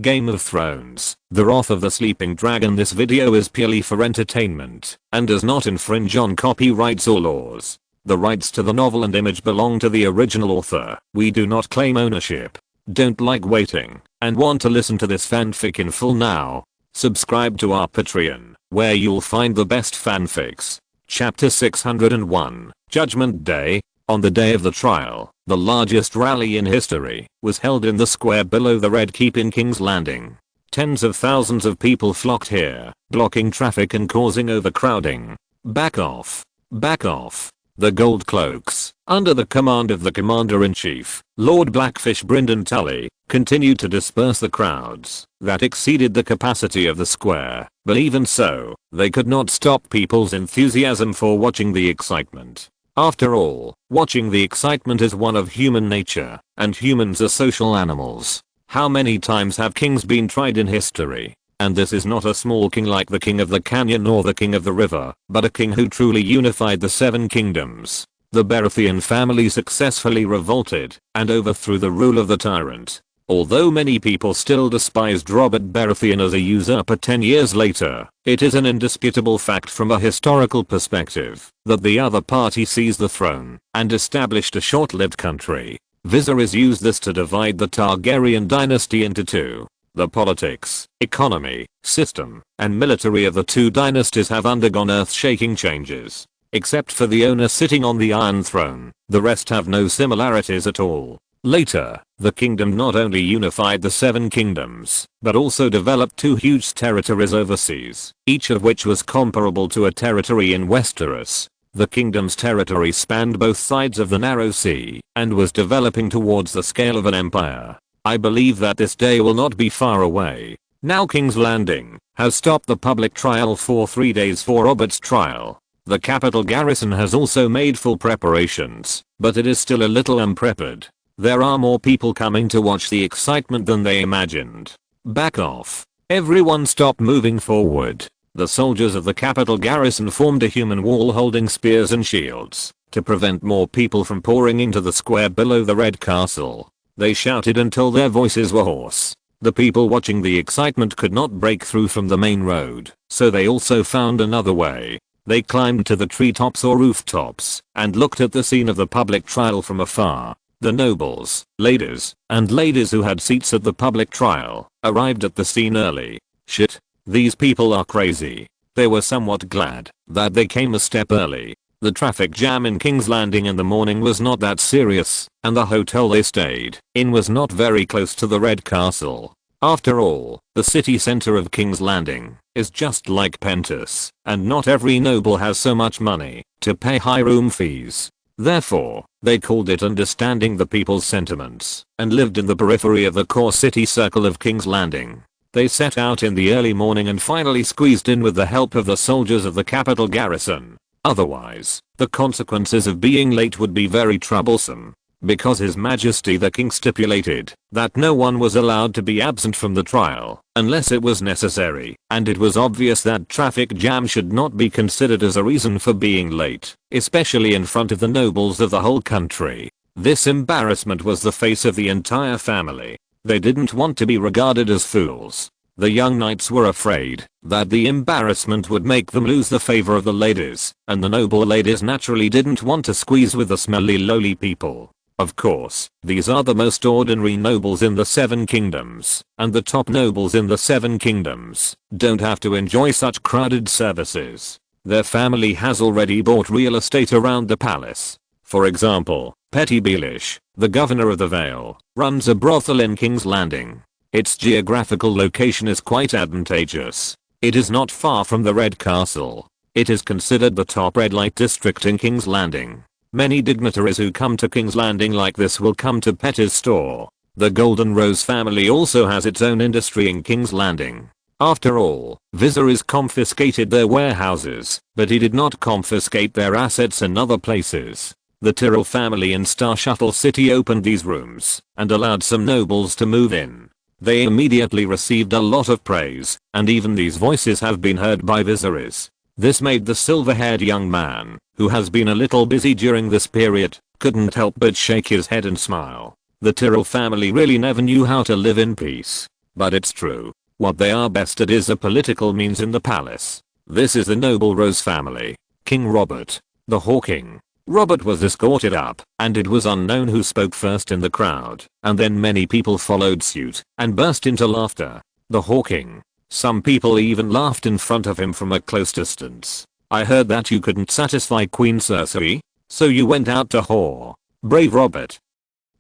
Game of Thrones, The Wrath of the Sleeping Dragon. This video is purely for entertainment and does not infringe on copyrights or laws. The rights to the novel and image belong to the original author. We do not claim ownership. Don't like waiting and want to listen to this fanfic in full now? Subscribe to our Patreon, where you'll find the best fanfics. Chapter 601, Judgment Day. On the day of the trial, the largest rally in history was held in the square below the Red Keep in King's Landing. Tens of thousands of people flocked here, blocking traffic and causing overcrowding. Back off. Back off. The Gold Cloaks, under the command of the Commander-in-Chief, Lord Blackfish Brynden Tully, continued to disperse the crowds that exceeded the capacity of the square, but even so, they could not stop people's enthusiasm for watching the excitement. After all, watching the excitement is one of human nature, and humans are social animals. How many times have kings been tried in history? And this is not a small king like the king of the canyon or the king of the river, but a king who truly unified the seven kingdoms. The Baratheon family successfully revolted and overthrew the rule of the tyrant. Although many people still despised Robert Baratheon as a usurper 10 years later, it is an indisputable fact from a historical perspective that the other party seized the throne and established a short-lived country. Viserys used this to divide the Targaryen dynasty into two. The politics, economy, system, and military of the two dynasties have undergone earth-shaking changes. Except for the owner sitting on the Iron Throne, the rest have no similarities at all. Later, the kingdom not only unified the seven kingdoms, but also developed two huge territories overseas, each of which was comparable to a territory in Westeros. The kingdom's territory spanned both sides of the narrow sea, and was developing towards the scale of an empire. I believe that this day will not be far away. Now King's Landing has stopped the public trial for 3 days for Robert's trial. The capital garrison has also made full preparations, but it is still a little unprepared. There are more people coming to watch the excitement than they imagined. Back off. Everyone stop moving forward. The soldiers of the capital garrison formed a human wall holding spears and shields to prevent more people from pouring into the square below the Red Castle. They shouted until their voices were hoarse. The people watching the excitement could not break through from the main road, so they also found another way. They climbed to the treetops or rooftops and looked at the scene of the public trial from afar. The nobles, ladies, and ladies who had seats at the public trial arrived at the scene early. Shit, these people are crazy. They were somewhat glad that they came a step early. The traffic jam in King's Landing in the morning was not that serious, and the hotel they stayed in was not very close to the Red Castle. After all, the city center of King's Landing is just like Pentus, and not every noble has so much money to pay high room fees. Therefore, they called it understanding the people's sentiments and lived in the periphery of the core city circle of King's Landing. They set out in the early morning and finally squeezed in with the help of the soldiers of the capital garrison. Otherwise, the consequences of being late would be very troublesome, because His Majesty the King stipulated that no one was allowed to be absent from the trial unless it was necessary, and it was obvious that traffic jam should not be considered as a reason for being late, especially in front of the nobles of the whole country. This embarrassment was the face of the entire family. They didn't want to be regarded as fools. The young knights were afraid that the embarrassment would make them lose the favor of the ladies, and the noble ladies naturally didn't want to squeeze with the smelly lowly people. Of course, these are the most ordinary nobles in the seven kingdoms, and the top nobles in the seven kingdoms don't have to enjoy such crowded services. Their family has already bought real estate around the palace. For example, Petty Baelish, the governor of the Vale, runs a brothel in King's Landing. Its geographical location is quite advantageous. It is not far from the Red Castle. It is considered the top red light district in King's Landing. Many dignitaries who come to King's Landing like this will come to Petty's store. The Golden Rose family also has its own industry in King's Landing. After all, Viserys confiscated their warehouses, but he did not confiscate their assets in other places. The Tyrell family in Star Shuttle City opened these rooms and allowed some nobles to move in. They immediately received a lot of praise, and even these voices have been heard by Viserys. This made the silver-haired young man, who has been a little busy during this period, couldn't help but shake his head and smile. The Tyrell family really never knew how to live in peace. but it's true. What they are best at is a political means in the palace. This is the noble Rose family. King Robert. The Hawking. Robert was escorted up, and it was unknown who spoke first in the crowd, and then many people followed suit, and burst into laughter. The Hawking. Some people even laughed in front of him from a close distance. I heard that you couldn't satisfy Queen Cersei, so you went out to whore. Brave Robert.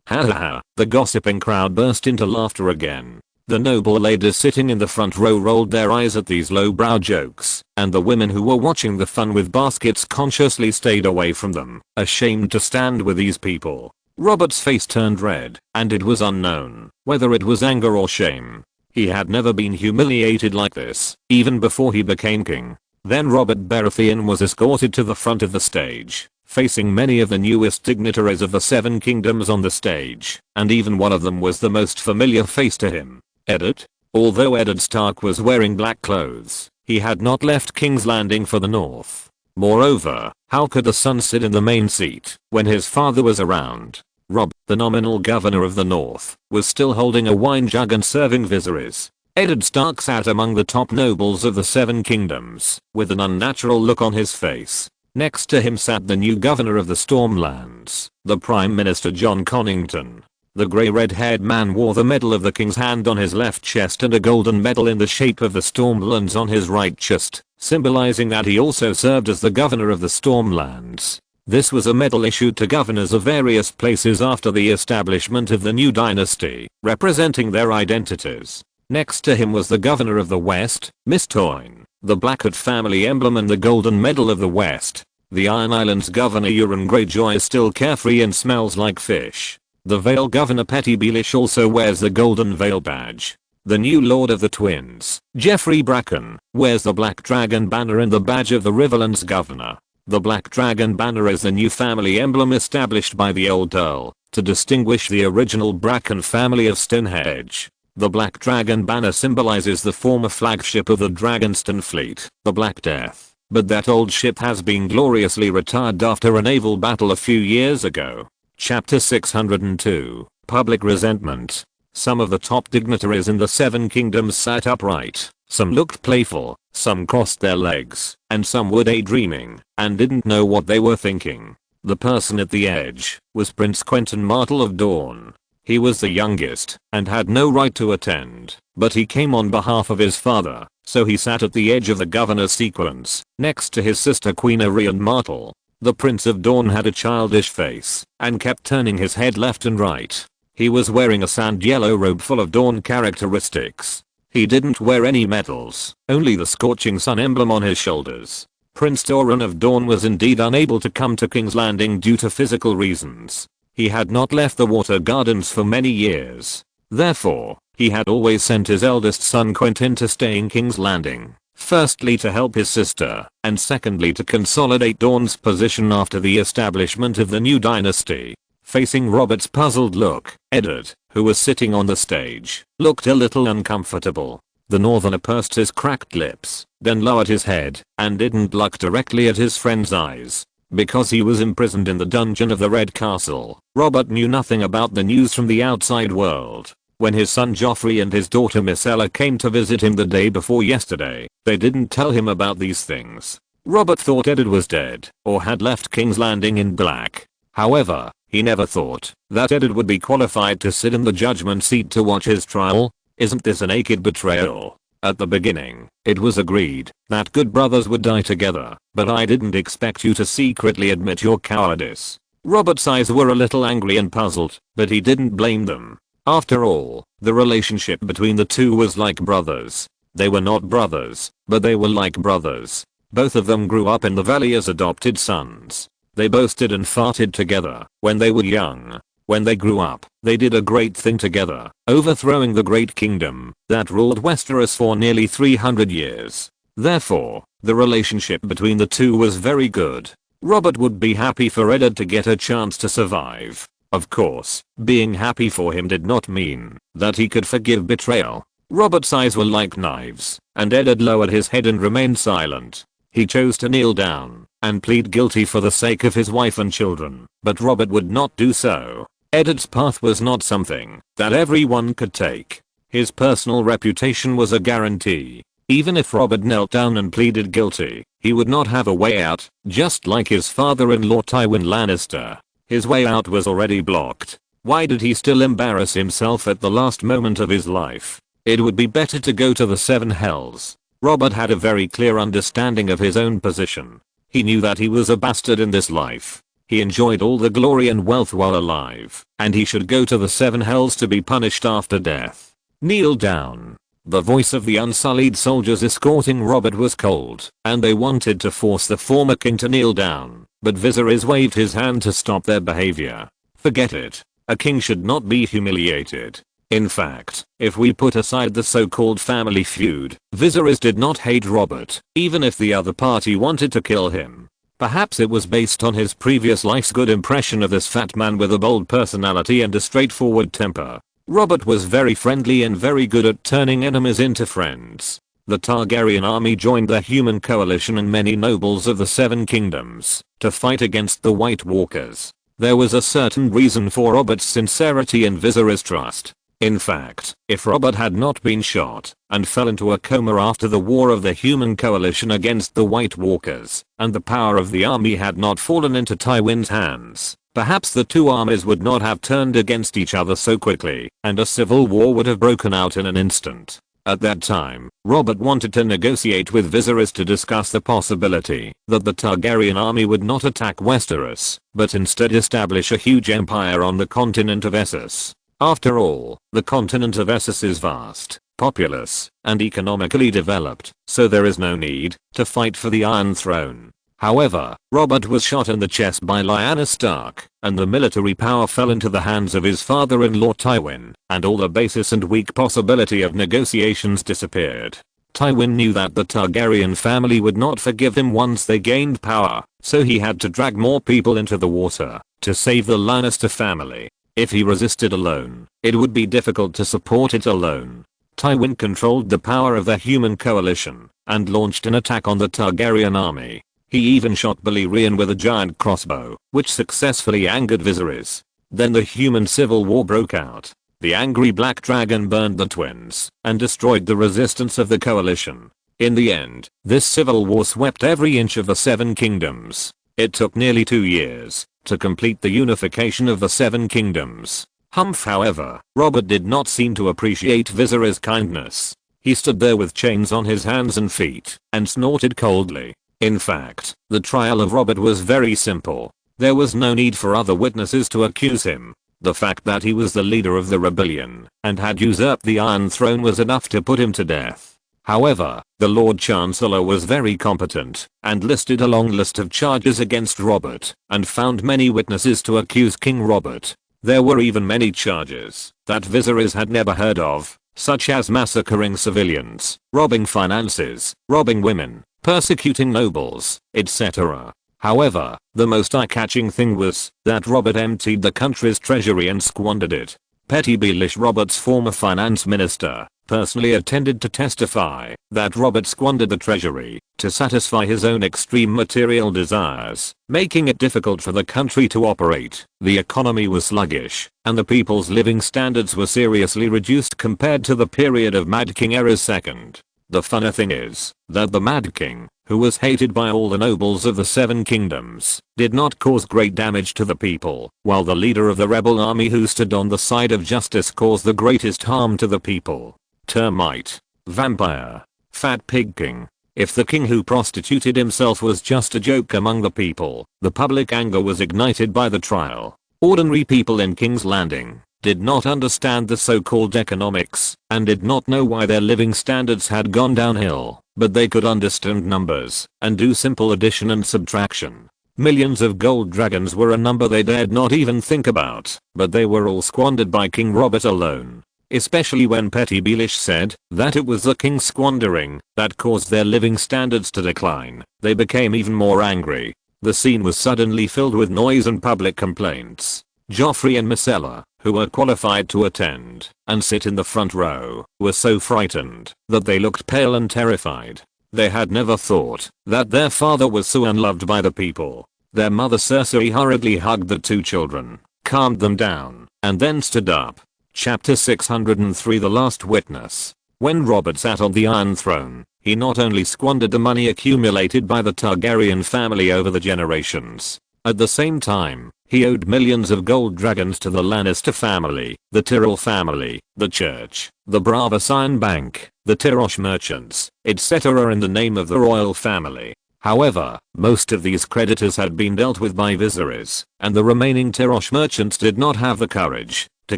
Ha ha ha. The gossiping crowd burst into laughter again. The noble ladies sitting in the front row rolled their eyes at these lowbrow jokes, and the women who were watching the fun with baskets consciously stayed away from them, ashamed to stand with these people. Robert's face turned red, and it was unknown whether it was anger or shame. He had never been humiliated like this, even before he became king. Then Robert Baratheon was escorted to the front of the stage, facing many of the newest dignitaries of the Seven Kingdoms on the stage, and even one of them was the most familiar face to him. Eddard. Although Eddard Stark was wearing black clothes, he had not left King's Landing for the north. Moreover, how could the son sit in the main seat when his father was around? Rob, the nominal governor of the north, was still holding a wine jug and serving viseries. Eddard Stark sat among the top nobles of the Seven Kingdoms, with an unnatural look on his face. Next to him sat the new governor of the Stormlands, the Prime Minister John Connington. The grey red-haired man wore the medal of the King's Hand on his left chest and a golden medal in the shape of the Stormlands on his right chest, symbolizing that he also served as the governor of the Stormlands. This was a medal issued to governors of various places after the establishment of the new dynasty, representing their identities. Next to him was the governor of the West, Miss Toyne, the Blackwood family emblem and the golden medal of the West. The Iron Islands governor Euron Greyjoy is still carefree and smells like fish. The Vale governor Petty Baelish also wears the golden Vale badge. The new lord of the twins, Geoffrey Bracken, wears the Black Dragon banner and the badge of the Riverlands governor. The Black Dragon banner is the new family emblem established by the old Earl to distinguish the original Bracken family of Stonehenge. The Black Dragon banner symbolizes the former flagship of the Dragonstone fleet, the Black Death, but that old ship has been gloriously retired after a naval battle a few years ago. Chapter 602, Public Resentment. Some of the top dignitaries in the Seven Kingdoms sat upright, some looked playful, some crossed their legs, and some were daydreaming, and didn't know what they were thinking. The person at the edge was Prince Quentyn Martell of Dorne. He was the youngest, and had no right to attend, but he came on behalf of his father, so he sat at the edge of the governor's sequence, next to his sister Queen Arianne Martell. The Prince of Dorne had a childish face, and kept turning his head left and right. He was wearing a sand yellow robe full of Dorne characteristics. He didn't wear any medals, only the scorching sun emblem on his shoulders. Prince Doran of Dorne was indeed unable to come to King's Landing due to physical reasons. He had not left the Water Gardens for many years. Therefore, he had always sent his eldest son Quentyn to stay in King's Landing. Firstly to help his sister, and secondly to consolidate Dorne's position after the establishment of the new dynasty. Facing Robert's puzzled look, Eddard, who was sitting on the stage, looked a little uncomfortable. The northerner pursed his cracked lips, then lowered his head, and didn't look directly at his friend's eyes. Because he was imprisoned in the dungeon of the Red Castle, Robert knew nothing about the news from the outside world. When his son Joffrey and his daughter Myrcella came to visit him the day before yesterday, they didn't tell him about these things. Robert thought Eddard was dead, or had left King's Landing in black. However, he never thought that Eddard would be qualified to sit in the judgment seat to watch his trial. Isn't this a naked betrayal? At the beginning, it was agreed that good brothers would die together, but I didn't expect you to secretly admit your cowardice. Robert's eyes were a little angry and puzzled, but he didn't blame them. After all, the relationship between the two was like brothers. They were not brothers, but they were like brothers. Both of them grew up in the valley as adopted sons. They boasted and farted together when they were young. When they grew up, they did a great thing together, overthrowing the great kingdom that ruled Westeros for nearly 300 years. Therefore, the relationship between the two was very good. Robert would be happy for Eddard to get a chance to survive. Of course, being happy for him did not mean that he could forgive betrayal. Robert's eyes were like knives, and Eddard lowered his head and remained silent. He chose to kneel down and plead guilty for the sake of his wife and children, but Robert would not do so. Eddard's path was not something that everyone could take. His personal reputation was a guarantee. Even if Robert knelt down and pleaded guilty, he would not have a way out, just like his father-in-law Tywin Lannister. His way out was already blocked. Why did he still embarrass himself at the last moment of his life? It would be better to go to the Seven Hells. Robert had a very clear understanding of his own position. He knew that he was a bastard in this life. He enjoyed all the glory and wealth while alive, and he should go to the Seven Hells to be punished after death. Kneel down. The voice of the unsullied soldiers escorting Robert was cold, and they wanted to force the former king to kneel down, but Viserys waved his hand to stop their behavior. Forget it. A king should not be humiliated. In fact, if we put aside the so-called family feud, Viserys did not hate Robert, even if the other party wanted to kill him. Perhaps it was based on his previous life's good impression of this fat man with a bold personality and a straightforward temper. Robert was very friendly and very good at turning enemies into friends. The Targaryen army joined the human coalition and many nobles of the Seven Kingdoms to fight against the White Walkers. There was a certain reason for Robert's sincerity and Viserys' trust. In fact, if Robert had not been shot and fell into a coma after the war of the human coalition against the White Walkers, and the power of the army had not fallen into Tywin's hands, perhaps the two armies would not have turned against each other so quickly, and a civil war would have broken out in an instant. At that time, Robert wanted to negotiate with Viserys to discuss the possibility that the Targaryen army would not attack Westeros, but instead establish a huge empire on the continent of Essos. After all, the continent of Essos is vast, populous, and economically developed, so there is no need to fight for the Iron Throne. However, Robert was shot in the chest by Lyanna Stark, and the military power fell into the hands of his father-in-law Tywin, and all the basis and weak possibility of negotiations disappeared. Tywin knew that the Targaryen family would not forgive him once they gained power, so he had to drag more people into the water to save the Lannister family. If he resisted alone, it would be difficult to support it alone. Tywin controlled the power of the human coalition and launched an attack on the Targaryen army. He even shot Balerion with a giant crossbow, which successfully angered Viserys. Then the human civil war broke out. The angry black dragon burned the twins and destroyed the resistance of the coalition. In the end, this civil war swept every inch of the Seven Kingdoms. It took nearly 2 years to complete the unification of the Seven Kingdoms. However, Robert did not seem to appreciate Viserys' kindness. He stood there with chains on his hands and feet and snorted coldly. In fact, the trial of Robert was very simple. There was no need for other witnesses to accuse him. The fact that he was the leader of the rebellion and had usurped the Iron Throne was enough to put him to death. However, the Lord Chancellor was very competent and listed a long list of charges against Robert and found many witnesses to accuse King Robert. There were even many charges that Viserys had never heard of, such as massacring civilians, robbing finances, robbing women, persecuting nobles, etc. However, the most eye-catching thing was that Robert emptied the country's treasury and squandered it. Petty Baelish, Robert's former finance minister, personally attended to testify that Robert squandered the treasury to satisfy his own extreme material desires, making it difficult for the country to operate. The economy was sluggish, and the people's living standards were seriously reduced compared to the period of Mad King Era's second. The funny thing is that the Mad King, who was hated by all the nobles of the Seven Kingdoms, did not cause great damage to the people, while the leader of the rebel army who stood on the side of justice caused the greatest harm to the people. Termite, vampire, fat pig king. If the king who prostituted himself was just a joke among the people, the public anger was ignited by the trial. Ordinary people in King's Landing did not understand the so-called economics and did not know why their living standards had gone downhill, but they could understand numbers and do simple addition and subtraction. Millions of gold dragons were a number they dared not even think about, but they were all squandered by King Robert alone. Especially when Petty Baelish said that it was the king's squandering that caused their living standards to decline, they became even more angry. The scene was suddenly filled with noise and public complaints. Joffrey and Myrcella, who were qualified to attend and sit in the front row, were so frightened that they looked pale and terrified. They had never thought that their father was so unloved by the people. Their mother Cersei hurriedly hugged the two children, calmed them down, and then stood up. Chapter 603 The Last Witness. When Robert sat on the Iron Throne, he not only squandered the money accumulated by the Targaryen family over the generations. At the same time, he owed millions of gold dragons to the Lannister family, the Tyrell family, the church, the Bravos Iron Bank, the Tyrosh merchants, etc. in the name of the royal family. However, most of these creditors had been dealt with by Viserys, and the remaining Tyrosh merchants did not have the courage to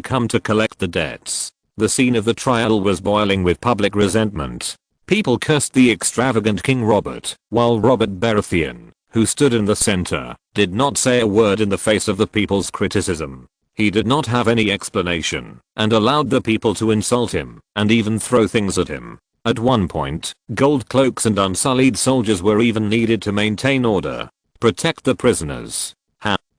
come to collect the debts. The scene of the trial was boiling with public resentment. People cursed the extravagant King Robert, while Robert Baratheon, who stood in the center, did not say a word in the face of the people's criticism. He did not have any explanation, and allowed the people to insult him, and even throw things at him. At one point, gold cloaks and unsullied soldiers were even needed to maintain order, protect the prisoners.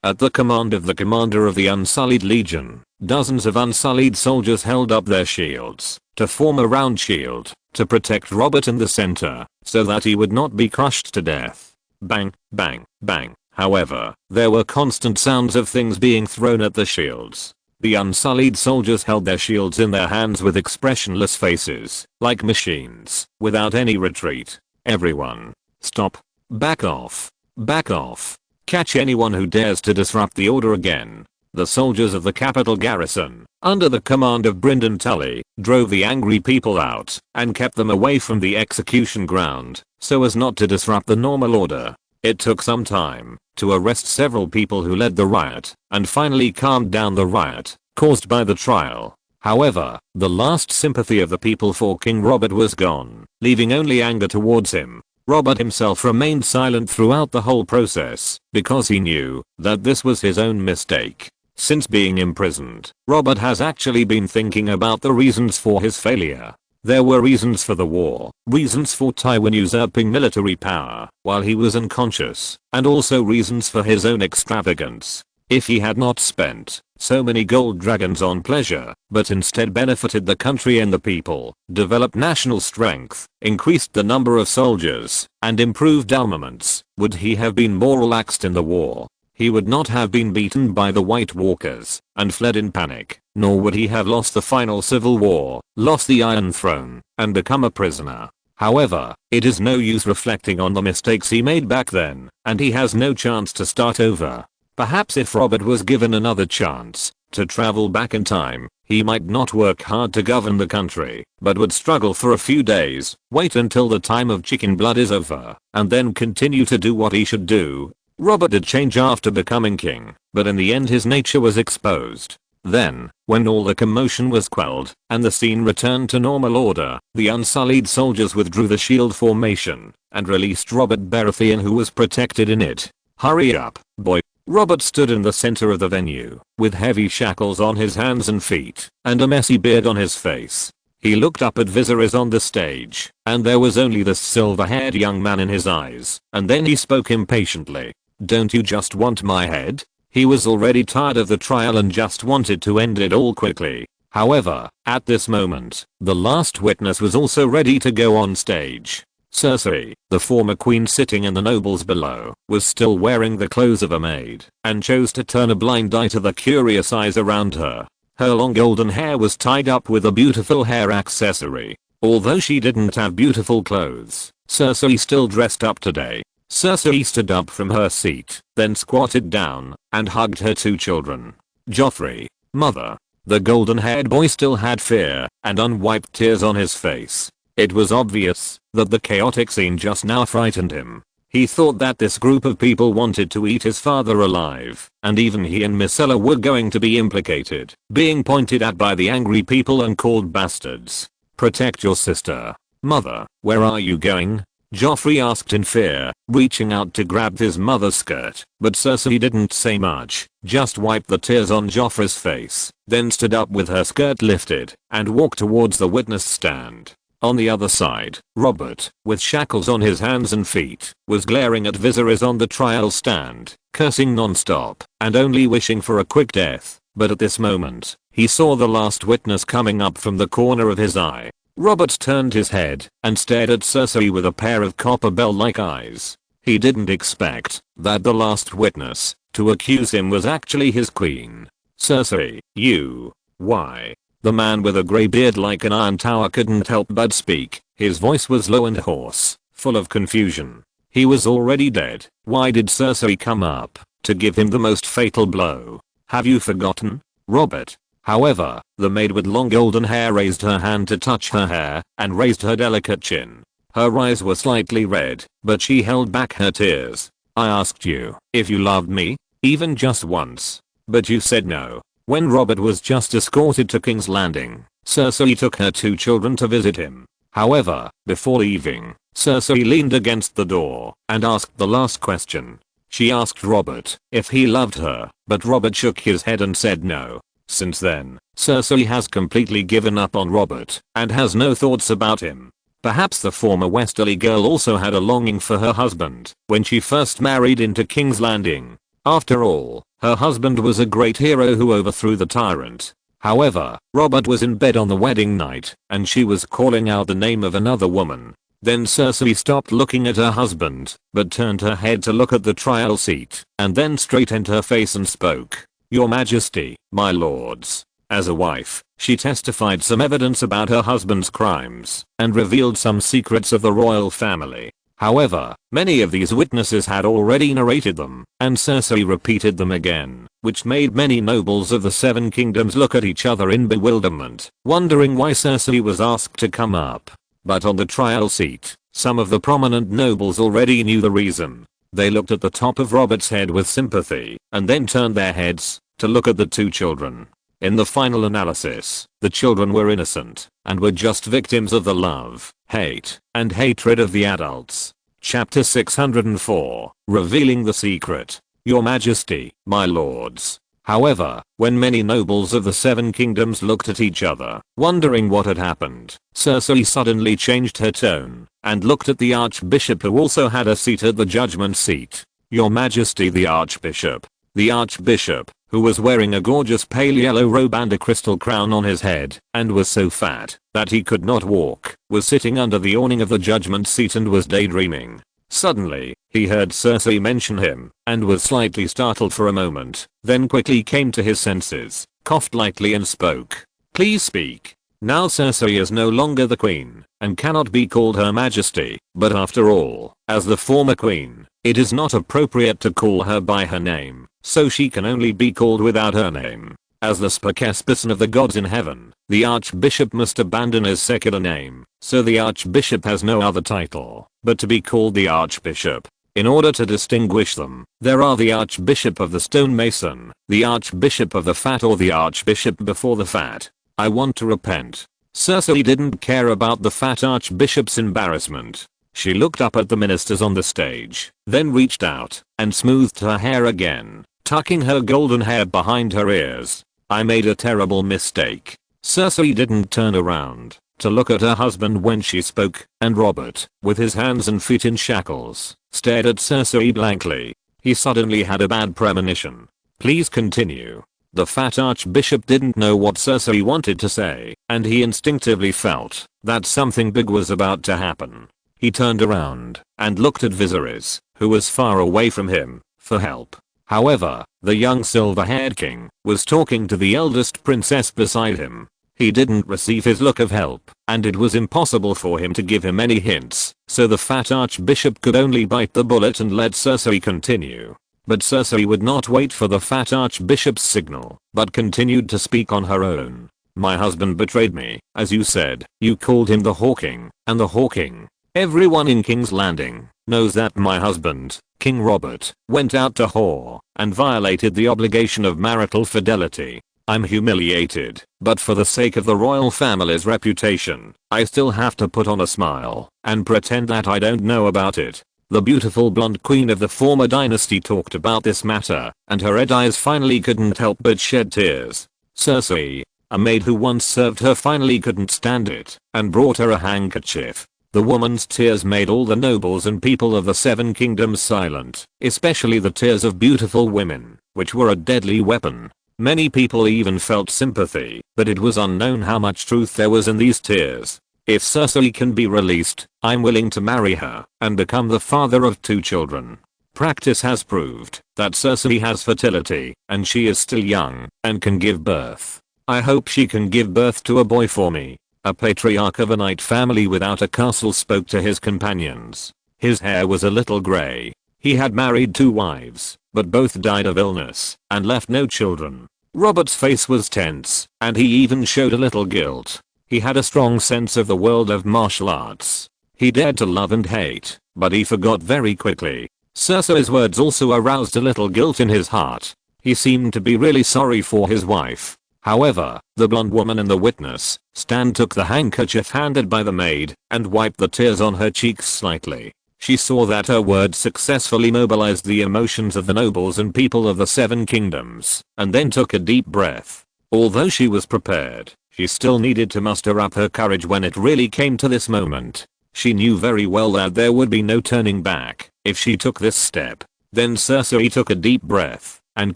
At the command of the commander of the Unsullied Legion, dozens of unsullied soldiers held up their shields to form a round shield to protect Robert in the center, so that he would not be crushed to death. Bang, bang, bang. However, there were constant sounds of things being thrown at the shields. The unsullied soldiers held their shields in their hands with expressionless faces, like machines, without any retreat. Everyone, stop. Back off. Back off. Catch anyone who dares to disrupt the order again. The soldiers of the capital garrison, under the command of Brynden Tully, drove the angry people out and kept them away from the execution ground, so as not to disrupt the normal order. It took some time to arrest several people who led the riot, and finally calmed down the riot caused by the trial. However, the last sympathy of the people for King Robert was gone, leaving only anger towards him. Robert himself remained silent throughout the whole process, because he knew that this was his own mistake. Since being imprisoned, Robert has actually been thinking about the reasons for his failure. There were reasons for the war, reasons for Tywin usurping military power while he was unconscious, and also reasons for his own extravagance. If he had not spent so many gold dragons on pleasure, but instead benefited the country and the people, developed national strength, increased the number of soldiers, and improved armaments, would he have been more relaxed in the war? He would not have been beaten by the White Walkers and fled in panic, nor would he have lost the final civil war, lost the Iron Throne, and become a prisoner. However, it is no use reflecting on the mistakes he made back then, and he has no chance to start over. Perhaps if Robert was given another chance to travel back in time, he might not work hard to govern the country, but would struggle for a few days, wait until the time of chicken blood is over, and then continue to do what he should do. Robert did change after becoming king, but in the end his nature was exposed. Then, when all the commotion was quelled, and the scene returned to normal order, the unsullied soldiers withdrew the shield formation, and released Robert Baratheon, who was protected in it. Hurry up, boy. Robert stood in the center of the venue, with heavy shackles on his hands and feet, and a messy beard on his face. He looked up at Viserys on the stage, and there was only this silver-haired young man in his eyes, and then he spoke impatiently. Don't you just want my head? He was already tired of the trial and just wanted to end it all quickly. However, at this moment, the last witness was also ready to go on stage. Cersei, the former queen sitting in the nobles below, was still wearing the clothes of a maid, and chose to turn a blind eye to the curious eyes around her. Her long golden hair was tied up with a beautiful hair accessory. Although she didn't have beautiful clothes, Cersei still dressed up today. Cersei stood up from her seat, then squatted down, and hugged her two children. Joffrey, mother. The golden-haired boy still had fear and unwiped tears on his face. It was obvious that the chaotic scene just now frightened him. He thought that this group of people wanted to eat his father alive, and even he and Myrcella were going to be implicated, being pointed at by the angry people and called bastards. Protect your sister. Mother, where are you going? Joffrey asked in fear, reaching out to grab his mother's skirt, but Cersei didn't say much, just wiped the tears on Joffrey's face, then stood up with her skirt lifted, and walked towards the witness stand. On the other side, Robert, with shackles on his hands and feet, was glaring at Viserys on the trial stand, cursing non-stop, and only wishing for a quick death. But at this moment, he saw the last witness coming up from the corner of his eye. Robert turned his head and stared at Cersei with a pair of copper bell-like eyes. He didn't expect that the last witness to accuse him was actually his queen. Cersei, you. Why? The man with a grey beard like an iron tower couldn't help but speak. His voice was low and hoarse, full of confusion. He was already dead. Why did Cersei come up? To give him the most fatal blow. Have you forgotten, Robert? However, the maid with long golden hair raised her hand to touch her hair and raised her delicate chin. Her eyes were slightly red, but she held back her tears. I asked you if you loved me, even just once. But you said no. When Robert was just escorted to King's Landing, Cersei took her 2 children to visit him. However, before leaving, Cersei leaned against the door and asked the last question. She asked Robert if he loved her, but Robert shook his head and said no. Since then, Cersei has completely given up on Robert and has no thoughts about him. Perhaps the former Westerly girl also had a longing for her husband when she first married into King's Landing. After all, her husband was a great hero who overthrew the tyrant. However, Robert was in bed on the wedding night and she was calling out the name of another woman. Then Cersei stopped looking at her husband, but turned her head to look at the trial seat, and then straightened her face and spoke. Your Majesty, my lords. As a wife, she testified some evidence about her husband's crimes and revealed some secrets of the royal family. However, many of these witnesses had already narrated them, and Cersei repeated them again, which made many nobles of the 7 kingdoms look at each other in bewilderment, wondering why Cersei was asked to come up. But on the trial seat, some of the prominent nobles already knew the reason. They looked at the top of Robert's head with sympathy, and then turned their heads to look at the 2 children. In the final analysis, the children were innocent and were just victims of the love, hate, and hatred of the adults. Chapter 604, Revealing the Secret. Your Majesty, my lords. However, when many nobles of the 7 kingdoms looked at each other, wondering what had happened, Cersei suddenly changed her tone and looked at the Archbishop, who also had a seat at the judgment seat. Your Majesty, the Archbishop. The Archbishop, who was wearing a gorgeous pale yellow robe and a crystal crown on his head, and was so fat that he could not walk, was sitting under the awning of the judgment seat and was daydreaming. Suddenly, he heard Cersei mention him, and was slightly startled for a moment, then quickly came to his senses, coughed lightly and spoke. Please speak. Now Cersei is no longer the queen, and cannot be called Her Majesty, but after all, as the former queen, it is not appropriate to call her by her name, so she can only be called without her name. As the spokesperson of the gods in heaven, the Archbishop must abandon his secular name, so the Archbishop has no other title but to be called the Archbishop. In order to distinguish them, there are the Archbishop of the Stonemason, the Archbishop of the Fat, or the Archbishop before the Fat. I want to repent. Cersei didn't care about the Fat Archbishop's embarrassment. She looked up at the ministers on the stage, then reached out and smoothed her hair again, tucking her golden hair behind her ears. I made a terrible mistake. Cersei didn't turn around to look at her husband when she spoke, and Robert, with his hands and feet in shackles, stared at Cersei blankly. He suddenly had a bad premonition. Please continue. The Fat Archbishop didn't know what Cersei wanted to say, and he instinctively felt that something big was about to happen. He turned around and looked at Viserys, who was far away from him, for help. However, the young silver-haired king was talking to the eldest princess beside him. He didn't receive his look of help, and it was impossible for him to give him any hints, so the Fat Archbishop could only bite the bullet and let Cersei continue. But Cersei would not wait for the Fat Archbishop's signal, but continued to speak on her own. My husband betrayed me, as you said. You called him the Hawking, and the Hawking. Everyone in King's Landing knows that my husband, King Robert, went out to whore and violated the obligation of marital fidelity. I'm humiliated, but for the sake of the royal family's reputation, I still have to put on a smile and pretend that I don't know about it. The beautiful blonde queen of the former dynasty talked about this matter, and her red eyes finally couldn't help but shed tears. Cersei, a maid who once served her, finally couldn't stand it and brought her a handkerchief. The woman's tears made all the nobles and people of the 7 kingdoms silent, especially the tears of beautiful women, which were a deadly weapon. Many people even felt sympathy, but it was unknown how much truth there was in these tears. If Cersei can be released, I'm willing to marry her and become the father of 2 children. Practice has proved that Cersei has fertility, and she is still young and can give birth. I hope she can give birth to a boy for me. A patriarch of a knight family without a castle spoke to his companions. His hair was a little grey. He had married 2 wives, but both died of illness and left no children. Robert's face was tense, and he even showed a little guilt. He had a strong sense of the world of martial arts. He dared to love and hate, but he forgot very quickly. Cersei's words also aroused a little guilt in his heart. He seemed to be really sorry for his wife. However, the blonde woman in the witness stand took the handkerchief handed by the maid and wiped the tears on her cheeks slightly. She saw that her words successfully mobilized the emotions of the nobles and people of the 7 kingdoms, and then took a deep breath. Although she was prepared, she still needed to muster up her courage when it really came to this moment. She knew very well that there would be no turning back if she took this step. Then Cersei took a deep breath and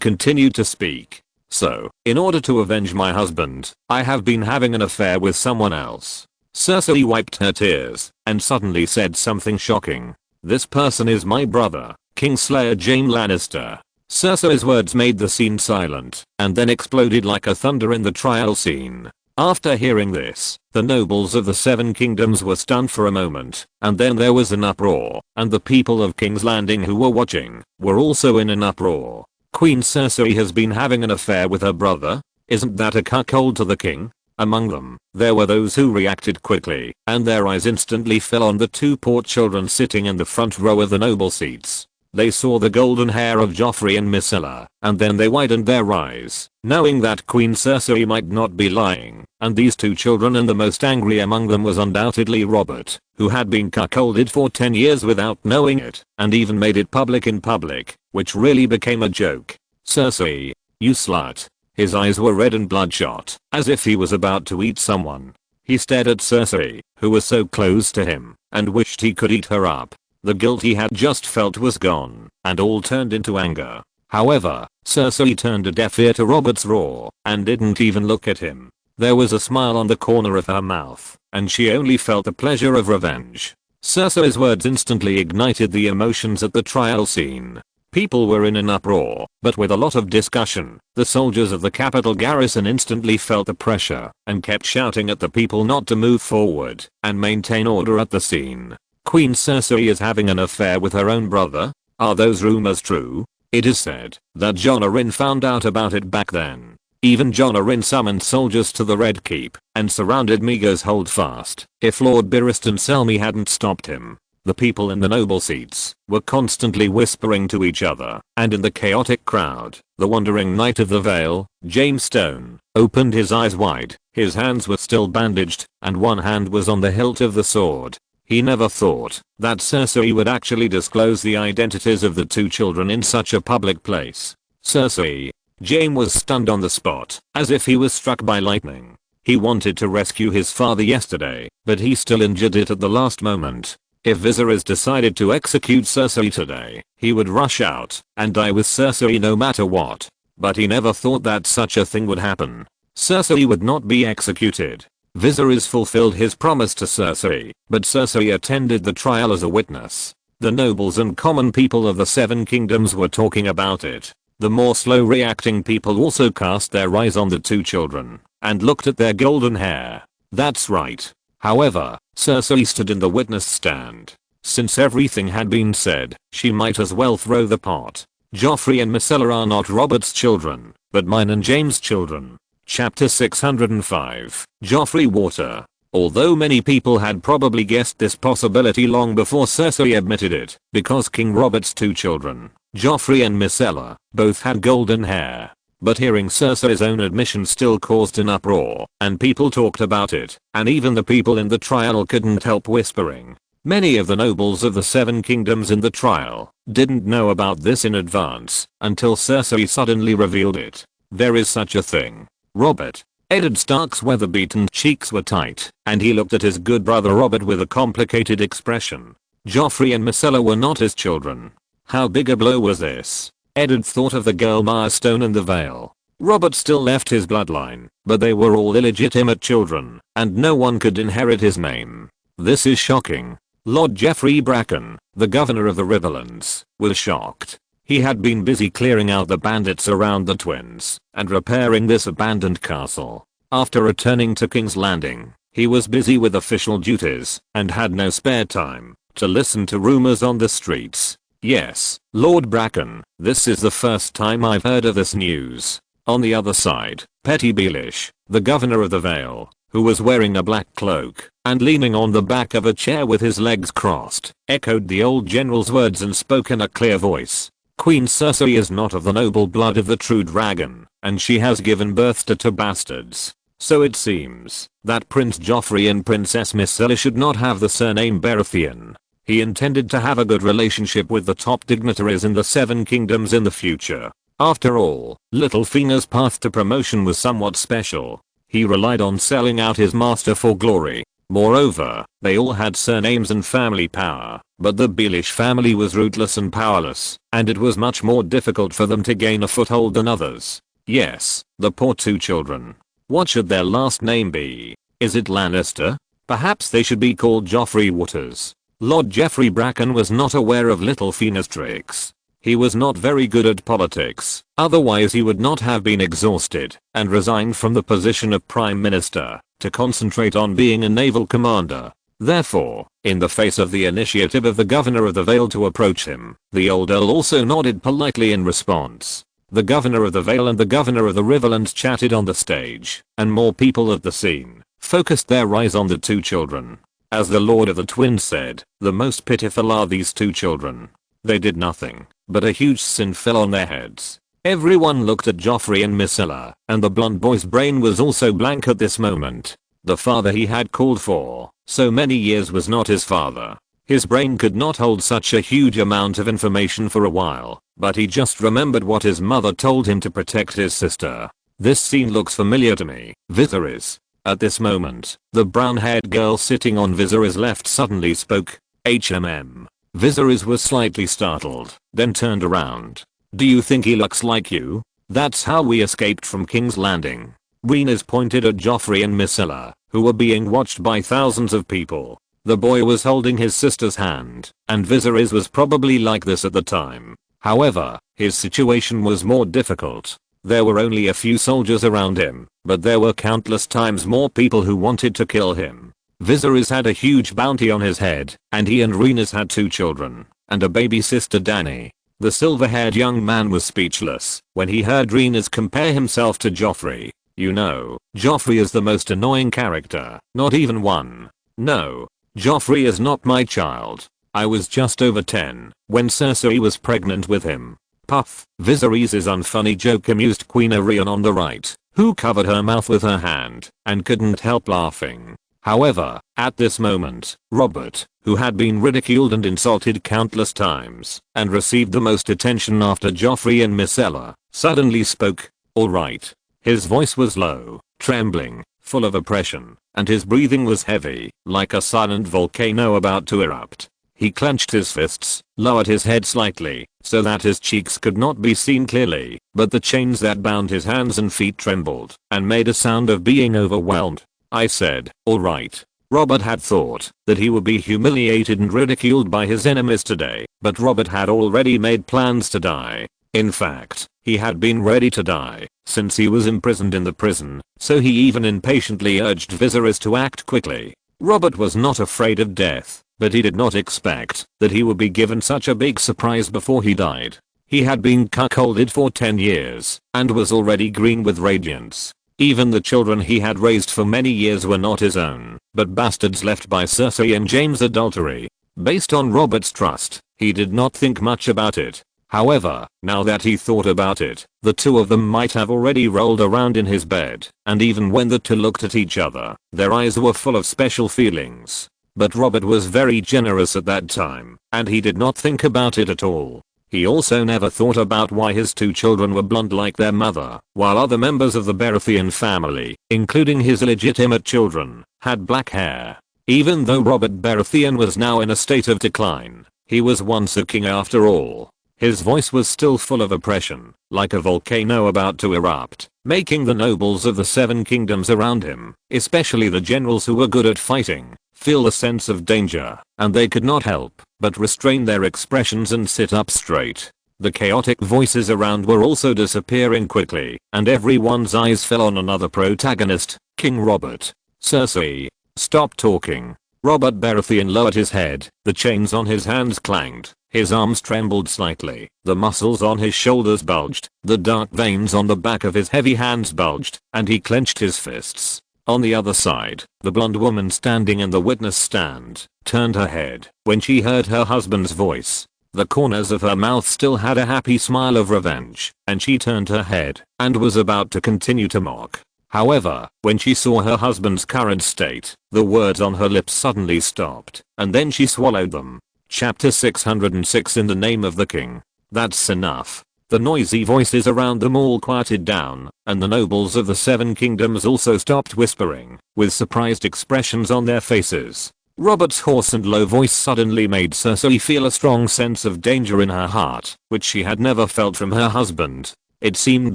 continued to speak. So, in order to avenge my husband, I have been having an affair with someone else. Cersei wiped her tears and suddenly said something shocking. This person is my brother, Kingslayer Jaime Lannister. Cersei's words made the scene silent and then exploded like a thunder in the trial scene. After hearing this, the nobles of the 7 kingdoms were stunned for a moment, and then there was an uproar, and the people of King's Landing who were watching were also in an uproar. Queen Cersei has been having an affair with her brother? Isn't that a cuckold to the king? Among them, there were those who reacted quickly, and their eyes instantly fell on the 2 poor children sitting in the front row of the noble seats. They saw the golden hair of Joffrey and Myrcella, and then they widened their eyes, knowing that Queen Cersei might not be lying, and these 2 children, and the most angry among them was undoubtedly Robert, who had been cuckolded for 10 years without knowing it, and even made it public in public, which really became a joke. Cersei, you slut. His eyes were red and bloodshot, as if he was about to eat someone. He stared at Cersei, who was so close to him, and wished he could eat her up. The guilt he had just felt was gone, and all turned into anger. However, Cersei turned a deaf ear to Robert's roar, and didn't even look at him. There was a smile on the corner of her mouth, and she only felt the pleasure of revenge. Cersei's words instantly ignited the emotions at the trial scene. People were in an uproar, but with a lot of discussion, the soldiers of the capital garrison instantly felt the pressure, and kept shouting at the people not to move forward, and maintain order at the scene. Queen Cersei is having an affair with her own brother? Are those rumors true? It is said that Jon Arryn found out about it back then. Even Jon Arryn summoned soldiers to the Red Keep and surrounded Meagher's Holdfast. If Lord Barristan Selmy hadn't stopped him, the people in the noble seats were constantly whispering to each other, and in the chaotic crowd, the wandering Knight of the Vale, James Stone, opened his eyes wide. His hands were still bandaged, and one hand was on the hilt of the sword. He never thought that Cersei would actually disclose the identities of the 2 children in such a public place. Cersei. Jaime was stunned on the spot, as if he was struck by lightning. He wanted to rescue his father yesterday, but he still injured it at the last moment. If Viserys decided to execute Cersei today, he would rush out and die with Cersei no matter what. But he never thought that such a thing would happen. Cersei would not be executed. Viserys fulfilled his promise to Cersei, but Cersei attended the trial as a witness. The nobles and common people of the 7 kingdoms were talking about it. The more slow reacting people also cast their eyes on the 2 children and looked at their golden hair. That's right. However, Cersei stood in the witness stand. Since everything had been said, she might as well throw the pot. Joffrey and Myrcella are not Robert's children, but mine and James' children. Chapter 605, Joffrey Water. Although many people had probably guessed this possibility long before Cersei admitted it, because King Robert's 2 children, Joffrey and Myrcella, both had golden hair. But hearing Cersei's own admission still caused an uproar, and people talked about it, and even the people in the trial couldn't help whispering. Many of the nobles of the 7 kingdoms in the trial didn't know about this in advance, until Cersei suddenly revealed it. There is such a thing. Robert. Eddard Stark's weather-beaten cheeks were tight, and he looked at his good brother Robert with a complicated expression. Joffrey and Myrcella were not his children. How big a blow was this? Eddard thought of the girl Milestone and the Vale. Robert still left his bloodline, but they were all illegitimate children, and no one could inherit his name. This is shocking. Lord Geoffrey Bracken, the governor of the Riverlands, was shocked. He had been busy clearing out the bandits around the twins and repairing this abandoned castle. After returning to King's Landing, he was busy with official duties and had no spare time to listen to rumors on the streets. Yes, Lord Bracken, this is the first time I've heard of this news. On the other side, Petty Beelish, the governor of the Vale, who was wearing a black cloak and leaning on the back of a chair with his legs crossed, echoed the old general's words and spoke in a clear voice. Queen Cersei is not of the noble blood of the true dragon, and she has given birth to two bastards. So it seems that Prince Joffrey and Princess Myrcella should not have the surname Baratheon. He intended to have a good relationship with the top dignitaries in the Seven Kingdoms in the future. After all, Littlefingers' path to promotion was somewhat special. He relied on selling out his master for glory. Moreover, they all had surnames and family power, but the Beelish family was rootless and powerless, and it was much more difficult for them to gain a foothold than others. Yes, the poor two children. What should their last name be? Is it Lannister? Perhaps they should be called Joffrey Waters. Lord Geoffrey Bracken was not aware of Littlefinger's tricks. He was not very good at politics, otherwise he would not have been exhausted and resigned from the position of Prime Minister to concentrate on being a naval commander. Therefore, in the face of the initiative of the governor of the Vale to approach him, the old earl also nodded politely in response. The governor of the Vale and the governor of the Riverlands chatted on the stage, and more people at the scene focused their eyes on the two children. As the Lord of the Twins said, the most pitiful are these two children. They did nothing, but a huge sin fell on their heads. Everyone looked at Joffrey and Myrcella, and the blonde boy's brain was also blank at this moment. The father he had called for so many years was not his father. His brain could not hold such a huge amount of information for a while, but he just remembered what his mother told him to protect his sister. This scene looks familiar to me. Viserys. At this moment, the brown-haired girl sitting on Viserys' left suddenly spoke. HMM. Viserys was slightly startled, then turned around. Do you think he looks like you? That's how we escaped from King's Landing. Rhaenys pointed at Joffrey and Myrcella, who were being watched by thousands of people. The boy was holding his sister's hand, and Viserys was probably like this at the time. However, his situation was more difficult. There were only a few soldiers around him, but there were countless times more people who wanted to kill him. Viserys had a huge bounty on his head, and he and Rhaenys had two children, and a baby sister Dany. The silver-haired young man was speechless when he heard Rhaenys compare himself to Joffrey. You know, Joffrey is the most annoying character, not even one. No. Joffrey is not my child. I was just over 10 when Cersei was pregnant with him. Puff. Viserys' unfunny joke amused Queen Arianne on the right, who covered her mouth with her hand and couldn't help laughing. However, at this moment, Robert, who had been ridiculed and insulted countless times and received the most attention after Joffrey and Myrcella, suddenly spoke. Alright. His voice was low, trembling, full of oppression, and his breathing was heavy, like a silent volcano about to erupt. He clenched his fists, lowered his head slightly, so that his cheeks could not be seen clearly, but the chains that bound his hands and feet trembled, and made a sound of being overwhelmed. I said, alright. Robert had thought that he would be humiliated and ridiculed by his enemies today, but Robert had already made plans to die. In fact, he had been ready to die since he was imprisoned in the prison, so he even impatiently urged Viserys to act quickly. Robert was not afraid of death, but he did not expect that he would be given such a big surprise before he died. He had been cuckolded for 10 years and was already green with radiance. Even the children he had raised for many years were not his own, but bastards left by Cersei and James' adultery. Based on Robert's trust, he did not think much about it. However, now that he thought about it, the two of them might have already rolled around in his bed, and even when the two looked at each other, their eyes were full of special feelings. But Robert was very generous at that time, and he did not think about it at all. He also never thought about why his two children were blonde like their mother, while other members of the Baratheon family, including his illegitimate children, had black hair. Even though Robert Baratheon was now in a state of decline, he was once a king after all. His voice was still full of oppression, like a volcano about to erupt, making the nobles of the Seven Kingdoms around him, especially the generals who were good at fighting, feel a sense of danger, and they could not help but restrain their expressions and sit up straight. The chaotic voices around were also disappearing quickly, and everyone's eyes fell on another protagonist, King Robert. Cersei, stop talking. Robert Baratheon lowered his head, the chains on his hands clanged, his arms trembled slightly, the muscles on his shoulders bulged, the dark veins on the back of his heavy hands bulged, and he clenched his fists. On the other side, the blonde woman standing in the witness stand, turned her head when she heard her husband's voice. The corners of her mouth still had a happy smile of revenge, and she turned her head and was about to continue to mock. However, when she saw her husband's current state, the words on her lips suddenly stopped, and then she swallowed them. Chapter 606 In the Name of the King. That's enough. The noisy voices around them all quieted down, and the nobles of the Seven Kingdoms also stopped whispering, with surprised expressions on their faces. Robert's hoarse and low voice suddenly made Cersei feel a strong sense of danger in her heart, which she had never felt from her husband. It seemed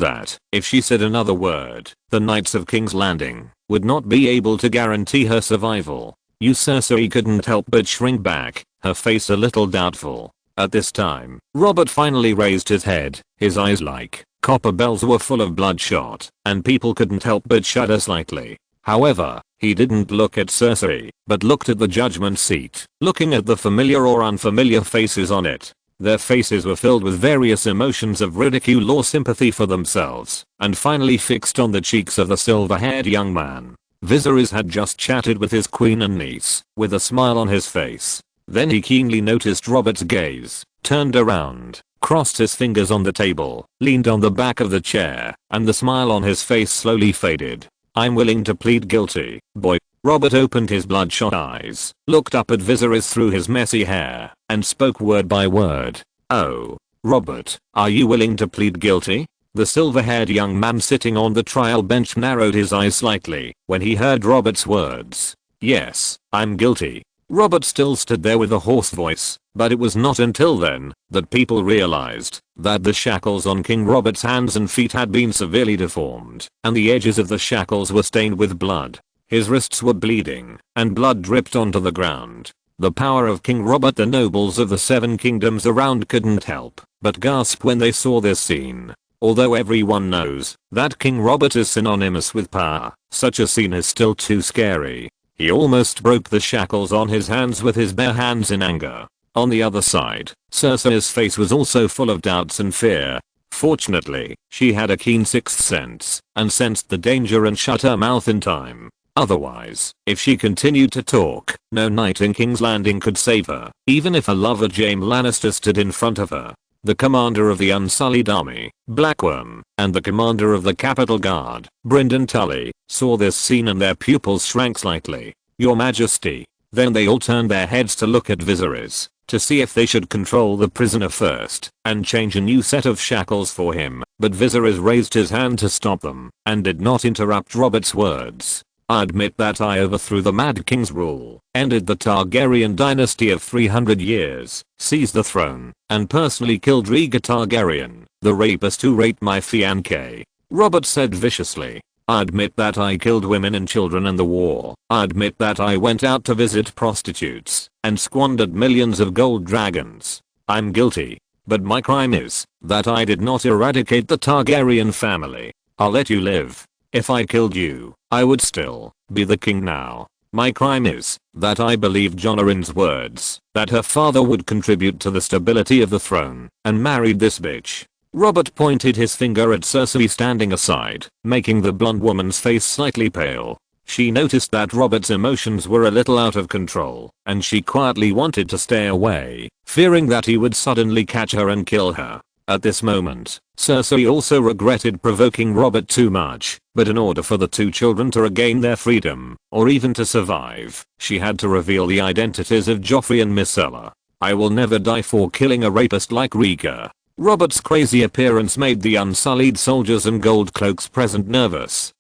that, if she said another word, the Knights of King's Landing would not be able to guarantee her survival. Cersei couldn't help but shrink back, her face a little doubtful. At this time, Robert finally raised his head, his eyes like copper bells were full of bloodshot, and people couldn't help but shudder slightly. However, he didn't look at Cersei, but looked at the judgment seat, looking at the familiar or unfamiliar faces on it. Their faces were filled with various emotions of ridicule or sympathy for themselves, and finally fixed on the cheeks of the silver-haired young man. Viserys had just chatted with his queen and niece, with a smile on his face. Then he keenly noticed Robert's gaze, turned around, crossed his fingers on the table, leaned on the back of the chair, and the smile on his face slowly faded. I'm willing to plead guilty, boy. Robert opened his bloodshot eyes, looked up at Viserys through his messy hair, and spoke word by word. Oh, Robert, are you willing to plead guilty? The silver-haired young man sitting on the trial bench narrowed his eyes slightly when he heard Robert's words. Yes, I'm guilty. Robert still stood there with a hoarse voice, but it was not until then that people realized that the shackles on King Robert's hands and feet had been severely deformed, and the edges of the shackles were stained with blood. His wrists were bleeding, and blood dripped onto the ground. The power of King Robert. The nobles of the Seven Kingdoms around couldn't help but gasp when they saw this scene. Although everyone knows that King Robert is synonymous with power, such a scene is still too scary. He almost broke the shackles on his hands with his bare hands in anger. On the other side, Cersei's face was also full of doubts and fear. Fortunately, she had a keen sixth sense and sensed the danger and shut her mouth in time. Otherwise, if she continued to talk, no knight in King's Landing could save her, even if her lover Jaime Lannister stood in front of her. The commander of the Unsullied Army, Blackworm, and the commander of the Capitol Guard, Brynden Tully, saw this scene and their pupils shrank slightly. Your Majesty. Then they all turned their heads to look at Viserys, to see if they should control the prisoner first, and change a new set of shackles for him, but Viserys raised his hand to stop them, and did not interrupt Robert's words. I admit that I overthrew the Mad King's rule, ended the Targaryen dynasty of 300 years, seized the throne, and personally killed Rhaegar Targaryen, the rapist who raped my fiancée. Robert said viciously. I admit that I killed women and children in the war. I admit that I went out to visit prostitutes and squandered millions of gold dragons. I'm guilty. But my crime is that I did not eradicate the Targaryen family. I'll let you live. If I killed you, I would still be the king now. My crime is that I believed Jon Arryn's words, that her father would contribute to the stability of the throne, and married this bitch. Robert pointed his finger at Cersei standing aside, making the blonde woman's face slightly pale. She noticed that Robert's emotions were a little out of control, and she quietly wanted to stay away, fearing that he would suddenly catch her and kill her. At this moment, Cersei also regretted provoking Robert too much, but in order for the two children to regain their freedom, or even to survive, she had to reveal the identities of Joffrey and Myrcella. I will never die for killing a rapist like Rhaegar. Robert's crazy appearance made the Unsullied soldiers and gold cloaks present nervous.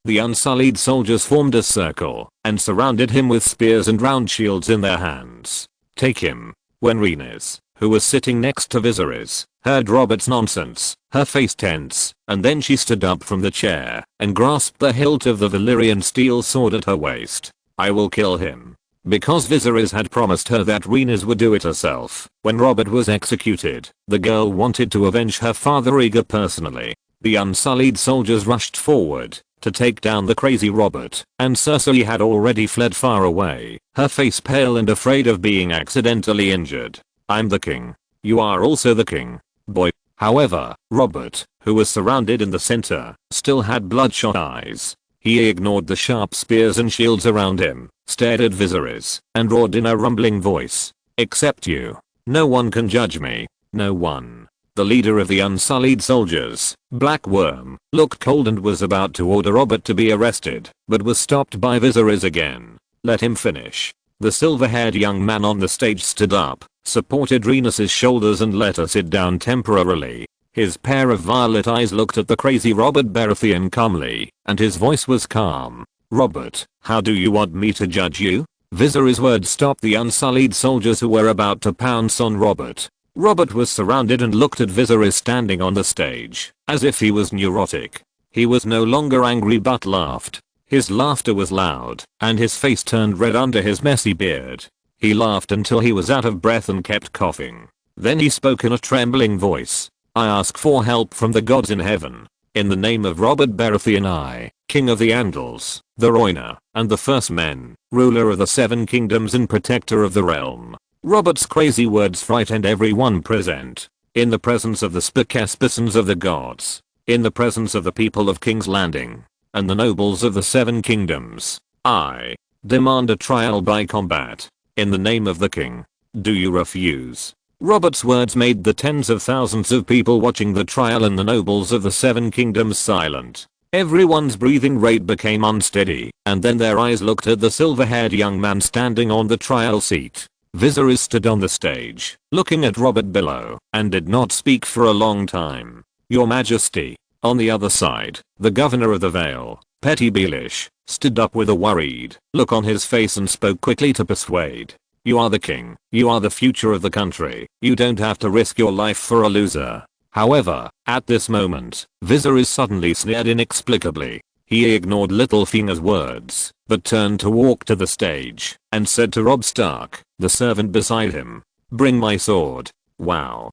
The Unsullied soldiers formed a circle and surrounded him with spears and round shields in their hands. Take him. When Rhaenys, who was sitting next to Viserys, heard Robert's nonsense, her face tense, and then she stood up from the chair and grasped the hilt of the Valyrian steel sword at her waist. I will kill him. because Viserys had promised her that Rhaenys would do it herself. When Robert was executed, the girl wanted to avenge her father Rhaegar personally. The unsullied soldiers rushed forward to take down the crazy Robert, and Cersei had already fled far away, her face pale and afraid of being accidentally injured. "I'm the king. You are also the king, boy." However, Robert, who was surrounded in the center, still had bloodshot eyes. He ignored the sharp spears and shields around him, stared at Viserys, and roared in a rumbling voice, "Except you. No one can judge me. No one." The leader of the unsullied soldiers, Black Worm, looked cold and was about to order Robert to be arrested, but was stopped by Viserys again. "Let him finish." The silver-haired young man on the stage stood up, supported Rhaenys' shoulders and let her sit down temporarily. His pair of violet eyes looked at the crazy Robert Baratheon calmly, and his voice was calm. "Robert, how do you want me to judge you?" Viserys' words stopped the unsullied soldiers who were about to pounce on Robert. Robert was surrounded and looked at Viserys standing on the stage, as if he was neurotic. He was no longer angry but laughed. His laughter was loud, and his face turned red under his messy beard. He laughed until he was out of breath and kept coughing. Then he spoke in a trembling voice. "I ask for help from the gods in heaven. In the name of Robert Baratheon I, King of the Andals, the Rhoynar, and the First Men, ruler of the Seven Kingdoms and protector of the realm." Robert's crazy words frightened everyone present. "In the presence of the Spokespersons of the gods, in the presence of the people of King's Landing, and the nobles of the Seven Kingdoms, I demand a trial by combat. In the name of the king. Do you refuse?" Robert's words made the tens of thousands of people watching the trial and the nobles of the Seven Kingdoms silent. Everyone's breathing rate became unsteady, and then their eyes looked at the silver-haired young man standing on the trial seat. Viserys stood on the stage, looking at Robert below, and did not speak for a long time. "Your Majesty." On the other side, the governor of the Vale, Petty Baelish, stood up with a worried look on his face and spoke quickly to persuade. "You are the king. You are the future of the country. You don't have to risk your life for a loser." However, at this moment, Viserys suddenly sneered inexplicably. He ignored Littlefinger's words, but turned to walk to the stage, and said to Robb Stark, the servant beside him, "Bring my sword." Wow.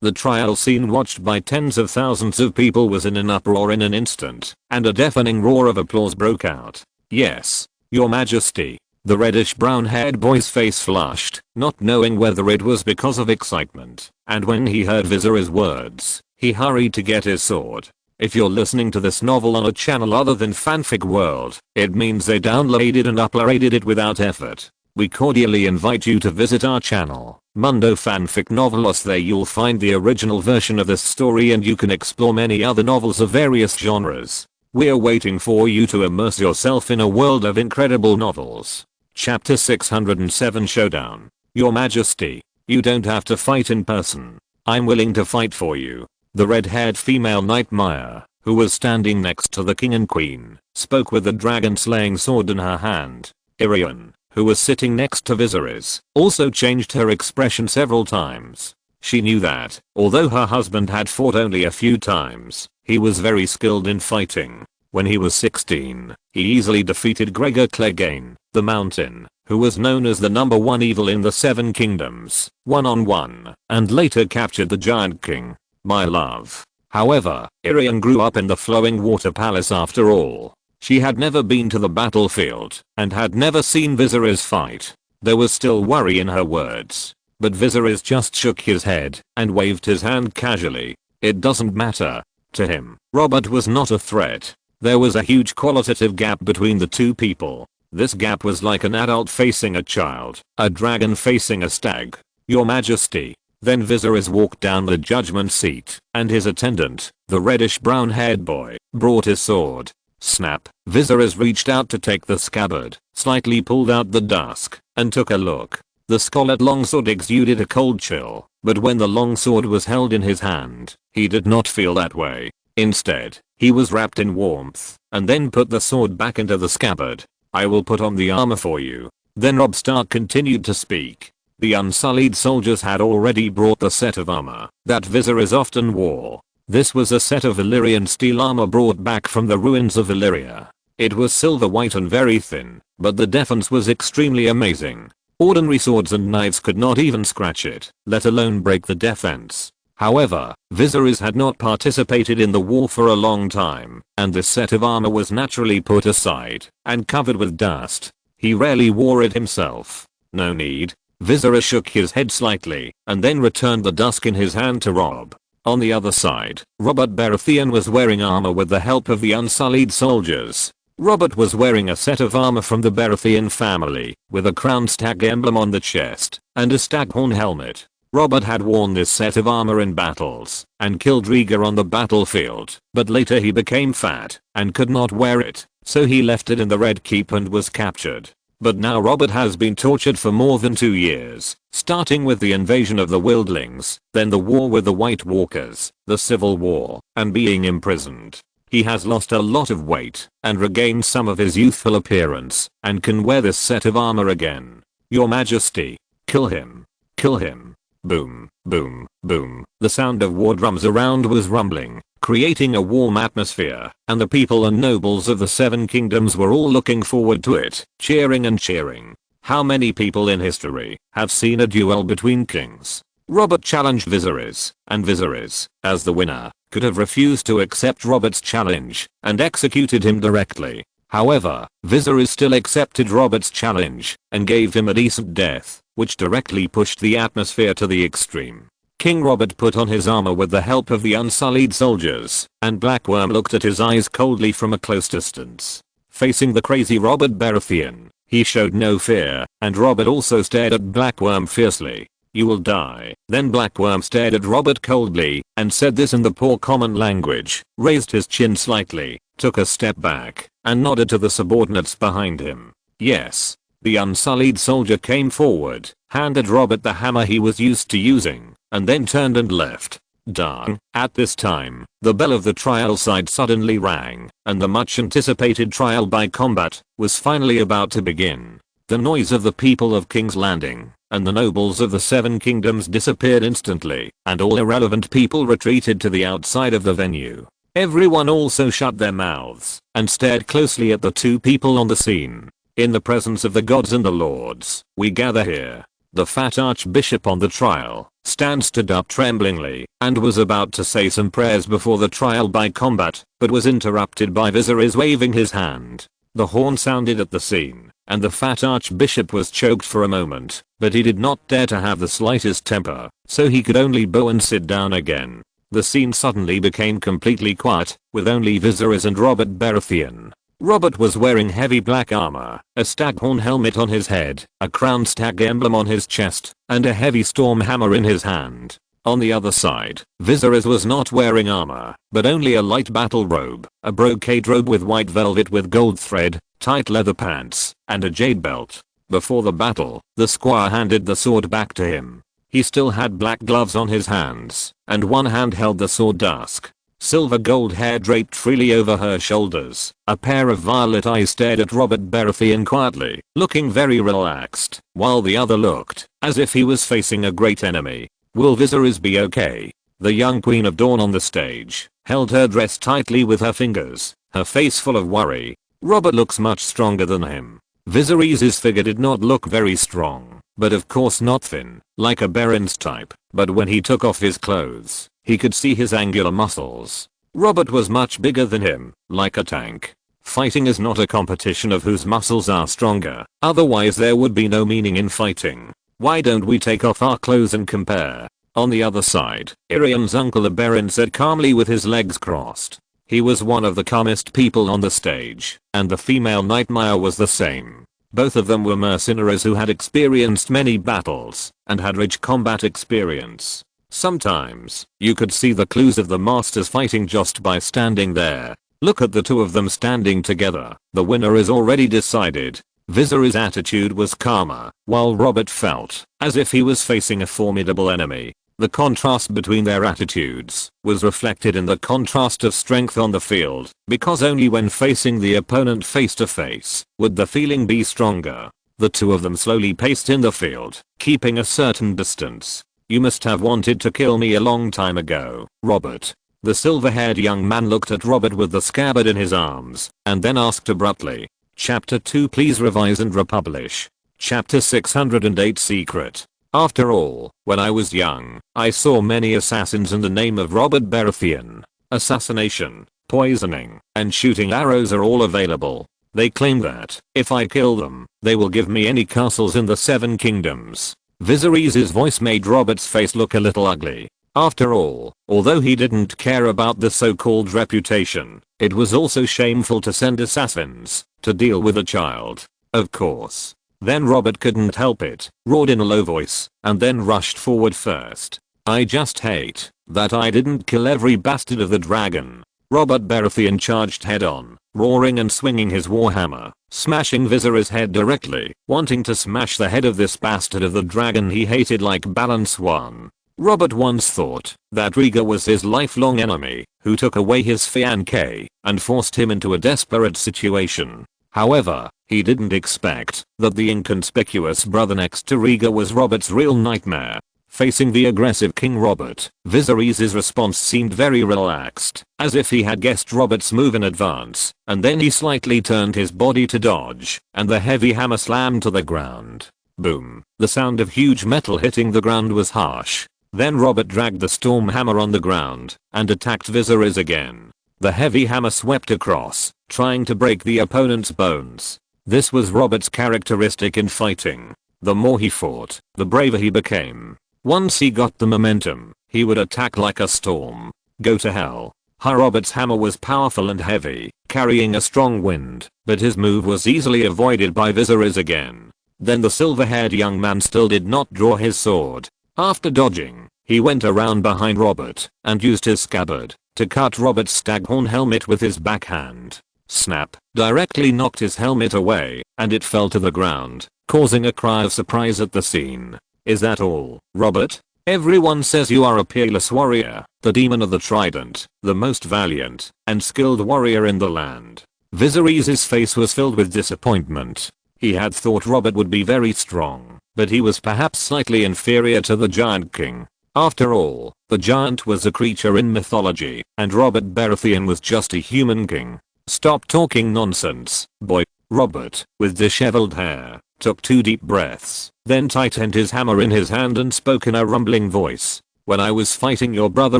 The trial scene watched by tens of thousands of people was in an uproar in an instant, and a deafening roar of applause broke out. "Yes, Your Majesty." The reddish-brown-haired boy's face flushed, not knowing whether it was because of excitement, and when he heard Viserys' words, he hurried to get his sword. If you're listening to this novel on a channel other than Fanfic World, it means they downloaded and uploaded it without effort. We cordially invite you to visit our channel, Mundo Fanfic Novelos. There you'll find the original version of this story and you can explore many other novels of various genres. We're waiting for you to immerse yourself in a world of incredible novels. Chapter 607 Showdown. Your Majesty, you don't have to fight in person. I'm willing to fight for you. The red-haired female Knight Maya, who was standing next to the king and queen, spoke with the dragon-slaying sword in her hand. Irian, who was sitting next to Viserys, also changed her expression several times. She knew that, although her husband had fought only a few times, he was very skilled in fighting. When he was 16, he easily defeated Gregor Clegane, the Mountain, who was known as the number one evil in the Seven Kingdoms, one-on-one, and later captured the Giant King. My love. However, Irian grew up in the Flowing Water Palace after all. She had never been to the battlefield, and had never seen Viserys fight. There was still worry in her words. But Viserys just shook his head, and waved his hand casually. It doesn't matter. To him, Robert was not a threat. There was a huge qualitative gap between the two people. This gap was like an adult facing a child, a dragon facing a stag. Your Majesty. Then Viserys walked down the judgment seat, and his attendant, the reddish-brown-haired boy, brought his sword. Snap. Viserys reached out to take the scabbard, slightly pulled out the dusk, and took a look. The scarlet longsword exuded a cold chill, but when the longsword was held in his hand, he did not feel that way. Instead, he was wrapped in warmth, and then put the sword back into the scabbard. "I will put on the armor for you." Then Robb Stark continued to speak. The unsullied soldiers had already brought the set of armor that Viserys often wore. This was a set of Valyrian steel armor brought back from the ruins of Valyria. It was silver white and very thin, but the defense was extremely amazing. Ordinary swords and knives could not even scratch it, let alone break the defense. However, Viserys had not participated in the war for a long time, and this set of armor was naturally put aside and covered with dust. He rarely wore it himself. No need. Viserys shook his head slightly and then returned the dusk in his hand to Rob. On the other side, Robert Baratheon was wearing armor with the help of the Unsullied soldiers. Robert was wearing a set of armor from the Baratheon family, with a crowned stag emblem on the chest and a staghorn helmet. Robert had worn this set of armor in battles and killed Rhaegar on the battlefield, but later he became fat and could not wear it, so he left it in the Red Keep and was captured. But now Robert has been tortured for more than 2 years, starting with the invasion of the Wildlings, then the war with the White Walkers, the Civil War, and being imprisoned. He has lost a lot of weight and regained some of his youthful appearance and can wear this set of armor again. Your Majesty, kill him. Kill him. Boom, boom, boom. The sound of war drums around was rumbling, creating a warm atmosphere, and the people and nobles of the Seven Kingdoms were all looking forward to it, cheering and cheering. How many people in history have seen a duel between kings? Robert challenged Viserys, and Viserys, as the winner, could have refused to accept Robert's challenge and executed him directly. However, Viserys still accepted Robert's challenge and gave him a decent death, which directly pushed the atmosphere to the extreme. King Robert put on his armor with the help of the Unsullied soldiers, and Blackworm looked at his eyes coldly from a close distance. Facing the crazy Robert Baratheon, he showed no fear, and Robert also stared at Blackworm fiercely. You will die. Then Blackworm stared at Robert coldly and said this in the poor common language, raised his chin slightly, took a step back, and nodded to the subordinates behind him. Yes. The Unsullied soldier came forward, handed Robert the hammer he was used to using, and then turned and left. Dang. At this time, the bell of the trial side suddenly rang, and the much anticipated trial by combat was finally about to begin. The noise of the people of King's Landing and the nobles of the Seven Kingdoms disappeared instantly, and all irrelevant people retreated to the outside of the venue. Everyone also shut their mouths and stared closely at the two people on the scene. In the presence of the gods and the lords, we gather here. The fat archbishop on the trial stand stood up tremblingly and was about to say some prayers before the trial by combat, but was interrupted by Viserys waving his hand. The horn sounded at the scene, and the fat archbishop was choked for a moment, but he did not dare to have the slightest temper, so he could only bow and sit down again. The scene suddenly became completely quiet, with only Viserys and Robert Baratheon. Robert was wearing heavy black armor, a staghorn helmet on his head, a crowned stag emblem on his chest, and a heavy storm hammer in his hand. On the other side, Viserys was not wearing armor, but only a light battle robe, a brocade robe with white velvet with gold thread, tight leather pants, and a jade belt. Before the battle, the squire handed the sword back to him. He still had black gloves on his hands, and one hand held the sword dusk. Silver gold hair draped freely over her shoulders. A pair of violet eyes stared at Robert Baratheon quietly, looking very relaxed, while the other looked as if he was facing a great enemy. Will Viserys be okay? The young Queen of Dawn on the stage held her dress tightly with her fingers, her face full of worry. Robert looks much stronger than him. Viserys' figure did not look very strong, but of course not thin, like a Baron's type, but when he took off his clothes, he could see his angular muscles. Robert was much bigger than him, like a tank. Fighting is not a competition of whose muscles are stronger, otherwise there would be no meaning in fighting. Why don't we take off our clothes and compare? On the other side, Yrion's uncle the Baron said calmly with his legs crossed. He was one of the calmest people on the stage, and the female Nightmare was the same. Both of them were mercenaries who had experienced many battles and had rich combat experience. Sometimes, you could see the clues of the masters fighting just by standing there. Look at the two of them standing together. The winner is already decided. Viserys' attitude was calmer, while Robert felt as if he was facing a formidable enemy. The contrast between their attitudes was reflected in the contrast of strength on the field, because only when facing the opponent face to face would the feeling be stronger. The two of them slowly paced in the field, keeping a certain distance. You must have wanted to kill me a long time ago, Robert. The silver-haired young man looked at Robert with the scabbard in his arms, and then asked abruptly, Chapter 2 please revise and republish. Chapter 608 Secret. After all, when I was young, I saw many assassins in the name of Robert Baratheon. Assassination, poisoning, and shooting arrows are all available. They claim that, if I kill them, they will give me any castles in the 7 kingdoms. Viserys' voice made Robert's face look a little ugly. After all, although he didn't care about the so-called reputation, it was also shameful to send assassins to deal with a child. Of course. Then Robert couldn't help it, roared in a low voice, and then rushed forward first. I just hate that I didn't kill every bastard of the dragon. Robert Baratheon charged head on, roaring and swinging his warhammer, smashing Viserys' head directly, wanting to smash the head of this bastard of the dragon he hated like balance one. Robert once thought that Rhaegar was his lifelong enemy, who took away his fiancée and forced him into a desperate situation. However, he didn't expect that the inconspicuous brother next to Rhaegar was Robert's real nightmare. Facing the aggressive King Robert, Viserys' response seemed very relaxed, as if he had guessed Robert's move in advance, and then he slightly turned his body to dodge, and the heavy hammer slammed to the ground. Boom. The sound of huge metal hitting the ground was harsh. Then Robert dragged the storm hammer on the ground and attacked Viserys again. The heavy hammer swept across, trying to break the opponent's bones. This was Robert's characteristic in fighting. The more he fought, the braver he became. Once he got the momentum, he would attack like a storm. Go to hell. Robert's hammer was powerful and heavy, carrying a strong wind, but his move was easily avoided by Viserys again. Then the silver-haired young man still did not draw his sword. After dodging, he went around behind Robert and used his scabbard to cut Robert's staghorn helmet with his backhand. Snap, directly knocked his helmet away, and it fell to the ground, causing a cry of surprise at the scene. Is that all, Robert? Everyone says you are a peerless warrior, the demon of the trident, the most valiant and skilled warrior in the land. Viserys' face was filled with disappointment. He had thought Robert would be very strong, but he was perhaps slightly inferior to the Giant King. After all, the giant was a creature in mythology, and Robert Baratheon was just a human king. Stop talking nonsense, boy. Robert, with disheveled hair, took 2 deep breaths, then tightened his hammer in his hand and spoke in a rumbling voice. When I was fighting your brother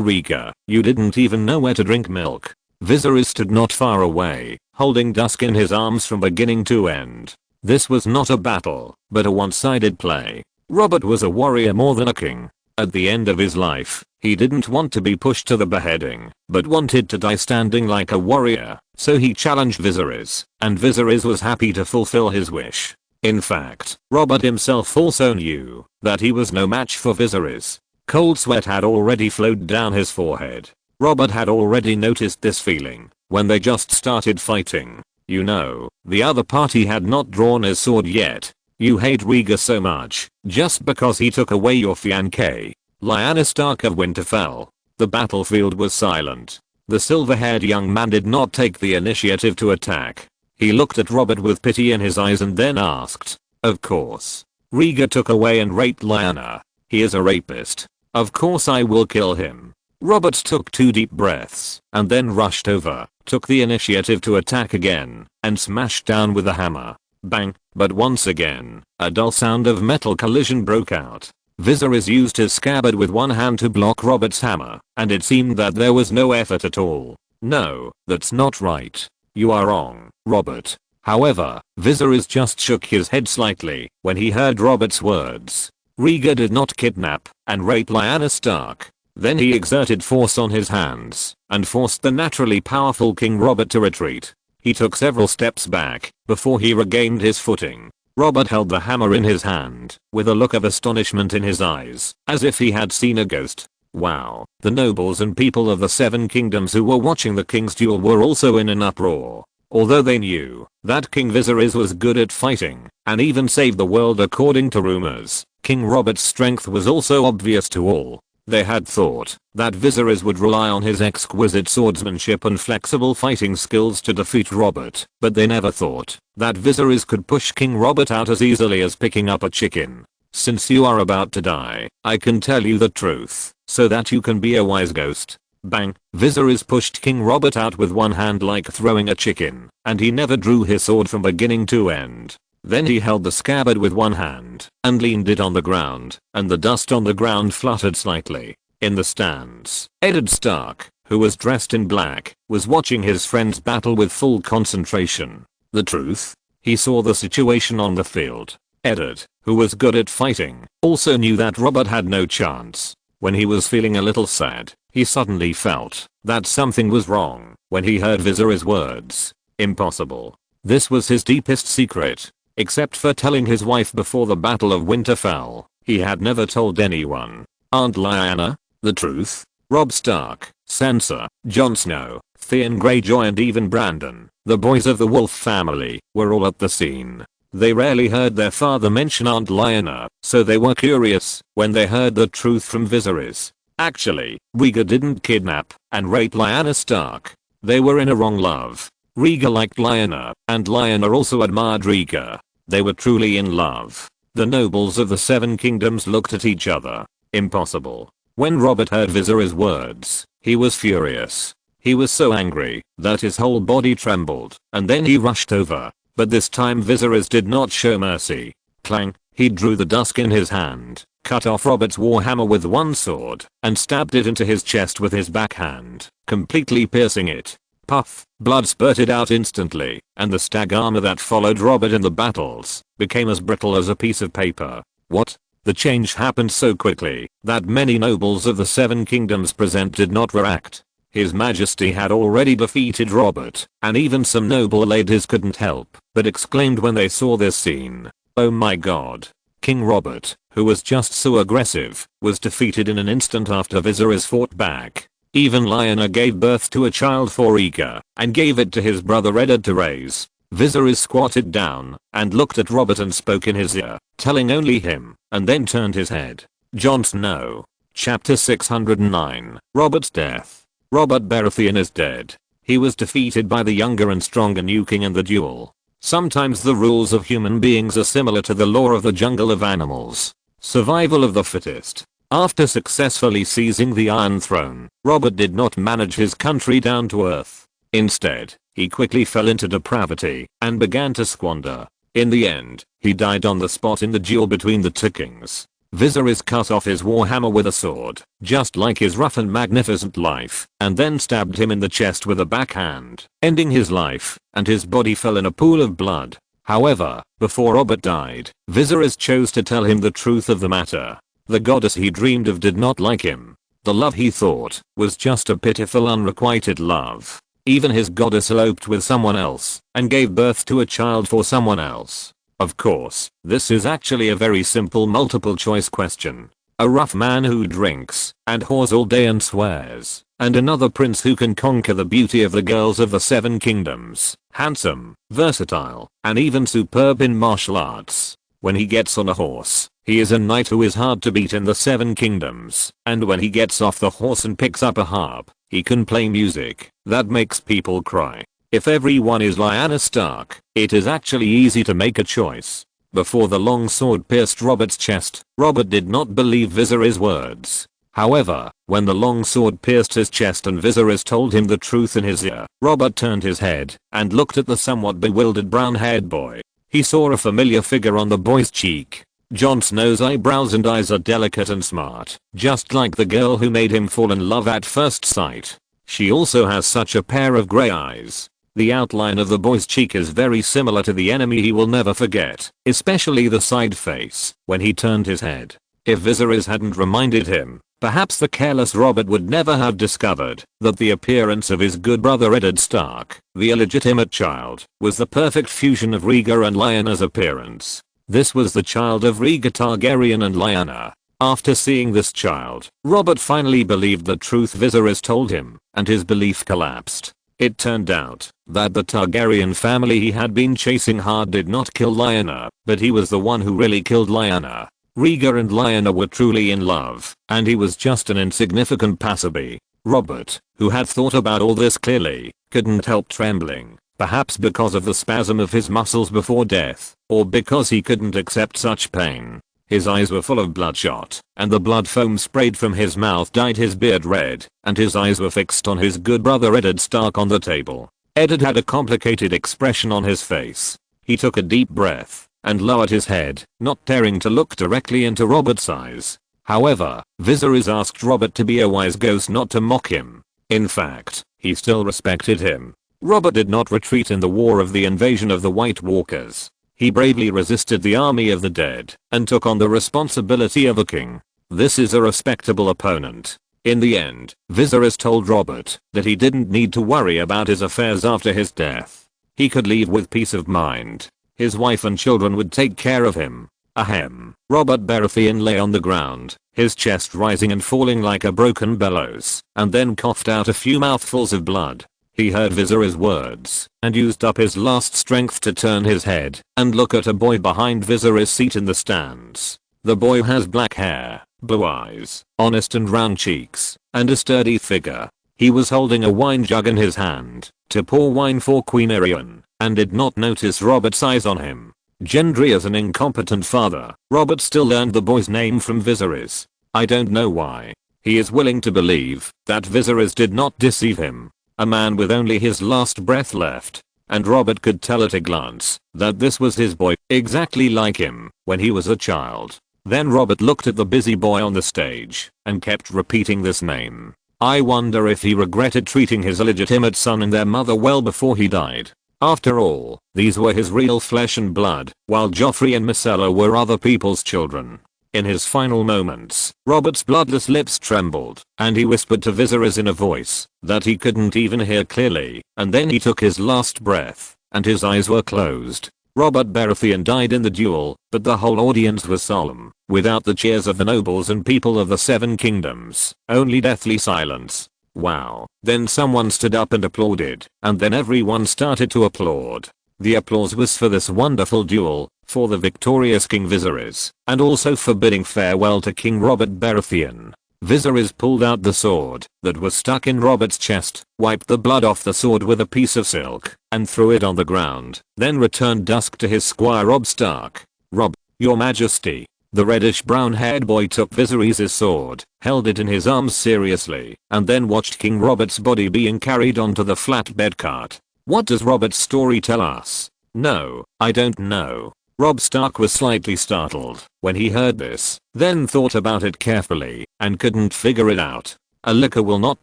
Rhaegar, you didn't even know where to drink milk. Viserys stood not far away, holding Dusk in his arms from beginning to end. This was not a battle, but a one-sided play. Robert was a warrior more than a king. At the end of his life, he didn't want to be pushed to the beheading, but wanted to die standing like a warrior, so he challenged Viserys, and Viserys was happy to fulfill his wish. In fact, Robert himself also knew that he was no match for Viserys. Cold sweat had already flowed down his forehead. Robert had already noticed this feeling when they just started fighting. You know, the other party had not drawn his sword yet. You hate Rhaegar so much, just because he took away your fiancée. Lyanna Stark of Winterfell. The battlefield was silent. The silver-haired young man did not take the initiative to attack. He looked at Robert with pity in his eyes and then asked, of course. Rhaegar took away and raped Lyanna. He is a rapist. Of course I will kill him. Robert took 2 deep breaths and then rushed over, took the initiative to attack again, and smashed down with a hammer. Bang, but once again, a dull sound of metal collision broke out. Viserys used his scabbard with one hand to block Robert's hammer, and it seemed that there was no effort at all. No, that's not right. You are wrong, Robert. However, Viserys just shook his head slightly when he heard Robert's words. Rhaegar did not kidnap and rape Lyanna Stark. Then he exerted force on his hands and forced the naturally powerful King Robert to retreat. He took several steps back before he regained his footing. Robert held the hammer in his hand with a look of astonishment in his eyes, as if he had seen a ghost. Wow. The nobles and people of the 7 kingdoms who were watching the king's duel were also in an uproar. Although they knew that King Viserys was good at fighting and even saved the world according to rumors, King Robert's strength was also obvious to all. They had thought that Viserys would rely on his exquisite swordsmanship and flexible fighting skills to defeat Robert, but they never thought that Viserys could push King Robert out as easily as picking up a chicken. Since you are about to die, I can tell you the truth, so that you can be a wise ghost. Bang! Viserys pushed King Robert out with one hand like throwing a chicken, and he never drew his sword from beginning to end. Then he held the scabbard with one hand and leaned it on the ground, and the dust on the ground fluttered slightly. In the stands, Eddard Stark, who was dressed in black, was watching his friends battle with full concentration. The truth? He saw the situation on the field. Eddard, who was good at fighting, also knew that Robert had no chance. When he was feeling a little sad, he suddenly felt that something was wrong when he heard Viserys' words. Impossible. This was his deepest secret. Except for telling his wife before the Battle of Winterfell, he had never told anyone. Aunt Lyanna? The truth? Robb Stark, Sansa, Jon Snow, Theon Greyjoy and even Brandon, the boys of the Wolf family, were all at the scene. They rarely heard their father mention Aunt Lyanna, so they were curious when they heard the truth from Viserys. Actually, Rhaegar didn't kidnap and rape Lyanna Stark. They were in a wrong love. Rhaegar liked Lyanna, and Lyanna also admired Rhaegar. They were truly in love. The nobles of the Seven Kingdoms looked at each other. Impossible. When Robert heard Viserys' words, he was furious. He was so angry that his whole body trembled, and then he rushed over. But this time Viserys did not show mercy. Clang! He drew the dusk in his hand, cut off Robert's warhammer with one sword, and stabbed it into his chest with his backhand, completely piercing it. Puff! Blood spurted out instantly, and the stag armor that followed Robert in the battles became as brittle as a piece of paper. What? The change happened so quickly that many nobles of the Seven Kingdoms present did not react. His Majesty had already defeated Robert, and even some noble ladies couldn't help but exclaimed when they saw this scene. Oh my god. King Robert, who was just so aggressive, was defeated in an instant after Viserys fought back. Even Lyanna gave birth to a child for Rhaegar, and gave it to his brother Eddard to raise. Viserys squatted down, and looked at Robert and spoke in his ear, telling only him, and then turned his head. Jon Snow. Chapter 609. Robert's death. Robert Baratheon is dead. He was defeated by the younger and stronger new king in the duel. Sometimes the rules of human beings are similar to the law of the jungle of animals. Survival of the fittest. After successfully seizing the Iron Throne, Robert did not manage his country down to earth. Instead, he quickly fell into depravity and began to squander. In the end, he died on the spot in the duel between the two kings. Viserys cut off his warhammer with a sword, just like his rough and magnificent life, and then stabbed him in the chest with a backhand, ending his life, and his body fell in a pool of blood. However, before Robert died, Viserys chose to tell him the truth of the matter. The goddess he dreamed of did not like him. The love he thought was just a pitiful unrequited love. Even his goddess eloped with someone else and gave birth to a child for someone else. Of course, this is actually a very simple multiple choice question. A rough man who drinks and whores all day and swears, and another prince who can conquer the beauty of the girls of the Seven Kingdoms, handsome, versatile, and even superb in martial arts. When he gets on a horse, he is a knight who is hard to beat in the Seven Kingdoms, and when he gets off the horse and picks up a harp, he can play music that makes people cry. If everyone is Lyanna Stark, it is actually easy to make a choice. Before the long sword pierced Robert's chest, Robert did not believe Viserys' words. However, when the long sword pierced his chest and Viserys told him the truth in his ear, Robert turned his head and looked at the somewhat bewildered brown-haired boy. He saw a familiar figure on the boy's cheek. Jon Snow's eyebrows and eyes are delicate and smart, just like the girl who made him fall in love at first sight. She also has such a pair of grey eyes. The outline of the boy's cheek is very similar to the enemy he will never forget, especially the side face, when he turned his head. If Viserys hadn't reminded him, perhaps the careless Robert would never have discovered that the appearance of his good brother Eddard Stark, the illegitimate child, was the perfect fusion of Rhaegar and Lyanna's appearance. This was the child of Rhaegar Targaryen and Lyanna. After seeing this child, Robert finally believed the truth Viserys told him, and his belief collapsed. It turned out that the Targaryen family he had been chasing hard did not kill Lyanna, but he was the one who really killed Lyanna. Rhaegar and Lyanna were truly in love, and he was just an insignificant passerby. Robert, who had thought about all this clearly, couldn't help trembling, perhaps because of the spasm of his muscles before death, or because he couldn't accept such pain. His eyes were full of bloodshot, and the blood foam sprayed from his mouth dyed his beard red, and his eyes were fixed on his good brother Eddard Stark on the table. Eddard had a complicated expression on his face. He took a deep breath and lowered his head, not daring to look directly into Robert's eyes. However, Viserys asked Robert to be a wise ghost, not to mock him. In fact, he still respected him. Robert did not retreat in the war of the invasion of the White Walkers. He bravely resisted the army of the dead and took on the responsibility of a king. This is a respectable opponent. In the end, Viserys told Robert that he didn't need to worry about his affairs after his death. He could leave with peace of mind. His wife and children would take care of him. Ahem. Robert Baratheon lay on the ground, his chest rising and falling like a broken bellows, and then coughed out a few mouthfuls of blood. He heard Viserys' words and used up his last strength to turn his head and look at a boy behind Viserys' seat in the stands. The boy has black hair, blue eyes, honest and round cheeks, and a sturdy figure. He was holding a wine jug in his hand to pour wine for Queen Arianne, and did not notice Robert's eyes on him. Gendry as an incompetent father, Robert still learned the boy's name from Viserys. I don't know why. He is willing to believe that Viserys did not deceive him. A man with only his last breath left. And Robert could tell at a glance that this was his boy, exactly like him when he was a child. Then Robert looked at the busy boy on the stage and kept repeating this name. I wonder if he regretted treating his illegitimate son and their mother well before he died. After all, these were his real flesh and blood, while Joffrey and Myrcella were other people's children. In his final moments, Robert's bloodless lips trembled, and he whispered to Viserys in a voice that he couldn't even hear clearly, and then he took his last breath, and his eyes were closed. Robert Baratheon died in the duel, but the whole audience was solemn, without the cheers of the nobles and people of the Seven Kingdoms, only deathly silence. Wow. Then someone stood up and applauded, and then everyone started to applaud. The applause was for this wonderful duel, for the victorious King Viserys, and also for bidding farewell to King Robert Baratheon. Viserys pulled out the sword that was stuck in Robert's chest, wiped the blood off the sword with a piece of silk, and threw it on the ground, then returned dusk to his squire Robb Stark. Robb, your majesty. The reddish-brown-haired boy took Viserys' sword, held it in his arms seriously, and then watched King Robert's body being carried onto the flatbed cart. What does Robert's story tell us? No, I don't know. Robb Stark was slightly startled when he heard this, then thought about it carefully, and couldn't figure it out. A licker will not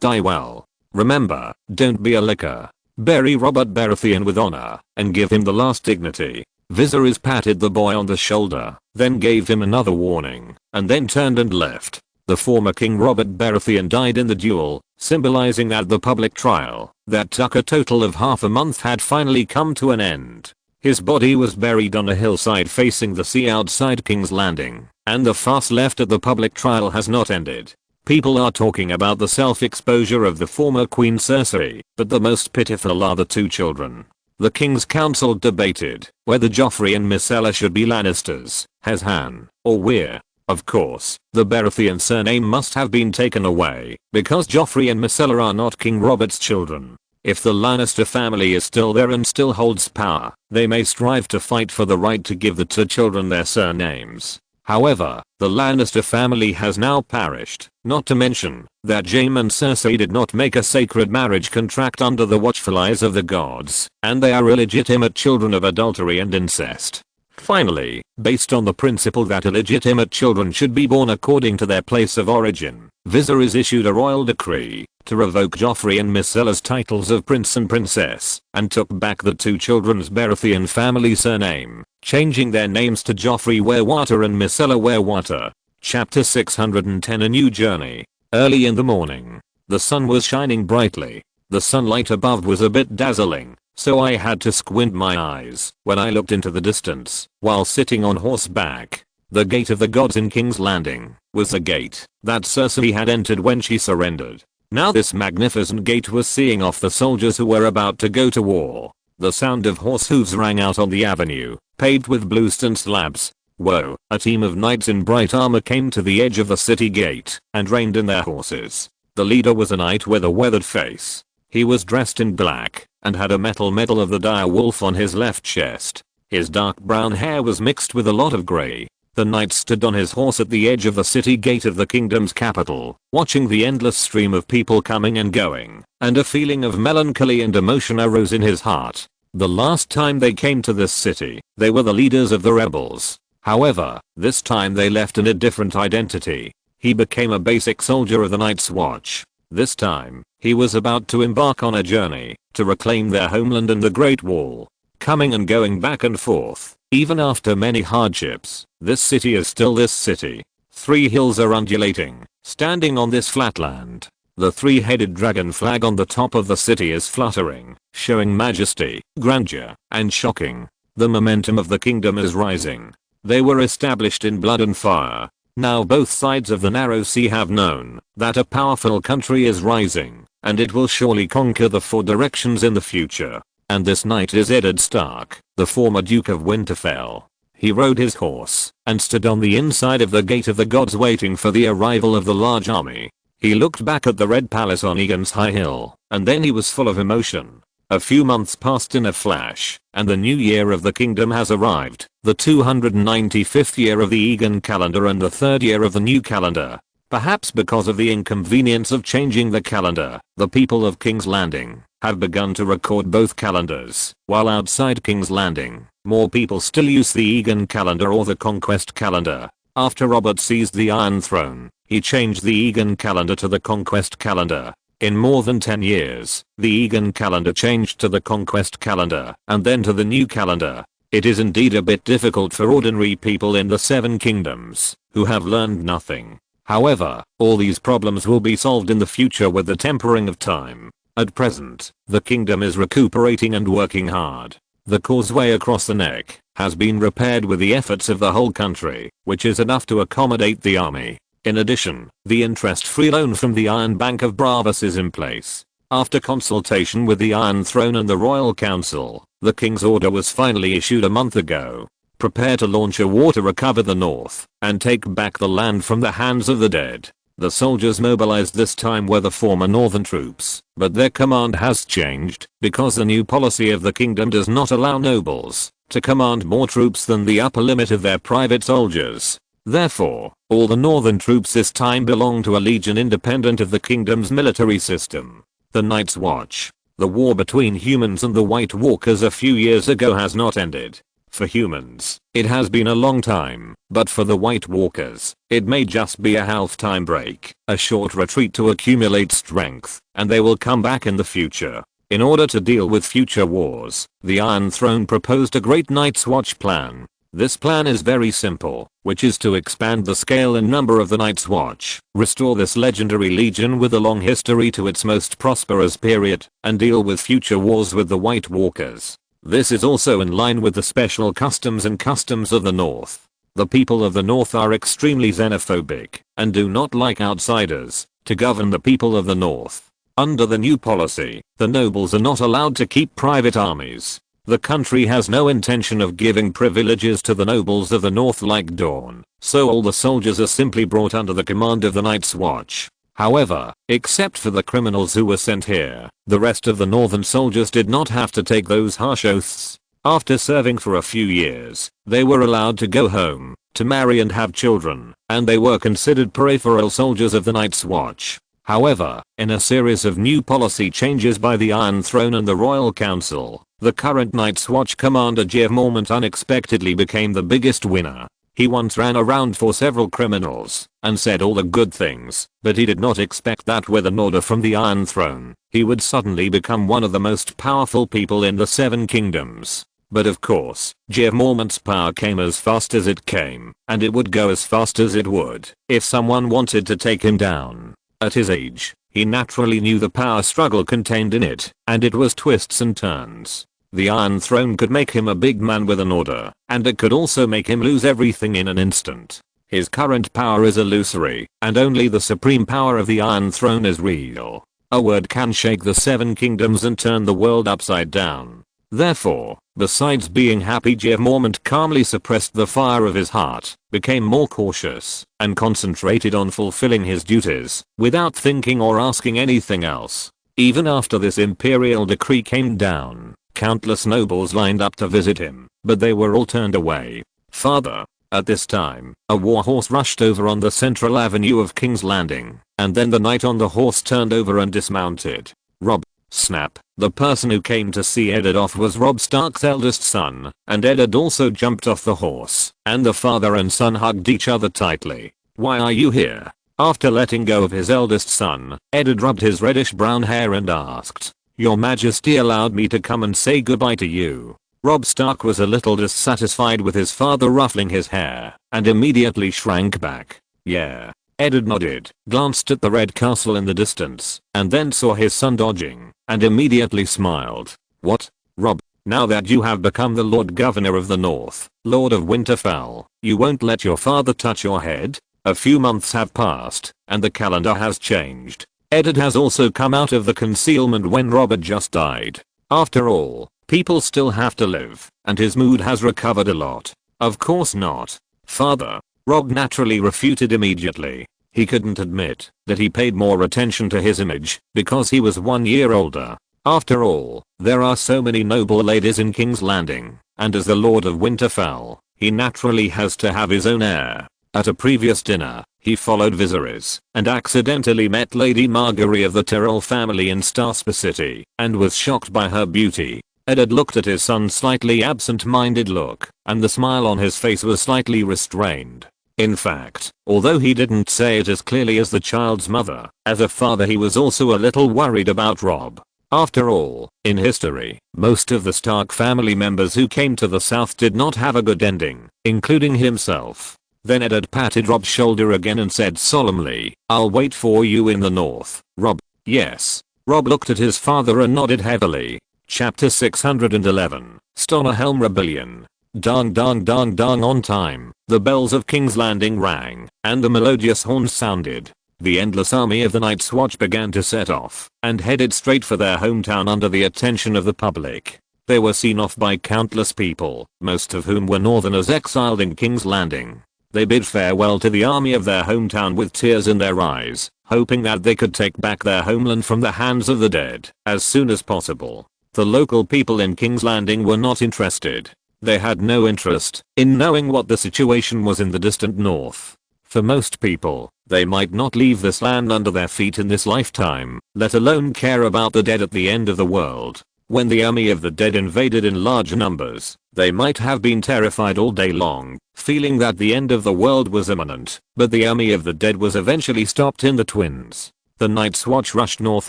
die well. Remember, don't be a licker. Bury Robert Baratheon with honor, and give him the last dignity. Viserys patted the boy on the shoulder, then gave him another warning, and then turned and left. The former King Robert Baratheon died in the duel, symbolizing that the public trial that took a total of half a month had finally come to an end. His body was buried on a hillside facing the sea outside King's Landing, and the farce left at the public trial has not ended. People are talking about the self-exposure of the former Queen Cersei, but the most pitiful are the two children. The King's Council debated whether Joffrey and Myrcella should be Lannisters, as Han, or Weir. Of course, the Baratheon surname must have been taken away, because Joffrey and Myrcella are not King Robert's children. If the Lannister family is still there and still holds power, they may strive to fight for the right to give the two children their surnames. However, the Lannister family has now perished, not to mention that Jaime and Cersei did not make a sacred marriage contract under the watchful eyes of the gods, and they are illegitimate children of adultery and incest. Finally, based on the principle that illegitimate children should be born according to their place of origin, Viserys issued a royal decree to revoke Joffrey and Myrcella's titles of prince and princess, and took back the two children's Baratheon family surname, changing their names to Joffrey Werewater and Myrcella Werewater. Chapter 610 A New Journey. Early in the morning, the sun was shining brightly. The sunlight above was a bit dazzling, so I had to squint my eyes when I looked into the distance while sitting on horseback. The Gate of the Gods in King's Landing was the gate that Cersei had entered when she surrendered. Now this magnificent gate was seeing off the soldiers who were about to go to war. The sound of horse hooves rang out on the avenue, paved with blue stone slabs. Whoa, a team of knights in bright armor came to the edge of the city gate and reined in their horses. The leader was a knight with a weathered face. He was dressed in black and had a metal medal of the dire wolf on his left chest. His dark brown hair was mixed with a lot of grey. The knight stood on his horse at the edge of the city gate of the kingdom's capital, watching the endless stream of people coming and going, and a feeling of melancholy and emotion arose in his heart. The last time they came to this city, they were the leaders of the rebels. However, this time they left in a different identity. He became a basic soldier of the Night's Watch. This time, he was about to embark on a journey to reclaim their homeland and the Great Wall. Coming and going back and forth, even after many hardships, this city is still this city. 3 hills are undulating, standing on this flat land. The 3-headed dragon flag on the top of the city is fluttering, showing majesty, grandeur, and shocking. The momentum of the kingdom is rising. They were established in blood and fire. Now both sides of the narrow sea have known that a powerful country is rising, and it will surely conquer the 4 directions in the future. And this knight is Eddard Stark, the former Duke of Winterfell. He rode his horse and stood on the inside of the Gate of the Gods waiting for the arrival of the large army. He looked back at the Red Palace on Egan's High Hill, and then he was full of emotion. A few months passed in a flash, and the new year of the kingdom has arrived, the 295th year of the Egan calendar and the 3rd year of the new calendar. Perhaps because of the inconvenience of changing the calendar, the people of King's Landing have begun to record both calendars, while outside King's Landing, more people still use the Egan calendar or the Conquest calendar. After Robert seized the Iron Throne, he changed the Egan calendar to the Conquest calendar. In more than 10 years, the Egan calendar changed to the Conquest calendar, and then to the new calendar. It is indeed a bit difficult for ordinary people in the 7 kingdoms, who have learned nothing. However, all these problems will be solved in the future with the tempering of time. At present, the kingdom is recuperating and working hard. The causeway across the neck has been repaired with the efforts of the whole country, which is enough to accommodate the army. In addition, the interest-free loan from the Iron Bank of Bravos is in place. After consultation with the Iron Throne and the Royal Council, the King's order was finally issued a month ago. Prepare to launch a war to recover the north and take back the land from the hands of the dead. The soldiers mobilized this time were the former northern troops, but their command has changed because the new policy of the kingdom does not allow nobles to command more troops than the upper limit of their private soldiers. Therefore, all the northern troops this time belong to a legion independent of the kingdom's military system. The Night's Watch. The war between humans and the White Walkers a few years ago has not ended. For humans, it has been a long time, but for the White Walkers, it may just be a half-time break, a short retreat to accumulate strength, and they will come back in the future. In order to deal with future wars, the Iron Throne proposed a great Night's Watch plan. This plan is very simple, which is to expand the scale and number of the Night's Watch, restore this legendary legion with a long history to its most prosperous period, and deal with future wars with the White Walkers. This is also in line with the special customs and customs of the North. The people of the North are extremely xenophobic and do not like outsiders to govern the people of the North. Under the new policy, the nobles are not allowed to keep private armies. The country has no intention of giving privileges to the nobles of the North like Dawn, so all the soldiers are simply brought under the command of the Night's Watch. However, except for the criminals who were sent here, the rest of the northern soldiers did not have to take those harsh oaths. After serving for a few years, they were allowed to go home, to marry and have children, and they were considered peripheral soldiers of the Night's Watch. However, in a series of new policy changes by the Iron Throne and the Royal Council, the current Night's Watch commander Jeff Mormont unexpectedly became the biggest winner. He once ran around for several criminals and said all the good things, but he did not expect that with an order from the Iron Throne, he would suddenly become one of the most powerful people in the 7 kingdoms. But of course, Jeff Mormont's power came as fast as it came, and it would go as fast as it would if someone wanted to take him down. At his age, he naturally knew the power struggle contained in it, and it was twists and turns. The Iron Throne could make him a big man with an order, and it could also make him lose everything in an instant. His current power is illusory, and only the supreme power of the Iron Throne is real. A word can shake the 7 kingdoms and turn the world upside down. Therefore, besides being happy, Jeff Mormont calmly suppressed the fire of his heart, became more cautious, and concentrated on fulfilling his duties, without thinking or asking anything else. Even after this imperial decree came down, countless nobles lined up to visit him, but they were all turned away. "Father, At this time, a warhorse rushed over on the central avenue of King's Landing, and then the knight on the horse turned over and dismounted. Robb. Snap. The person who came to see Eddard off was Robb Stark's eldest son, and Eddard also jumped off the horse, and the father and son hugged each other tightly. "Why are you here?" After letting go of his eldest son, Eddard rubbed his reddish brown hair and asked, "Your Majesty allowed me to come and say goodbye to you." Robb Stark was a little dissatisfied with his father ruffling his hair, and immediately shrank back. "Yeah." Eddard nodded, glanced at the red castle in the distance, and then saw his son dodging, and immediately smiled. "What? Robb, now that you have become the Lord Governor of the North, Lord of Winterfell, you won't let your father touch your head?" A few months have passed, and the calendar has changed. Eddard has also come out of the concealment when Robert just died. After all, people still have to live, and his mood has recovered a lot. "Of course not, father." Robb naturally refuted immediately. He couldn't admit that he paid more attention to his image because he was 1 year older. After all, there are so many noble ladies in King's Landing, and as the Lord of Winterfell, he naturally has to have his own heir. At a previous dinner, he followed Viserys and accidentally met Lady Margaery of the Tyrell family in Starspur City and was shocked by her beauty. Eddard looked at his son's slightly absent-minded look, and the smile on his face was slightly restrained. In fact, although he didn't say it as clearly as the child's mother, as a father he was also a little worried about Robb. After all, in history, most of the Stark family members who came to the south did not have a good ending, including himself. Then Eddard patted Robb's shoulder again and said solemnly, "I'll wait for you in the north, Robb." "Yes." Robb looked at his father and nodded heavily. Chapter 611, Stormhelm Rebellion. Dong dong dong dong. On time, the bells of King's Landing rang, and the melodious horns sounded. The endless army of the Night's Watch began to set off, and headed straight for their hometown under the attention of the public. They were seen off by countless people, most of whom were northerners exiled in King's Landing. They bid farewell to the army of their hometown with tears in their eyes, hoping that they could take back their homeland from the hands of the dead as soon as possible. The local people in King's Landing were not interested. They had no interest in knowing what the situation was in the distant north. For most people, they might not leave this land under their feet in this lifetime, let alone care about the dead at the end of the world. When the army of the dead invaded in large numbers, they might have been terrified all day long, feeling that the end of the world was imminent, but the army of the dead was eventually stopped in the Twins. The Night's Watch rushed north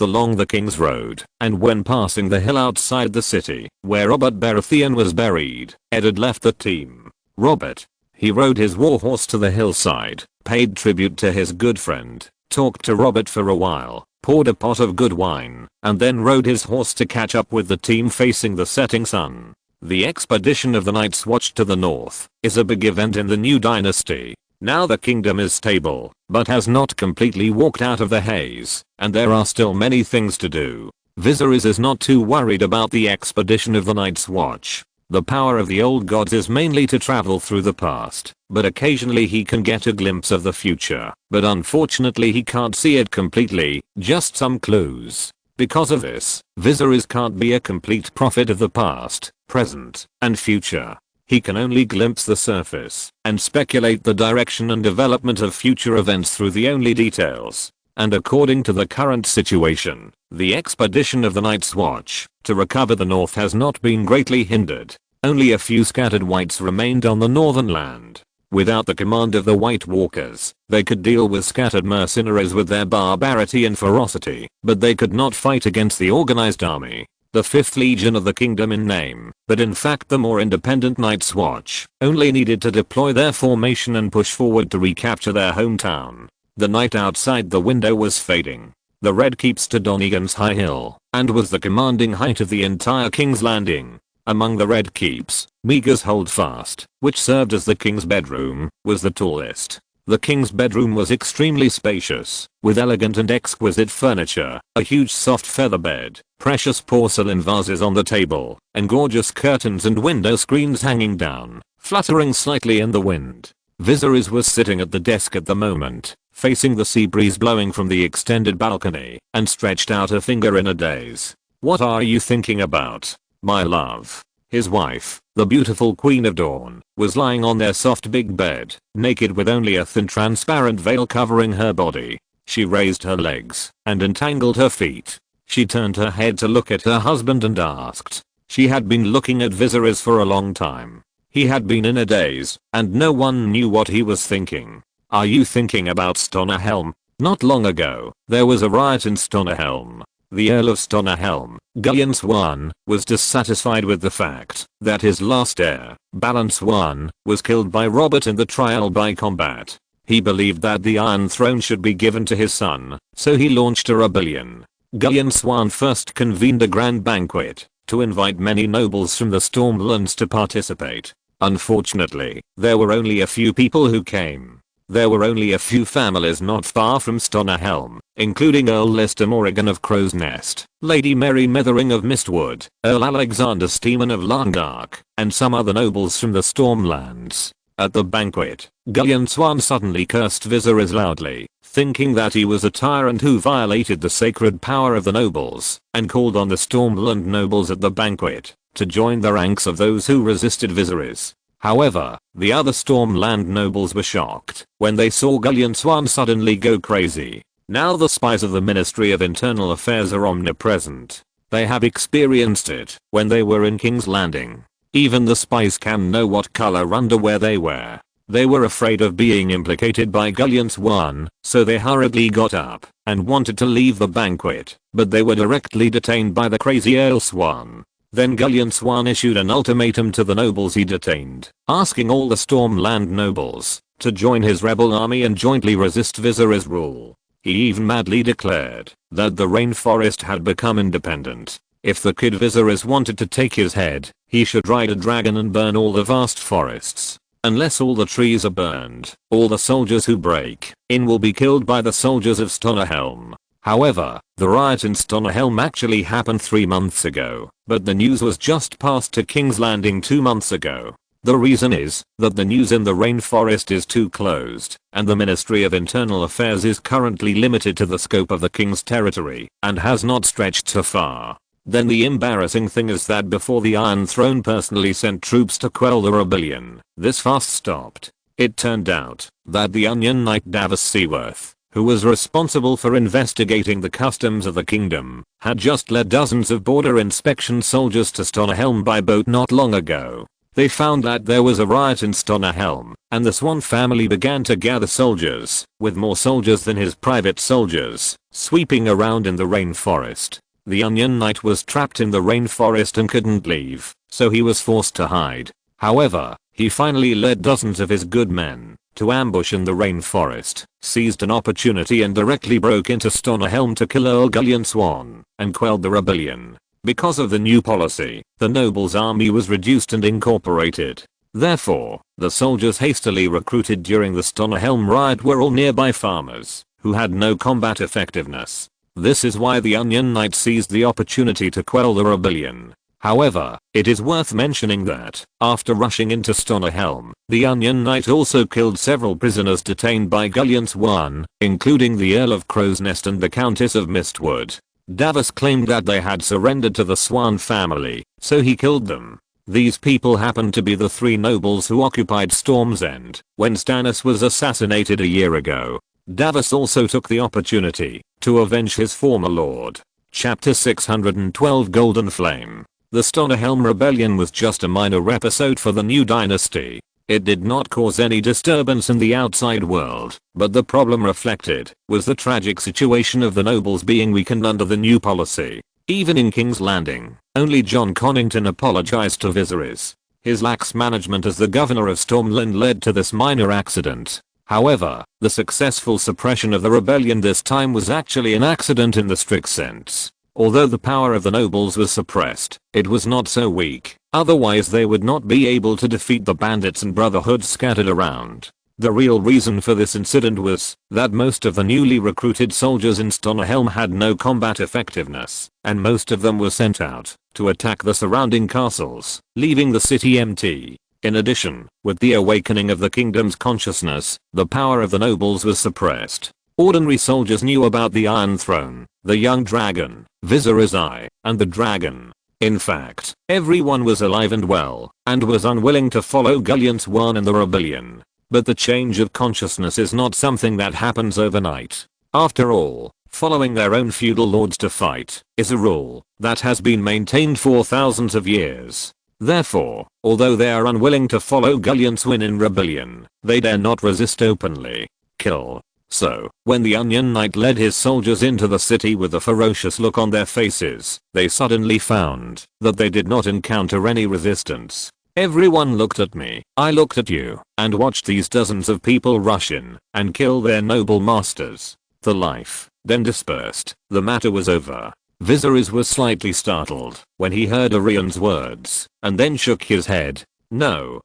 along the King's Road, and when passing the hill outside the city, where Robert Baratheon was buried, Eddard left the team. Robert. He rode his warhorse to the hillside, paid tribute to his good friend, talked to Robert for a while, poured a pot of good wine, and then rode his horse to catch up with the team facing the setting sun. The expedition of the Night's Watch to the north is a big event in the new dynasty. Now the kingdom is stable, but has not completely walked out of the haze, and there are still many things to do. Viserys is not too worried about the expedition of the Night's Watch. The power of the old gods is mainly to travel through the past, but occasionally he can get a glimpse of the future, but unfortunately he can't see it completely, just some clues. Because of this, Viserys can't be a complete prophet of the past, present, and future. He can only glimpse the surface and speculate the direction and development of future events through the only details. And according to the current situation, the expedition of the Night's Watch to recover the north has not been greatly hindered. Only a few scattered whites remained on the northern land. Without the command of the White Walkers, they could deal with scattered mercenaries with their barbarity and ferocity, but they could not fight against the organized army. The 5th Legion of the Kingdom in name, but in fact the more independent Night's Watch only needed to deploy their formation and push forward to recapture their hometown. The night outside the window was fading. The Red Keep stood on Egan's High Hill, and was the commanding height of the entire King's Landing. Among the Red Keeps, Meagher's Holdfast, which served as the King's bedroom, was the tallest. The King's bedroom was extremely spacious, with elegant and exquisite furniture, a huge soft feather bed, precious porcelain vases on the table, and gorgeous curtains and window screens hanging down, fluttering slightly in the wind. Viserys was sitting at the desk at the moment, facing the sea breeze blowing from the extended balcony, and stretched out a finger in a daze. "What are you thinking about, my love?" His wife, the beautiful Queen of Dawn, was lying on their soft big bed, naked with only a thin transparent veil covering her body. She raised her legs and entangled her feet. She turned her head to look at her husband and asked. She had been looking at Viserys for a long time. He had been in a daze, and no one knew what he was thinking. Are you thinking about Stonerhelm? Not long ago, there was a riot in Stonerhelm. The Earl of Stonerhelm, Gian Swan, was dissatisfied with the fact that his last heir, Balan Swan, was killed by Robert in the trial by combat. He believed that the Iron Throne should be given to his son, so he launched a rebellion. Gian Swan first convened a grand banquet to invite many nobles from the Stormlands to participate. Unfortunately, there were only a few people who came. There were only a few families not far from Stonerhelm, including Earl Lester Morrigan of Crow's Nest, Lady Mary Methering of Mistwood, Earl Alexander Steeman of Landark, and some other nobles from the Stormlands. At the banquet, Gian Swan suddenly cursed Viserys loudly, thinking that he was a tyrant who violated the sacred power of the nobles, and called on the Stormland nobles at the banquet to join the ranks of those who resisted Viserys. However, the other Stormland nobles were shocked when they saw Gian Swan suddenly go crazy. Now the spies of the Ministry of Internal Affairs are omnipresent. They have experienced it when they were in King's Landing. Even the spies can know what color underwear they wear. They were afraid of being implicated by Gian Swan, so they hurriedly got up and wanted to leave the banquet, but they were directly detained by the crazy Earl Swan. Then Gian Swan issued an ultimatum to the nobles he detained, asking all the Stormland nobles to join his rebel army and jointly resist Viserys' rule. He even madly declared that the rainforest had become independent. If the kid Viserys wanted to take his head, he should ride a dragon and burn all the vast forests. Unless all the trees are burned, all the soldiers who break in will be killed by the soldiers of Stonerhelm. However, the riot in Stonerhelm actually happened 3 months ago, but the news was just passed to King's Landing 2 months ago. The reason is that the news in the rainforest is too closed, and the Ministry of Internal Affairs is currently limited to the scope of the King's territory and has not stretched so far. Then the embarrassing thing is that before the Iron Throne personally sent troops to quell the rebellion, this fast stopped. It turned out that the Onion Knight Davos Seaworth, who was responsible for investigating the customs of the kingdom, had just led dozens of border inspection soldiers to Stonerhelm by boat not long ago. They found that there was a riot in Stonerhelm, and the Swan family began to gather soldiers, with more soldiers than his private soldiers, sweeping around in the rainforest. The Onion Knight was trapped in the rainforest and couldn't leave, so he was forced to hide. However, he finally led dozens of his good men to ambush in the rainforest, seized an opportunity and directly broke into Stonerhelm to kill Earl Gian Swan, and quelled the rebellion. Because of the new policy, the nobles' army was reduced and incorporated. Therefore, the soldiers hastily recruited during the Stonerhelm riot were all nearby farmers, who had no combat effectiveness. This is why the Onion Knight seized the opportunity to quell the rebellion. However, it is worth mentioning that, after rushing into Stonerhelm, the Onion Knight also killed several prisoners detained by Gian Swan, including the Earl of Crow's Nest and the Countess of Mistwood. Davos claimed that they had surrendered to the Swan family, so he killed them. These people happened to be the 3 nobles who occupied Storm's End when Stannis was assassinated a year ago. Davos also took the opportunity to avenge his former lord. Chapter 612 Golden Flame. The Stonerhelm Rebellion was just a minor episode for the new dynasty. It did not cause any disturbance in the outside world, but the problem reflected was the tragic situation of the nobles being weakened under the new policy. Even in King's Landing, only Jon Connington apologized to Viserys. His lax management as the governor of Stormland led to this minor accident. However, the successful suppression of the rebellion this time was actually an accident in the strict sense. Although the power of the nobles was suppressed, it was not so weak, otherwise they would not be able to defeat the bandits and brotherhoods scattered around. The real reason for this incident was that most of the newly recruited soldiers in Stonerhelm had no combat effectiveness, and most of them were sent out to attack the surrounding castles, leaving the city empty. In addition, with the awakening of the kingdom's consciousness, the power of the nobles was suppressed. Ordinary soldiers knew about the Iron Throne, the young dragon, Viserys Eye, and the dragon. In fact, everyone was alive and well, and was unwilling to follow Gulliant One in the rebellion. But the change of consciousness is not something that happens overnight. After all, following their own feudal lords to fight is a rule that has been maintained for thousands of years. Therefore, although they are unwilling to follow Gulliant's Win in rebellion, they dare not resist openly. Kill. So, when the Onion Knight led his soldiers into the city with a ferocious look on their faces, they suddenly found that they did not encounter any resistance. Everyone looked at me, I looked at you, and watched these dozens of people rush in and kill their noble masters. The life then dispersed. The matter was over. Viserys was slightly startled when he heard Orion's words, and then shook his head. No,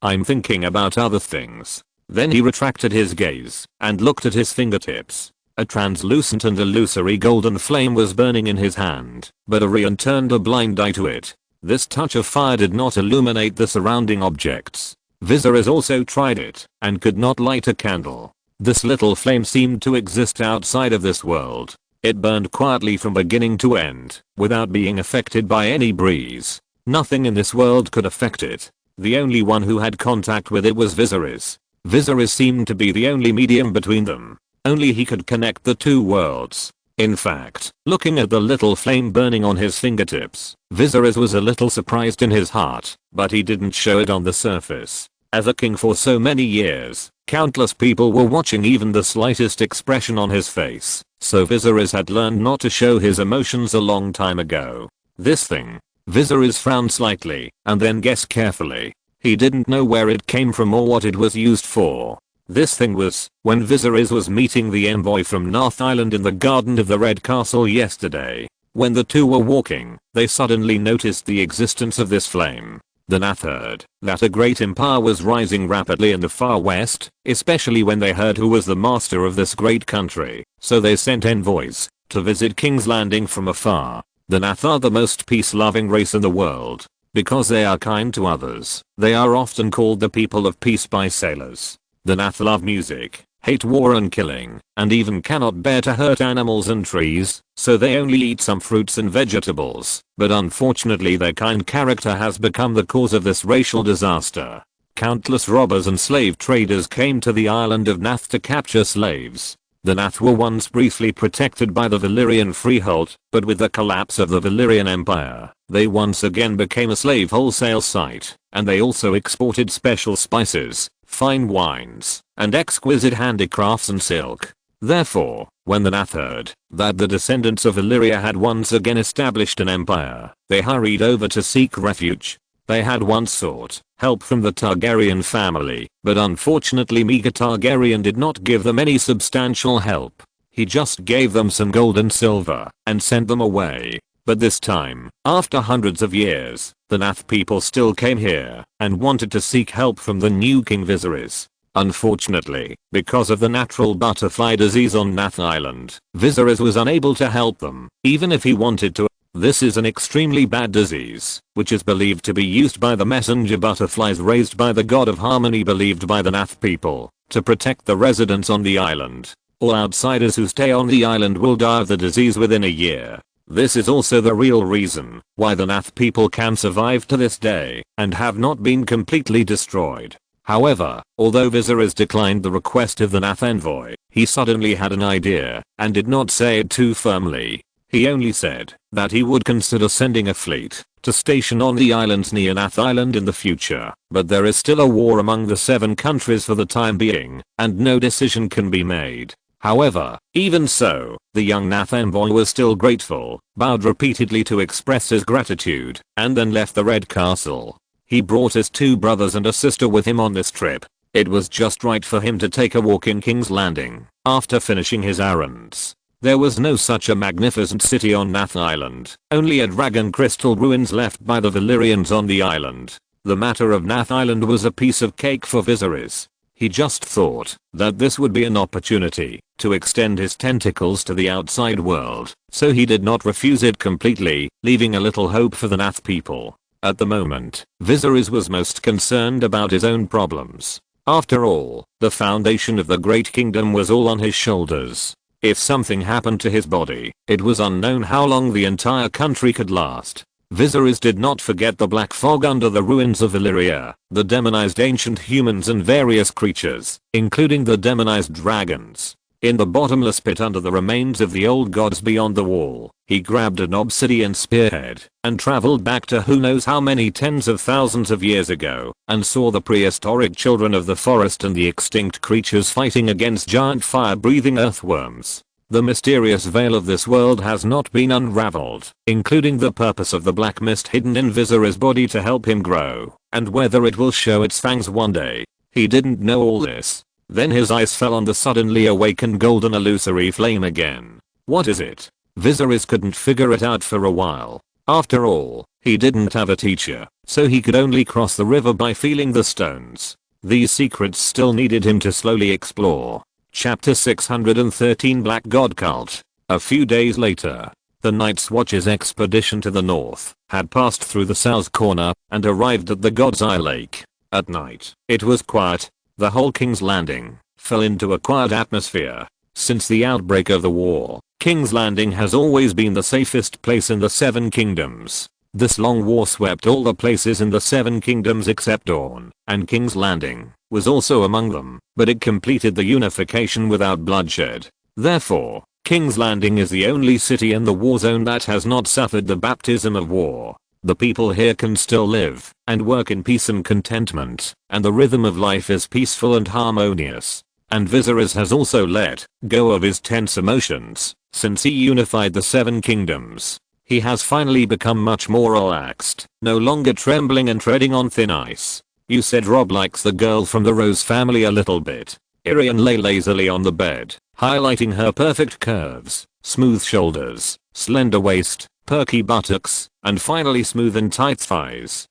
I'm thinking about other things. Then he retracted his gaze and looked at his fingertips. A translucent and illusory golden flame was burning in his hand, but Orion turned a blind eye to it. This touch of fire did not illuminate the surrounding objects. Viserys also tried it and could not light a candle. This little flame seemed to exist outside of this world. It burned quietly from beginning to end, without being affected by any breeze. Nothing in this world could affect it. The only one who had contact with it was Viserys. Viserys seemed to be the only medium between them. Only he could connect the two worlds. In fact, looking at the little flame burning on his fingertips, Viserys was a little surprised in his heart, but he didn't show it on the surface. As a king for so many years, countless people were watching even the slightest expression on his face, so Viserys had learned not to show his emotions a long time ago. This thing. Viserys frowned slightly, and then guessed carefully. He didn't know where it came from or what it was used for. This thing was, when Viserys was meeting the envoy from North Island in the garden of the Red Castle yesterday. When the two were walking, they suddenly noticed the existence of this flame. The Nath heard that a great empire was rising rapidly in the far west, especially when they heard who was the master of this great country, so they sent envoys to visit King's Landing from afar. The Nath are the most peace-loving race in the world. Because they are kind to others, they are often called the people of peace by sailors. The Nath love music, hate war and killing, and even cannot bear to hurt animals and trees, so they only eat some fruits and vegetables, but unfortunately their kind character has become the cause of this racial disaster. Countless robbers and slave traders came to the island of Nath to capture slaves. The Nath were once briefly protected by the Valyrian freehold, but with the collapse of the Valyrian Empire, they once again became a slave wholesale site, and they also exported special spices, fine wines, and exquisite handicrafts and silk. Therefore, when the Nath heard that the descendants of Valyria had once again established an empire, they hurried over to seek refuge. They had once sought help from the Targaryen family, but unfortunately Meager Targaryen did not give them any substantial help. He just gave them some gold and silver and sent them away. But this time, after hundreds of years, the Nath people still came here and wanted to seek help from the new King Viserys. Unfortunately, because of the natural butterfly disease on Nath Island, Viserys was unable to help them, even if he wanted to. This is an extremely bad disease, which is believed to be used by the messenger butterflies raised by the god of harmony believed by the Nath people, to protect the residents on the island. All outsiders who stay on the island will die of the disease within a year. This is also the real reason why the Nath people can survive to this day and have not been completely destroyed. However, although Viserys declined the request of the Nath envoy, he suddenly had an idea and did not say it too firmly. He only said that he would consider sending a fleet to station on the islands near Nath Island in the future, but there is still a war among the 7 countries for the time being, and no decision can be made. However, even so, the young Nath envoy was still grateful, bowed repeatedly to express his gratitude, and then left the Red Castle. He brought his 2 brothers and a sister with him on this trip. It was just right for him to take a walk in King's Landing after finishing his errands. There was no such a magnificent city on Nath Island, only a dragon crystal ruins left by the Valyrians on the island. The matter of Nath Island was a piece of cake for Viserys. He just thought that this would be an opportunity to extend his tentacles to the outside world, so he did not refuse it completely, leaving a little hope for the Nath people. At the moment, Viserys was most concerned about his own problems. After all, the foundation of the Great Kingdom was all on his shoulders. If something happened to his body, it was unknown how long the entire country could last. Viserys did not forget the black fog under the ruins of Illyria, the demonized ancient humans and various creatures, including the demonized dragons. In the bottomless pit under the remains of the old gods beyond the wall, he grabbed an obsidian spearhead and traveled back to who knows how many tens of thousands of years ago and saw the prehistoric children of the forest and the extinct creatures fighting against giant fire-breathing earthworms. The mysterious veil of this world has not been unraveled, including the purpose of the black mist hidden in Viserys' body to help him grow, and whether it will show its fangs one day. He didn't know all this. Then his eyes fell on the suddenly awakened golden illusory flame again. What is it? Viserys couldn't figure it out for a while. After all, he didn't have a teacher, so he could only cross the river by feeling the stones. These secrets still needed him to slowly explore. Chapter 613 Black God Cult. A few days later, the Night's Watch's expedition to the north had passed through the south corner and arrived at the God's Eye Lake. At night, it was quiet. The whole King's Landing fell into a quiet atmosphere. Since the outbreak of the war, King's Landing has always been the safest place in the Seven Kingdoms. This long war swept all the places in the Seven Kingdoms except Dawn, and King's Landing was also among them, but it completed the unification without bloodshed. Therefore, King's Landing is the only city in the war zone that has not suffered the baptism of war. The people here can still live and work in peace and contentment, and the rhythm of life is peaceful and harmonious. And Viserys has also let go of his tense emotions since he unified the Seven Kingdoms. He has finally become much more relaxed, no longer trembling and treading on thin ice. You said Rob likes the girl from the Rose family a little bit. Irian lay lazily on the bed, highlighting her perfect curves, smooth shoulders, slender waist, perky buttocks, and finally smooth and tight thighs.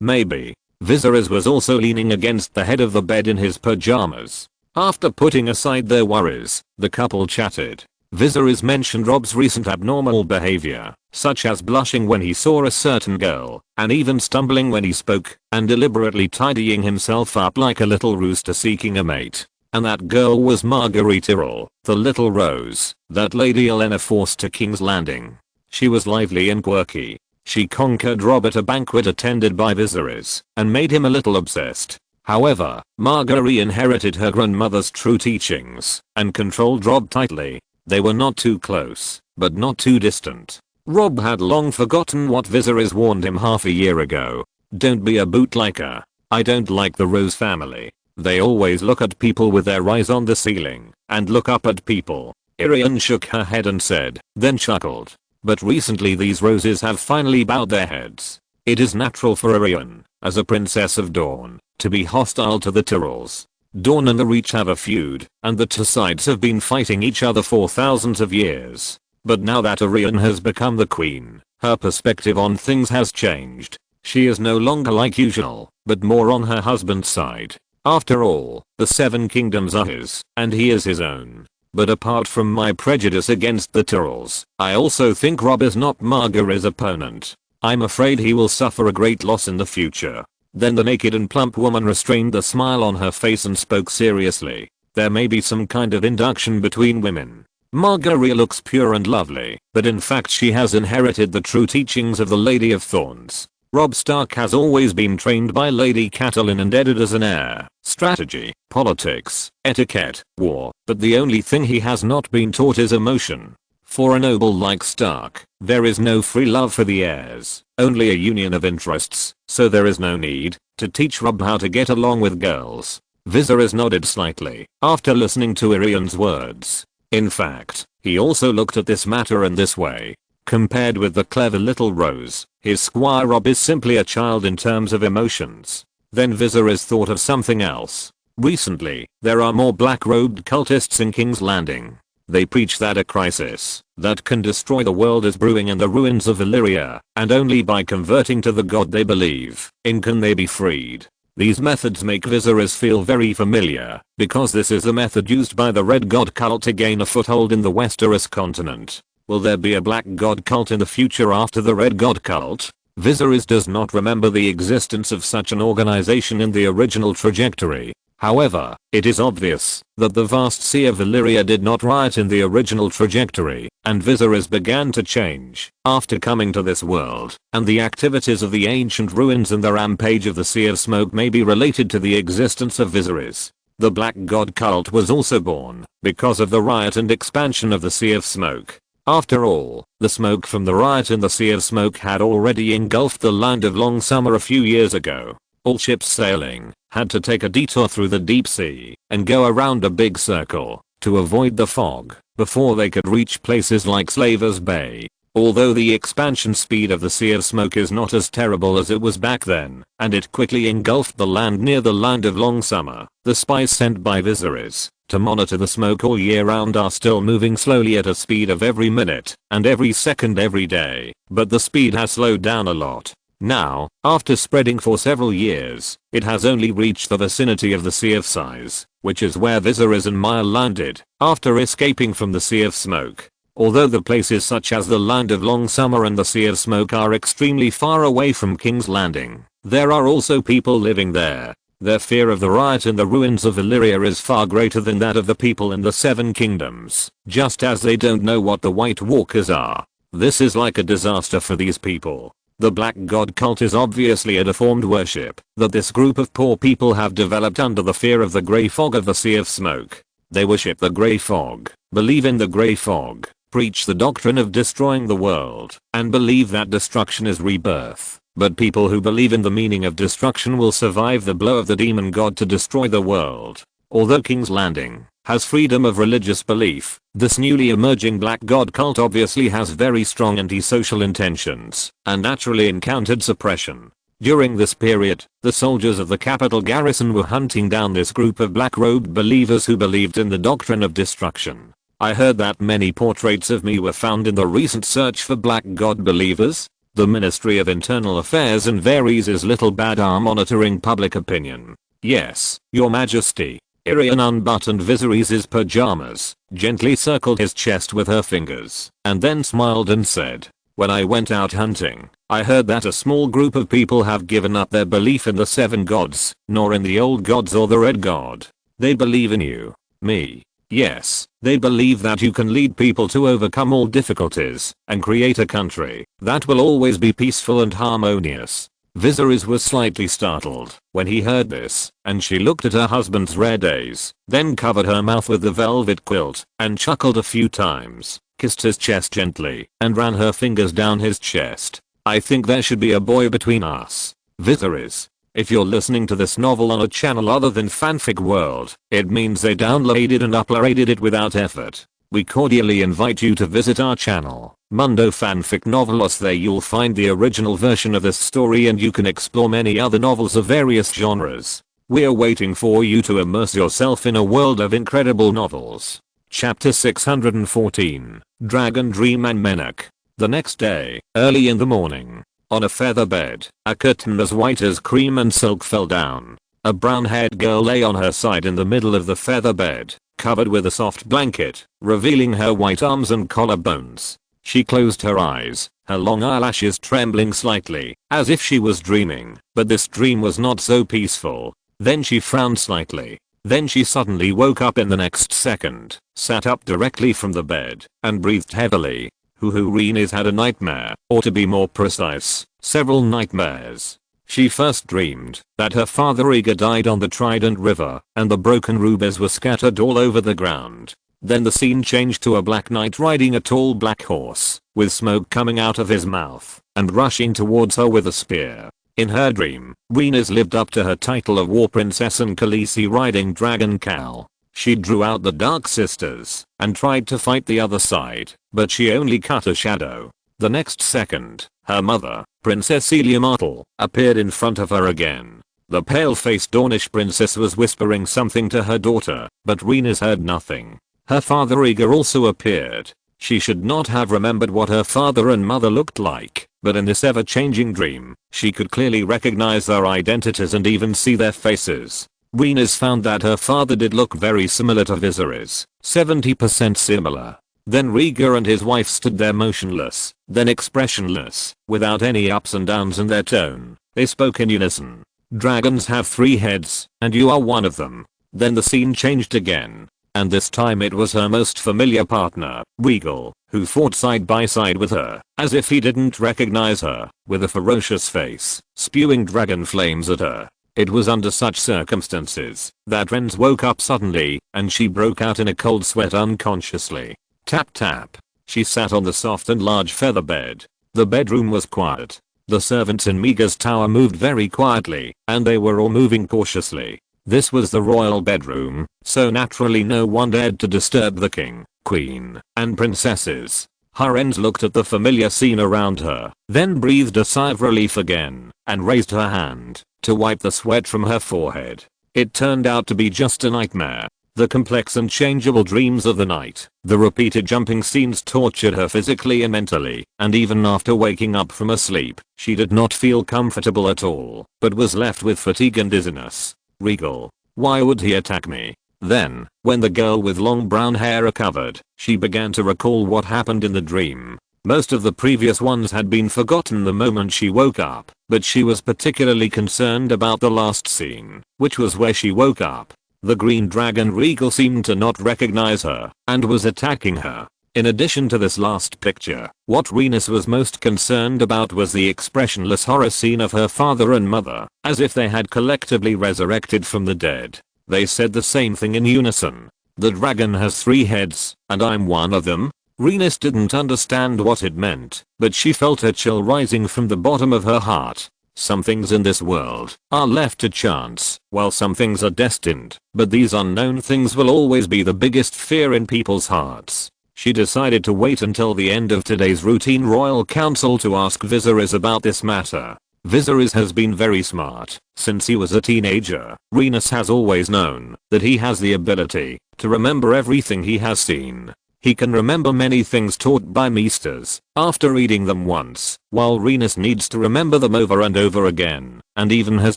Maybe. Viserys was also leaning against the head of the bed in his pajamas. After putting aside their worries, the couple chatted. Viserys mentioned Rob's recent abnormal behavior, such as blushing when he saw a certain girl, and even stumbling when he spoke, and deliberately tidying himself up like a little rooster seeking a mate. And that girl was Marguerite Tyrell, the little rose that Lady Olenna forced to King's Landing. She was lively and quirky. She conquered Rob at a banquet attended by Viserys, and made him a little obsessed. However, Marguerite inherited her grandmother's true teachings, and controlled Rob tightly. They were not too close, but not too distant. Rob had long forgotten what Viserys warned him half a year ago. Don't be a bootlicker. I don't like the Rose family. They always look at people with their eyes on the ceiling, and look up at people. Irian shook her head and said, then chuckled. But recently these roses have finally bowed their heads. It is natural for Irian, as a princess of Dawn, to be hostile to the Tyrells. Dawn and the Reach have a feud, and the two sides have been fighting each other for thousands of years. But now that Irian has become the queen, her perspective on things has changed. She is no longer like usual, but more on her husband's side. After all, the Seven Kingdoms are his, and he is his own. But apart from my prejudice against the Tyrells, I also think Rob is not Marguerite's opponent. I'm afraid he will suffer a great loss in the future. Then the naked and plump woman restrained the smile on her face and spoke seriously. There may be some kind of induction between women. Marguerite looks pure and lovely, but in fact she has inherited the true teachings of the Lady of Thorns. Robb Stark has always been trained by Lady Catelyn and edited as an heir. Strategy, politics, etiquette, war, but the only thing he has not been taught is emotion. For a noble like Stark, there is no free love for the heirs, only a union of interests, so there is no need to teach Robb how to get along with girls. Viserys nodded slightly after listening to Irian's words. In fact, he also looked at this matter in this way. Compared with the clever little Rose, his squire Robb is simply a child in terms of emotions. Then Viserys thought of something else. Recently, there are more black-robed cultists in King's Landing. They preach that a crisis that can destroy the world is brewing in the ruins of Illyria, and only by converting to the god they believe in can they be freed. These methods make Viserys feel very familiar, because this is the method used by the Red God cult to gain a foothold in the Westeros continent. Will there be a Black God cult in the future after the Red God cult? Viserys does not remember the existence of such an organization in the original trajectory. However, it is obvious that the vast sea of Illyria did not riot in the original trajectory, and Viserys began to change after coming to this world, and the activities of the ancient ruins and the rampage of the Sea of Smoke may be related to the existence of Viserys. The Black God cult was also born because of the riot and expansion of the Sea of Smoke. After all, the smoke from the riot in the Sea of Smoke had already engulfed the land of Long Summer a few years ago. All ships sailing had to take a detour through the deep sea and go around a big circle to avoid the fog before they could reach places like Slaver's Bay. Although the expansion speed of the Sea of Smoke is not as terrible as it was back then, and it quickly engulfed the land near the land of Long Summer, the spies sent by Viserys to monitor the smoke all year round are still moving slowly at a speed of every minute and every second every day, but the speed has slowed down a lot. Now, after spreading for several years, it has only reached the vicinity of the Sea of Sighs, which is where Viserys and Mire landed after escaping from the Sea of Smoke. Although the places such as the Land of Long Summer and the Sea of Smoke are extremely far away from King's Landing, there are also people living there. Their fear of the riot in the ruins of Illyria is far greater than that of the people in the Seven Kingdoms, just as they don't know what the White Walkers are. This is like a disaster for these people. The Black God cult is obviously a deformed worship that this group of poor people have developed under the fear of the grey fog of the Sea of Smoke. They worship the grey fog, believe in the grey fog, preach the doctrine of destroying the world, and believe that destruction is rebirth. But people who believe in the meaning of destruction will survive the blow of the demon god to destroy the world. Although King's Landing has freedom of religious belief, this newly emerging Black God cult obviously has very strong anti-social intentions and naturally encountered suppression. During this period, the soldiers of the capital garrison were hunting down this group of black-robed believers who believed in the doctrine of destruction. I heard that many portraits of me were found in the recent search for Black God believers. The Ministry of Internal Affairs and Varys' little bad are monitoring public opinion. Yes, Your Majesty. Tyrion unbuttoned Viserys' pajamas, gently circled his chest with her fingers, and then smiled and said, "When I went out hunting, I heard that a small group of people have given up their belief in the seven gods, nor in the old gods or the red god. They believe in you. Me. Yes, they believe that you can lead people to overcome all difficulties and create a country that will always be peaceful and harmonious." Viserys was slightly startled when he heard this, and she looked at her husband's red eyes, then covered her mouth with the velvet quilt, and chuckled a few times, kissed his chest gently, and ran her fingers down his chest. "I think there should be a boy between us. Viserys. If you're listening to this novel on a channel other than Fanfic World, it means they downloaded and uploaded it without effort. We cordially invite you to visit our channel, Mundo Fanfic Novelos. There you'll find the original version of this story and you can explore many other novels of various genres. We're waiting for you to immerse yourself in a world of incredible novels." Chapter 614, Dragon Dream and Menak. The next day, early in the morning, on a feather bed, a curtain as white as cream and silk fell down. A brown-haired girl lay on her side in the middle of the feather bed, covered with a soft blanket, revealing her white arms and collarbones. She closed her eyes, her long eyelashes trembling slightly, as if she was dreaming, but this dream was not so peaceful. Then she frowned slightly. Then she suddenly woke up in the next second, sat up directly from the bed, and breathed heavily. Rhaenys had a nightmare, or to be more precise, several nightmares. She first dreamed that her father Rhaegar died on the Trident River, and the broken rubies were scattered all over the ground. Then the scene changed to a black knight riding a tall black horse, with smoke coming out of his mouth, and rushing towards her with a spear. In her dream, Rhaenys lived up to her title of War Princess and Khaleesi riding Dragon Cal. She drew out the Dark Sisters, and tried to fight the other side, but she only cut a shadow. The next second, her mother, Princess Celia Martell, appeared in front of her again. The pale-faced Dornish princess was whispering something to her daughter, but Rhaenys heard nothing. Her father Rhaegar also appeared. She should not have remembered what her father and mother looked like, but in this ever-changing dream, she could clearly recognize their identities and even see their faces. Rhaenys found that her father did look very similar to Viserys, 70% similar. Then Rhaegar and his wife stood there motionless, then expressionless, without any ups and downs in their tone. They spoke in unison. Dragons have 3 heads, and you are one of them. Then the scene changed again. And this time it was her most familiar partner, Regal, who fought side by side with her, as if he didn't recognize her, with a ferocious face, spewing dragon flames at her. It was under such circumstances that Ren's woke up suddenly, and she broke out in a cold sweat unconsciously. Tap tap. She sat on the soft and large feather bed. The bedroom was quiet. The servants in Miga's tower moved very quietly, and they were all moving cautiously. This was the royal bedroom, so naturally no one dared to disturb the king, queen, and princesses. Harens looked at the familiar scene around her, then breathed a sigh of relief again, and raised her hand to wipe the sweat from her forehead. It turned out to be just a nightmare. The complex and changeable dreams of the night, the repeated jumping scenes tortured her physically and mentally, and even after waking up from a sleep, she did not feel comfortable at all, but was left with fatigue and dizziness. Regal. Why would he attack me? Then, when the girl with long brown hair recovered, she began to recall what happened in the dream. Most of the previous ones had been forgotten the moment she woke up, but she was particularly concerned about the last scene, which was where she woke up. The green dragon Regal seemed to not recognize her, and was attacking her. In addition to this last picture, what Renus was most concerned about was the expressionless horror scene of her father and mother, as if they had collectively resurrected from the dead. They said the same thing in unison. The dragon has 3 heads, and I'm one of them? Renus didn't understand what it meant, but she felt a chill rising from the bottom of her heart. Some things in this world are left to chance, while some things are destined, but these unknown things will always be the biggest fear in people's hearts. She decided to wait until the end of today's routine royal council to ask Viserys about this matter. Viserys has been very smart since he was a teenager. Renus has always known that he has the ability to remember everything he has seen. He can remember many things taught by Maesters after reading them once, while Renus needs to remember them over and over again, and even has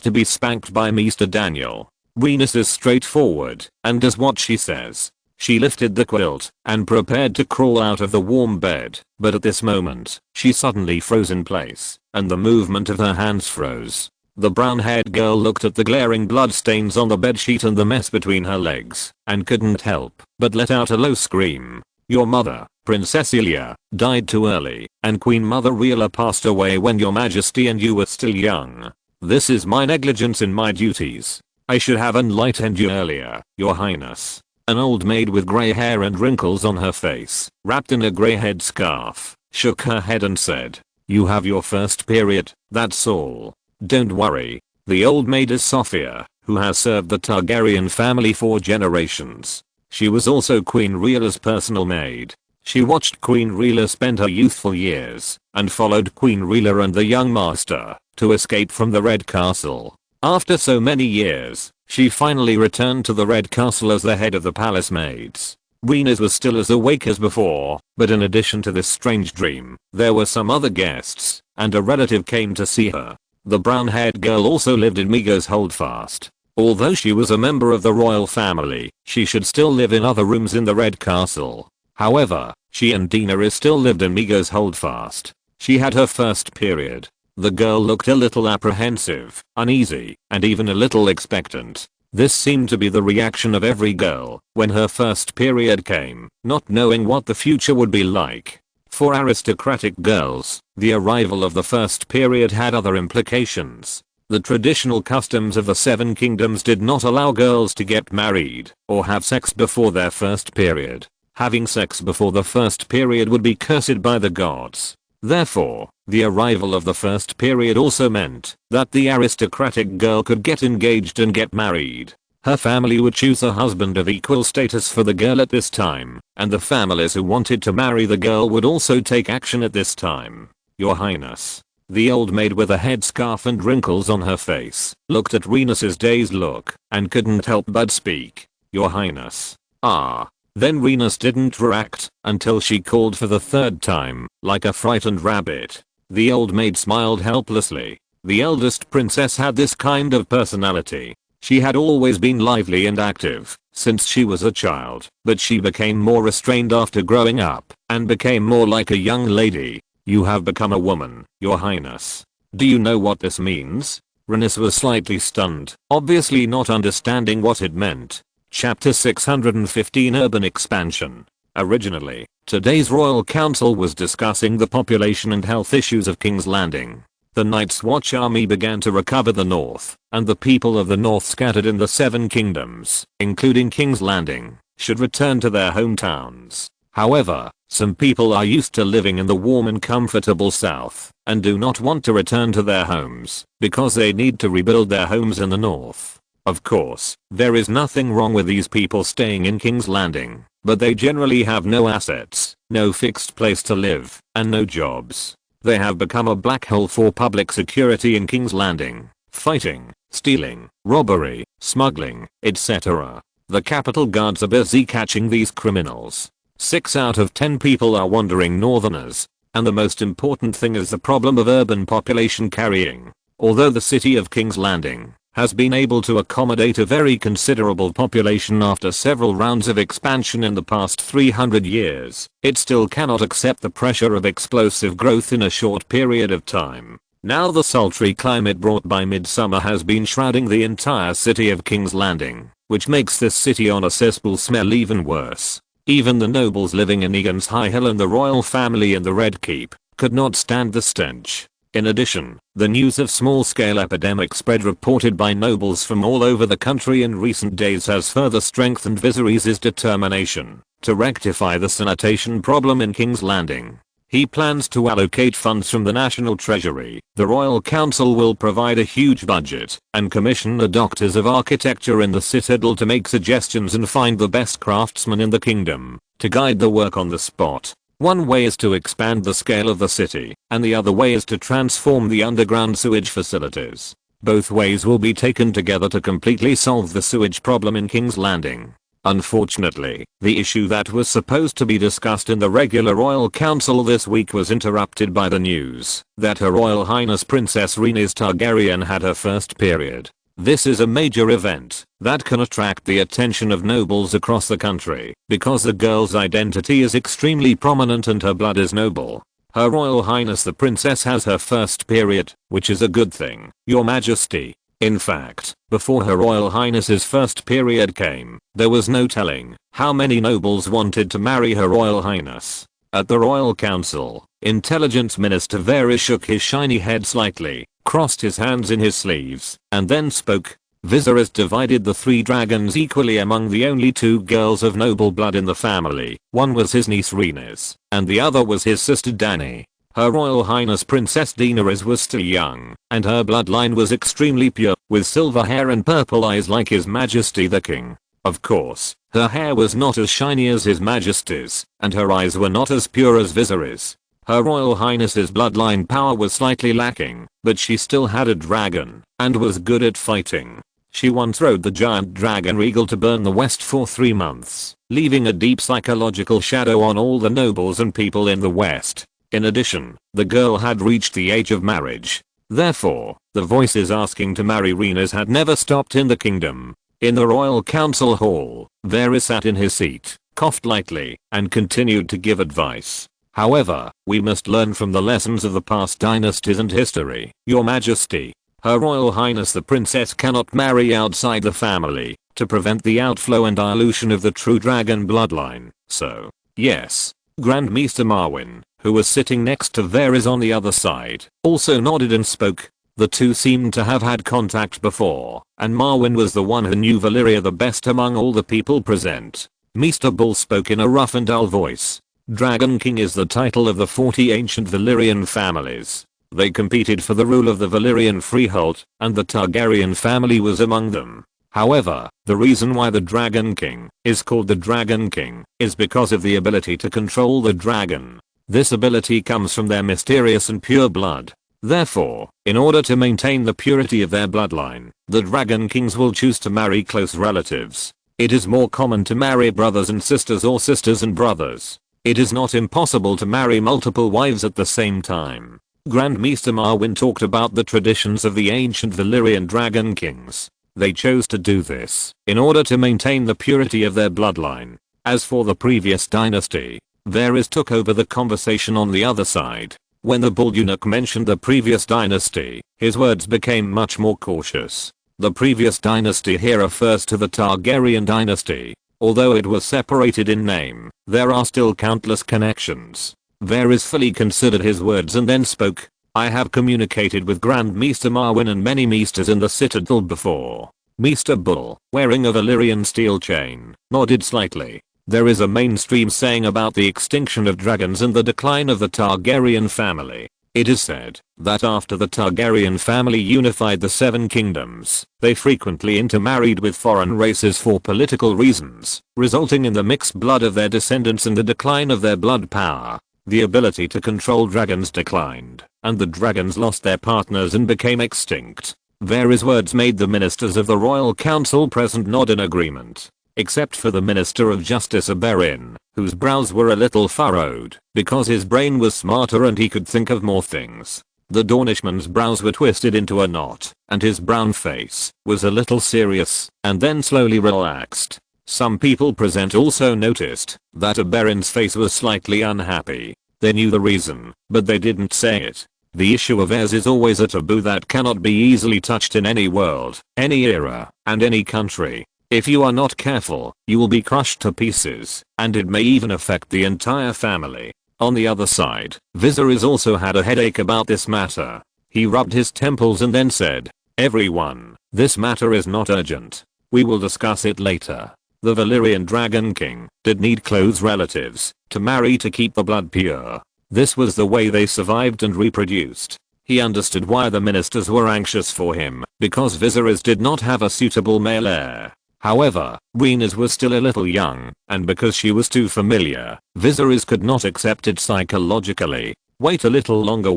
to be spanked by Maester Daniel. Renus is straightforward and does what she says. She lifted the quilt and prepared to crawl out of the warm bed, but at this moment, she suddenly froze in place, and the movement of her hands froze. The brown-haired girl looked at the glaring bloodstains on the bedsheet and the mess between her legs, and couldn't help but let out a low scream. Your mother, Princess Ilia, died too early, and Queen Mother Rila passed away when your majesty and you were still young. This is my negligence in my duties. I should have enlightened you earlier, your highness. An old maid with grey hair and wrinkles on her face, wrapped in a grey headscarf, shook her head and said, you have your first period, that's all. Don't worry. The old maid is Sophia, who has served the Targaryen family for generations. She was also Queen Rila's personal maid. She watched Queen Rila spend her youthful years, and followed Queen Rila and the young master, to escape from the Red Castle. After so many years, she finally returned to the Red Castle as the head of the palace maids. Renus was still as awake as before, but in addition to this strange dream, there were some other guests, and a relative came to see her. The brown-haired girl also lived in Migo's Holdfast. Although she was a member of the royal family, she should still live in other rooms in the Red Castle. However, she and Daenerys still lived in Migo's Holdfast. She had her first period. The girl looked a little apprehensive, uneasy, and even a little expectant. This seemed to be the reaction of every girl when her first period came, not knowing what the future would be like. For aristocratic girls, the arrival of the first period had other implications. The traditional customs of the Seven Kingdoms did not allow girls to get married or have sex before their first period. Having sex before the first period would be cursed by the gods. Therefore, the arrival of the first period also meant that the aristocratic girl could get engaged and get married. Her family would choose a husband of equal status for the girl at this time, and the families who wanted to marry the girl would also take action at this time. Your Highness. The old maid with a headscarf and wrinkles on her face looked at Renus's dazed look and couldn't help but speak. Your Highness. Ah. Then Renus didn't react until she called for the third time, like a frightened rabbit. The old maid smiled helplessly. The eldest princess had this kind of personality. She had always been lively and active since she was a child, but she became more restrained after growing up and became more like a young lady. You have become a woman, Your Highness. Do you know what this means? Rhaenys was slightly stunned, obviously not understanding what it meant. Chapter 615 Urban Expansion. Originally, today's Royal Council was discussing the population and health issues of King's Landing. The Night's Watch army began to recover the north, and the people of the north scattered in the 7 kingdoms, including King's Landing, should return to their hometowns. However, some people are used to living in the warm and comfortable south, and do not want to return to their homes, because they need to rebuild their homes in the north. Of course, there is nothing wrong with these people staying in King's Landing, but they generally have no assets, no fixed place to live, and no jobs. They have become a black hole for public security in King's Landing. Fighting, stealing, robbery, smuggling, etc. The Capitol Guards are busy catching these criminals. 6 out of 10 people are wandering northerners. And the most important thing is the problem of urban population carrying. Although the city of King's Landing has been able to accommodate a very considerable population after several rounds of expansion in the past 300 years, it still cannot accept the pressure of explosive growth in a short period of time. Now the sultry climate brought by midsummer has been shrouding the entire city of King's Landing, which makes this city on a cesspool smell even worse. Even the nobles living in Egan's High Hill and the royal family in the Red Keep could not stand the stench. In addition, the news of small-scale epidemic spread reported by nobles from all over the country in recent days has further strengthened Viserys' determination to rectify the sanitation problem in King's Landing. He plans to allocate funds from the National Treasury. The Royal Council will provide a huge budget and commission the doctors of architecture in the Citadel to make suggestions and find the best craftsmen in the kingdom to guide the work on the spot. One way is to expand the scale of the city, and the other way is to transform the underground sewage facilities. Both ways will be taken together to completely solve the sewage problem in King's Landing. Unfortunately, the issue that was supposed to be discussed in the regular Royal Council this week was interrupted by the news that Her Royal Highness Princess Rhaenys Targaryen had her first period. This is a major event that can attract the attention of nobles across the country because the girl's identity is extremely prominent and her blood is noble. Her Royal Highness the Princess has her first period, which is a good thing, Your Majesty. In fact, before Her Royal Highness's first period came, there was no telling how many nobles wanted to marry Her Royal Highness. At the Royal Council, Intelligence Minister Varys shook his shiny head slightly, crossed his hands in his sleeves, and then spoke. Viserys divided the 3 dragons equally among the only 2 girls of noble blood in the family. One was his niece Rhaenys, and the other was his sister Dany. Her Royal Highness Princess Daenerys was still young, and her bloodline was extremely pure, with silver hair and purple eyes like His Majesty the King. Of course, her hair was not as shiny as His Majesty's, and her eyes were not as pure as Viserys. Her Royal Highness's bloodline power was slightly lacking, but she still had a dragon, and was good at fighting. She once rode the giant dragon Regal to burn the West for 3 months, leaving a deep psychological shadow on all the nobles and people in the West. In addition, the girl had reached the age of marriage. Therefore, the voices asking to marry Rhaenys had never stopped in the kingdom. In the Royal Council Hall, Varys sat in his seat, coughed lightly, and continued to give advice. However, we must learn from the lessons of the past dynasties and history, Your Majesty. Her Royal Highness the Princess cannot marry outside the family to prevent the outflow and dilution of the true dragon bloodline. So, yes. Grand Maester Marwyn, who was sitting next to Varys on the other side, also nodded and spoke. The two seemed to have had contact before, and Marwyn was the one who knew Valyria the best among all the people present. Maester Bull spoke in a rough and dull voice. Dragon King is the title of the 40 ancient Valyrian families. They competed for the rule of the Valyrian freehold, and the Targaryen family was among them. However, the reason why the Dragon King is called the Dragon King is because of the ability to control the dragon. This ability comes from their mysterious and pure blood. Therefore, in order to maintain the purity of their bloodline, the Dragon Kings will choose to marry close relatives. It is more common to marry brothers and sisters or sisters and brothers. It is not impossible to marry multiple wives at the same time. Grand Maester Marwyn talked about the traditions of the ancient Valyrian Dragon Kings. They chose to do this in order to maintain the purity of their bloodline. As for the previous dynasty, Varys took over the conversation on the other side. When the bald eunuch mentioned the previous dynasty, his words became much more cautious. The previous dynasty here refers to the Targaryen dynasty. Although it was separated in name, there are still countless connections. Varys fully considered his words and then spoke. I have communicated with Grand Maester Marwyn and many Maesters in the Citadel before. Maester Bull, wearing a Valyrian steel chain, nodded slightly. There is a mainstream saying about the extinction of dragons and the decline of the Targaryen family. It is said that after the Targaryen family unified the Seven Kingdoms, they frequently intermarried with foreign races for political reasons, resulting in the mixed blood of their descendants and the decline of their blood power. The ability to control dragons declined, and the dragons lost their partners and became extinct. Varys' words made the ministers of the royal council present nod in agreement. Except for the Minister of Justice Oberyn, whose brows were a little furrowed, because his brain was smarter and he could think of more things. The Dornishman's brows were twisted into a knot, and his brown face was a little serious, and then slowly relaxed. Some people present also noticed that Oberyn's face was slightly unhappy. They knew the reason, but they didn't say it. The issue of heirs is always a taboo that cannot be easily touched in any world, any era, and any country. If you are not careful, you will be crushed to pieces, and it may even affect the entire family. On the other side, Viserys also had a headache about this matter. He rubbed his temples and then said, everyone, this matter is not urgent. We will discuss it later. The Valyrian Dragon King did need close relatives to marry to keep the blood pure. This was the way they survived and reproduced. He understood why the ministers were anxious for him, because Viserys did not have a suitable male heir. However, Rhaenys was still a little young, and because she was too familiar, Viserys could not accept it psychologically. Wait a little longer,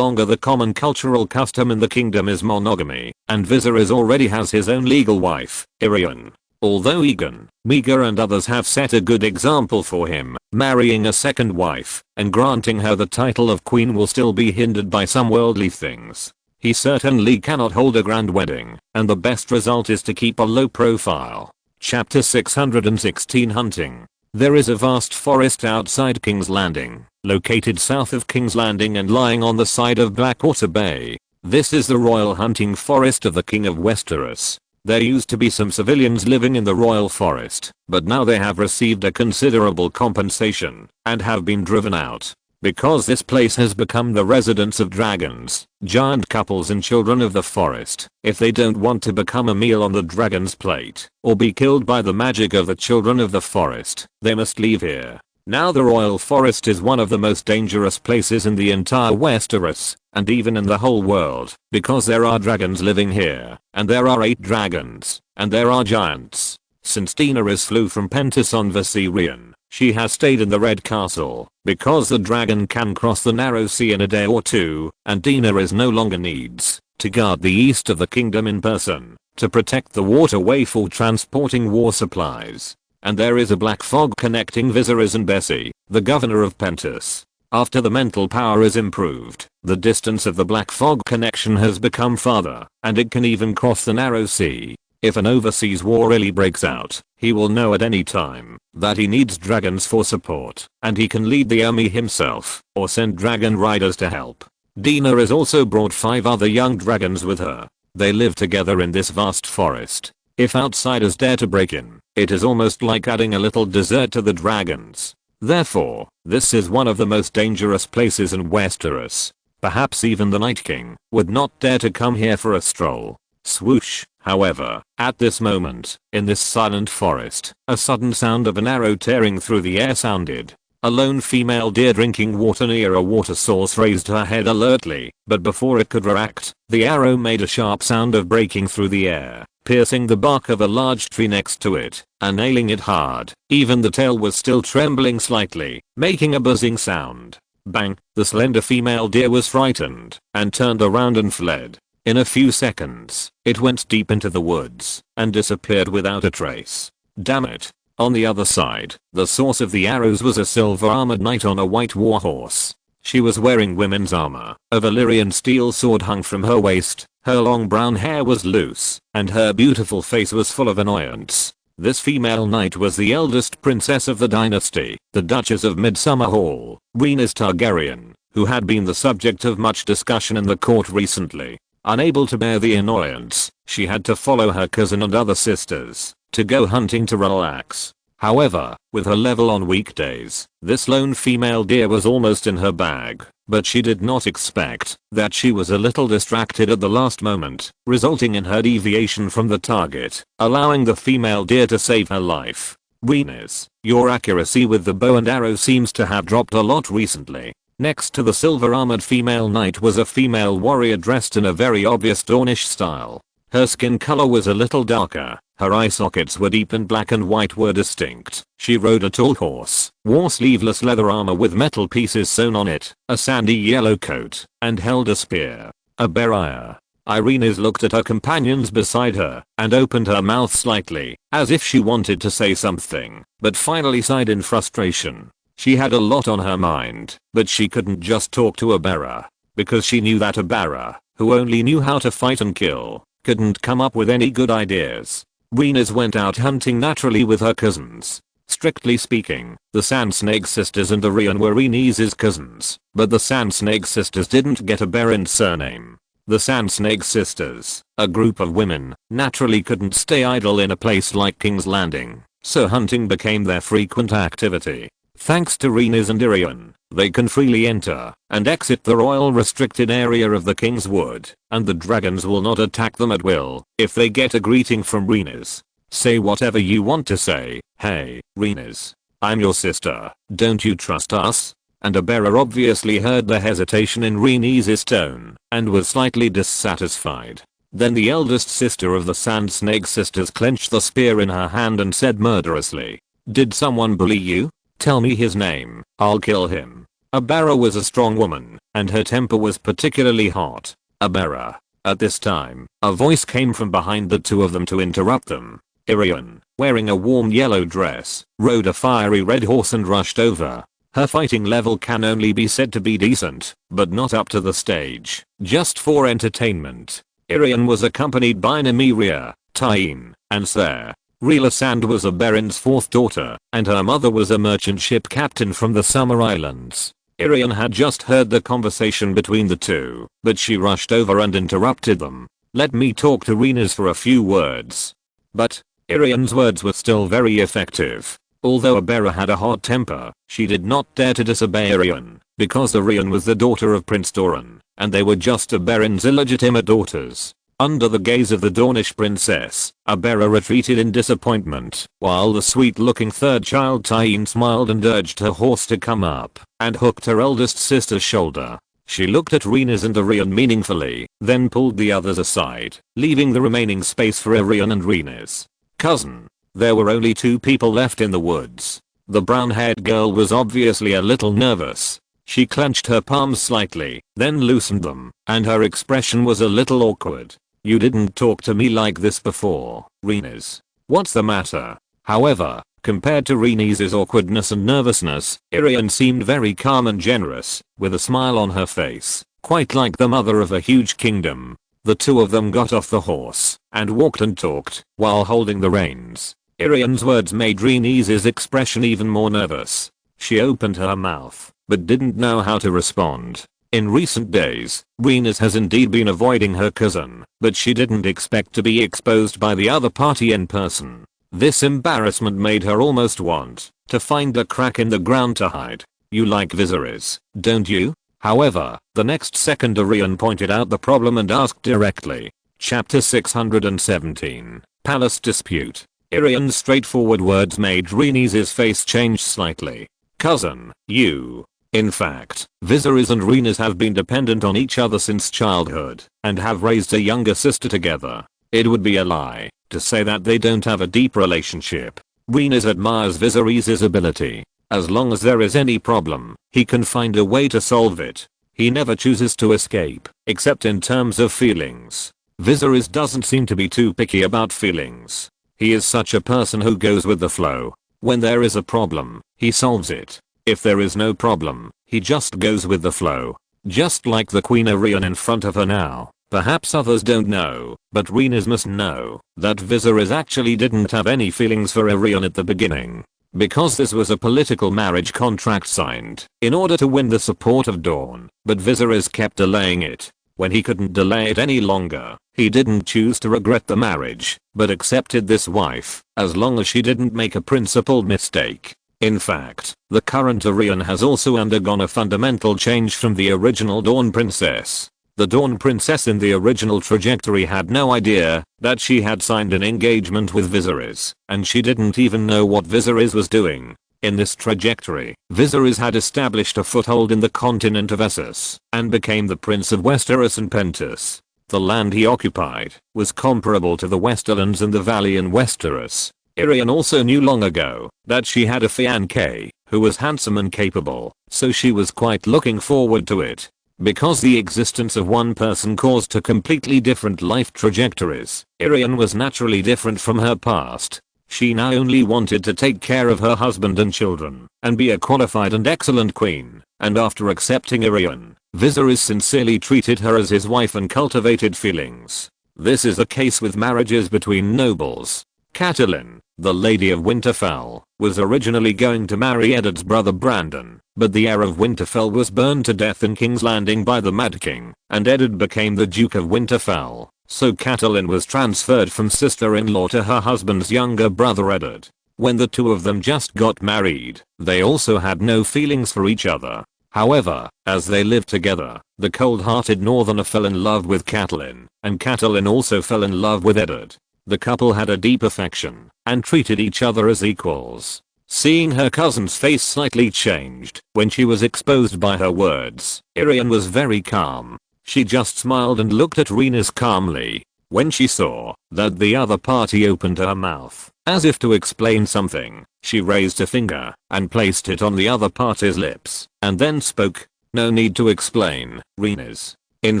the common cultural custom in the kingdom is monogamy, and Viserys already has his own legal wife, Irion. Although Aegon, Meager and others have set a good example for him, marrying a second wife, and granting her the title of queen will still be hindered by some worldly things. He certainly cannot hold a grand wedding, and the best result is to keep a low profile. Chapter 616 Hunting. There is a vast forest outside King's Landing, located south of King's Landing and lying on the side of Blackwater Bay. This is the royal hunting forest of the King of Westeros. There used to be some civilians living in the royal forest, but now they have received a considerable compensation, and have been driven out. Because this place has become the residence of dragons, giant couples and children of the forest, if they don't want to become a meal on the dragon's plate, or be killed by the magic of the children of the forest, they must leave here. Now the royal forest is one of the most dangerous places in the entire Westeros, and even in the whole world, because there are dragons living here, and there are 8 dragons, and there are giants. Since Daenerys flew from Pentos on Viserion, she has stayed in the Red Castle, because the dragon can cross the Narrow Sea in a day or two, and Daenerys no longer needs to guard the east of the kingdom in person, to protect the waterway for transporting war supplies. And there is a black fog connecting Viserys and Bessie, the governor of Pentos. After the mental power is improved, the distance of the black fog connection has become farther, and it can even cross the Narrow Sea. If an overseas war really breaks out, he will know at any time that he needs dragons for support, and he can lead the army himself, or send dragon riders to help. Daenerys also brought 5 other young dragons with her. They live together in this vast forest. If outsiders dare to break in, it is almost like adding a little dessert to the dragons. Therefore, this is one of the most dangerous places in Westeros. Perhaps even the Night King would not dare to come here for a stroll. Swoosh. However, at this moment, in this silent forest, a sudden sound of an arrow tearing through the air sounded. A lone female deer drinking water near a water source raised her head alertly, but before it could react, the arrow made a sharp sound of breaking through the air, piercing the bark of a large tree next to it, and nailing it hard. Even the tail was still trembling slightly, making a buzzing sound. Bang! The slender female deer was frightened, and turned around and fled. In a few seconds, it went deep into the woods, and disappeared without a trace. Damn it. On the other side, the source of the arrows was a silver-armored knight on a white warhorse. She was wearing women's armor. A Valyrian steel sword hung from her waist, her long brown hair was loose, and her beautiful face was full of annoyance. This female knight was the eldest princess of the dynasty, the Duchess of Midsummer Hall, Rhaenys Targaryen. who had been the subject of much discussion in the court recently. Unable to bear the annoyance, she had to follow her cousin and other sisters to go hunting to relax. However, with her level on weekdays, this lone female deer was almost in her bag, but she did not expect that she was a little distracted at the last moment, resulting in her deviation from the target, allowing the female deer to save her life. Rines, your accuracy with the bow and arrow seems to have dropped a lot recently. Next to the silver-armored female knight was a female warrior dressed in a very obvious Dornish style. Her skin color was a little darker, her eye sockets were deep and black and white were distinct. She rode a tall horse, wore sleeveless leather armor with metal pieces sewn on it, a sandy yellow coat, and held a spear. A barrier. Irene looked at her companions beside her and opened her mouth slightly, as if she wanted to say something, but finally sighed in frustration. She had a lot on her mind, but she couldn't just talk to a bearer, because she knew that a bearer, who only knew how to fight and kill, couldn't come up with any good ideas. Rines went out hunting naturally with her cousins. Strictly speaking, the Sand Snake Sisters and Arion were Rines' cousins, but the Sand Snake Sisters didn't get a Baron surname. The Sand Snake Sisters, a group of women, naturally couldn't stay idle in a place like King's Landing, so hunting became their frequent activity. Thanks to Rines and Arion, they can freely enter and exit the royal restricted area of the King's Wood, and the dragons will not attack them at will if they get a greeting from Rines. Say whatever you want to say. Hey, Rines. I'm your sister, don't you trust us? And a bearer obviously heard the hesitation in Rines' tone and was slightly dissatisfied. Then the eldest sister of the Sand Snake Sisters clenched the spear in her hand and said murderously, "Did someone bully you? Tell me his name, I'll kill him." Abara was a strong woman, and her temper was particularly hot. Abara. At this time, a voice came from behind the two of them to interrupt them. Irion, wearing a warm yellow dress, rode a fiery red horse and rushed over. Her fighting level can only be said to be decent, but not up to the stage, just for entertainment. Irion was accompanied by Nymeria, Tyene, and Ser. Rila Sand was a baron's fourth daughter, and her mother was a merchant ship captain from the Summer Islands. Irion had just heard the conversation between the two, but she rushed over and interrupted them. "Let me talk to Rines for a few words." But Irion's words were still very effective. Although Abera had a hot temper, she did not dare to disobey Irion, because Irion was the daughter of Prince Doran, and they were just Aberon's illegitimate daughters. Under the gaze of the Dornish princess, Abera retreated in disappointment, while the sweet-looking third child Tyene smiled and urged her horse to come up, and hooked her eldest sister's shoulder. She looked at Rines and Irion meaningfully, then pulled the others aside, leaving the remaining space for Irion and Rines. "Cousin." There were only two people left in the woods. The brown-haired girl was obviously a little nervous. She clenched her palms slightly, then loosened them, and her expression was a little awkward. "You didn't talk to me like this before, Rines. What's the matter?" However, compared to Rines' awkwardness and nervousness, Irion seemed very calm and generous, with a smile on her face, quite like the mother of a huge kingdom. The two of them got off the horse, and walked and talked, while holding the reins. Irion's words made Rines' expression even more nervous. She opened her mouth, but didn't know how to respond. In recent days, Rines has indeed been avoiding her cousin, but she didn't expect to be exposed by the other party in person. This embarrassment made her almost want to find a crack in the ground to hide. "You like viseries, don't you?" However, the next second Irion pointed out the problem and asked directly. Chapter 617. Palace Dispute. Irion's straightforward words made Rines' face change slightly. "Cousin, you." In fact, Viserys and Rines have been dependent on each other since childhood, and have raised a younger sister together. It would be a lie to say that they don't have a deep relationship. Rines admires Viserys' ability. As long as there is any problem, he can find a way to solve it. He never chooses to escape, except in terms of feelings. Viserys doesn't seem to be too picky about feelings. He is such a person who goes with the flow. When there is a problem, he solves it. If there is no problem, he just goes with the flow. Just like the Queen Irion in front of her now. Perhaps others don't know, but Rines must know that Viserys actually didn't have any feelings for Irion at the beginning. because this was a political marriage contract signed in order to win the support of Dawn, but Viserys kept delaying it. When he couldn't delay it any longer, he didn't choose to regret the marriage, but accepted this wife, as long as she didn't make a principled mistake. In fact, the current Arianne has also undergone a fundamental change from the original Dawn Princess. The Dawn Princess in the original trajectory had no idea that she had signed an engagement with Viserys, and she didn't even know what Viserys was doing. In this trajectory, Viserys had established a foothold in the continent of Essos, and became the Prince of Westeros and Pentos. The land he occupied was comparable to the Westerlands and the Valley in Westeros. Arianne also knew long ago that she had a fiancé who was handsome and capable, so she was quite looking forward to it. Because the existence of one person caused two completely different life trajectories, Arianne was naturally different from her past. She now only wanted to take care of her husband and children, and be a qualified and excellent queen, and after accepting Arianne, Viserys sincerely treated her as his wife and cultivated feelings. This is the case with marriages between nobles. Catelyn, the Lady of Winterfell, was originally going to marry Eddard's brother Brandon, but the heir of Winterfell was burned to death in King's Landing by the Mad King, and Eddard became the Duke of Winterfell. So Catelyn was transferred from sister-in-law to her husband's younger brother Eddard. When the two of them just got married, they also had no feelings for each other. However, as they lived together, the cold-hearted northerner fell in love with Catelyn, and Catelyn also fell in love with Eddard. The couple had a deep affection, and treated each other as equals. Seeing her cousin's face slightly changed when she was exposed by her words, Arianne was very calm. She just smiled and looked at Rhaenys calmly. When she saw that the other party opened her mouth, as if to explain something, she raised a finger and placed it on the other party's lips, and then spoke. "No need to explain, Rhaenys. In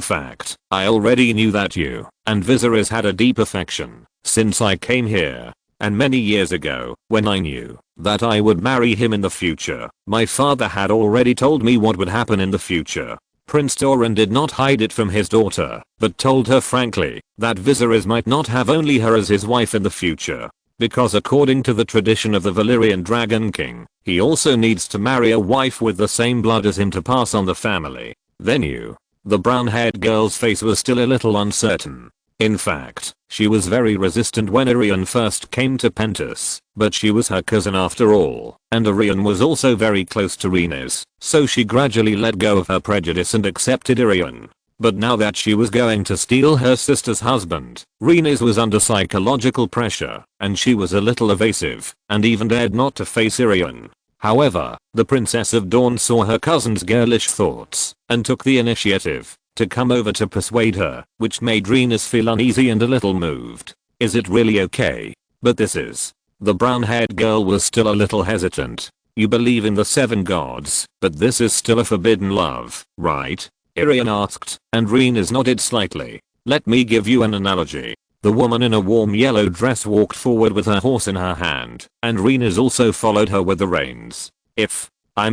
fact, I already knew that you and Viserys had a deep affection since I came here. And many years ago, when I knew that I would marry him in the future, my father had already told me what would happen in the future. Prince Doran did not hide it from his daughter, but told her frankly that Viserys might not have only her as his wife in the future, because according to the tradition of the Valyrian Dragon King, he also needs to marry a wife with the same blood as him to pass on the family. Then you." The brown-haired girl's face was still a little uncertain. In fact, she was very resistant when Arianne first came to Pentos, but she was her cousin after all, and Arianne was also very close to Rhaenys, so she gradually let go of her prejudice and accepted Arianne. But now that she was going to steal her sister's husband, Rhaenys was under psychological pressure, and she was a little evasive, and even dared not to face Arianne. However, the Princess of Dawn saw her cousin's girlish thoughts, and took the initiative to come over to persuade her, which made Rhaenys feel uneasy and a little moved. "Is it really okay? But this is..." The brown-haired girl was still a little hesitant. "You believe in the 7 gods, but this is still a forbidden love, right?" Arianne asked, and Rhaenys nodded slightly. "Let me give you an analogy." The woman in a warm yellow dress walked forward with her horse in her hand, and Rhaenys also followed her with the reins. If I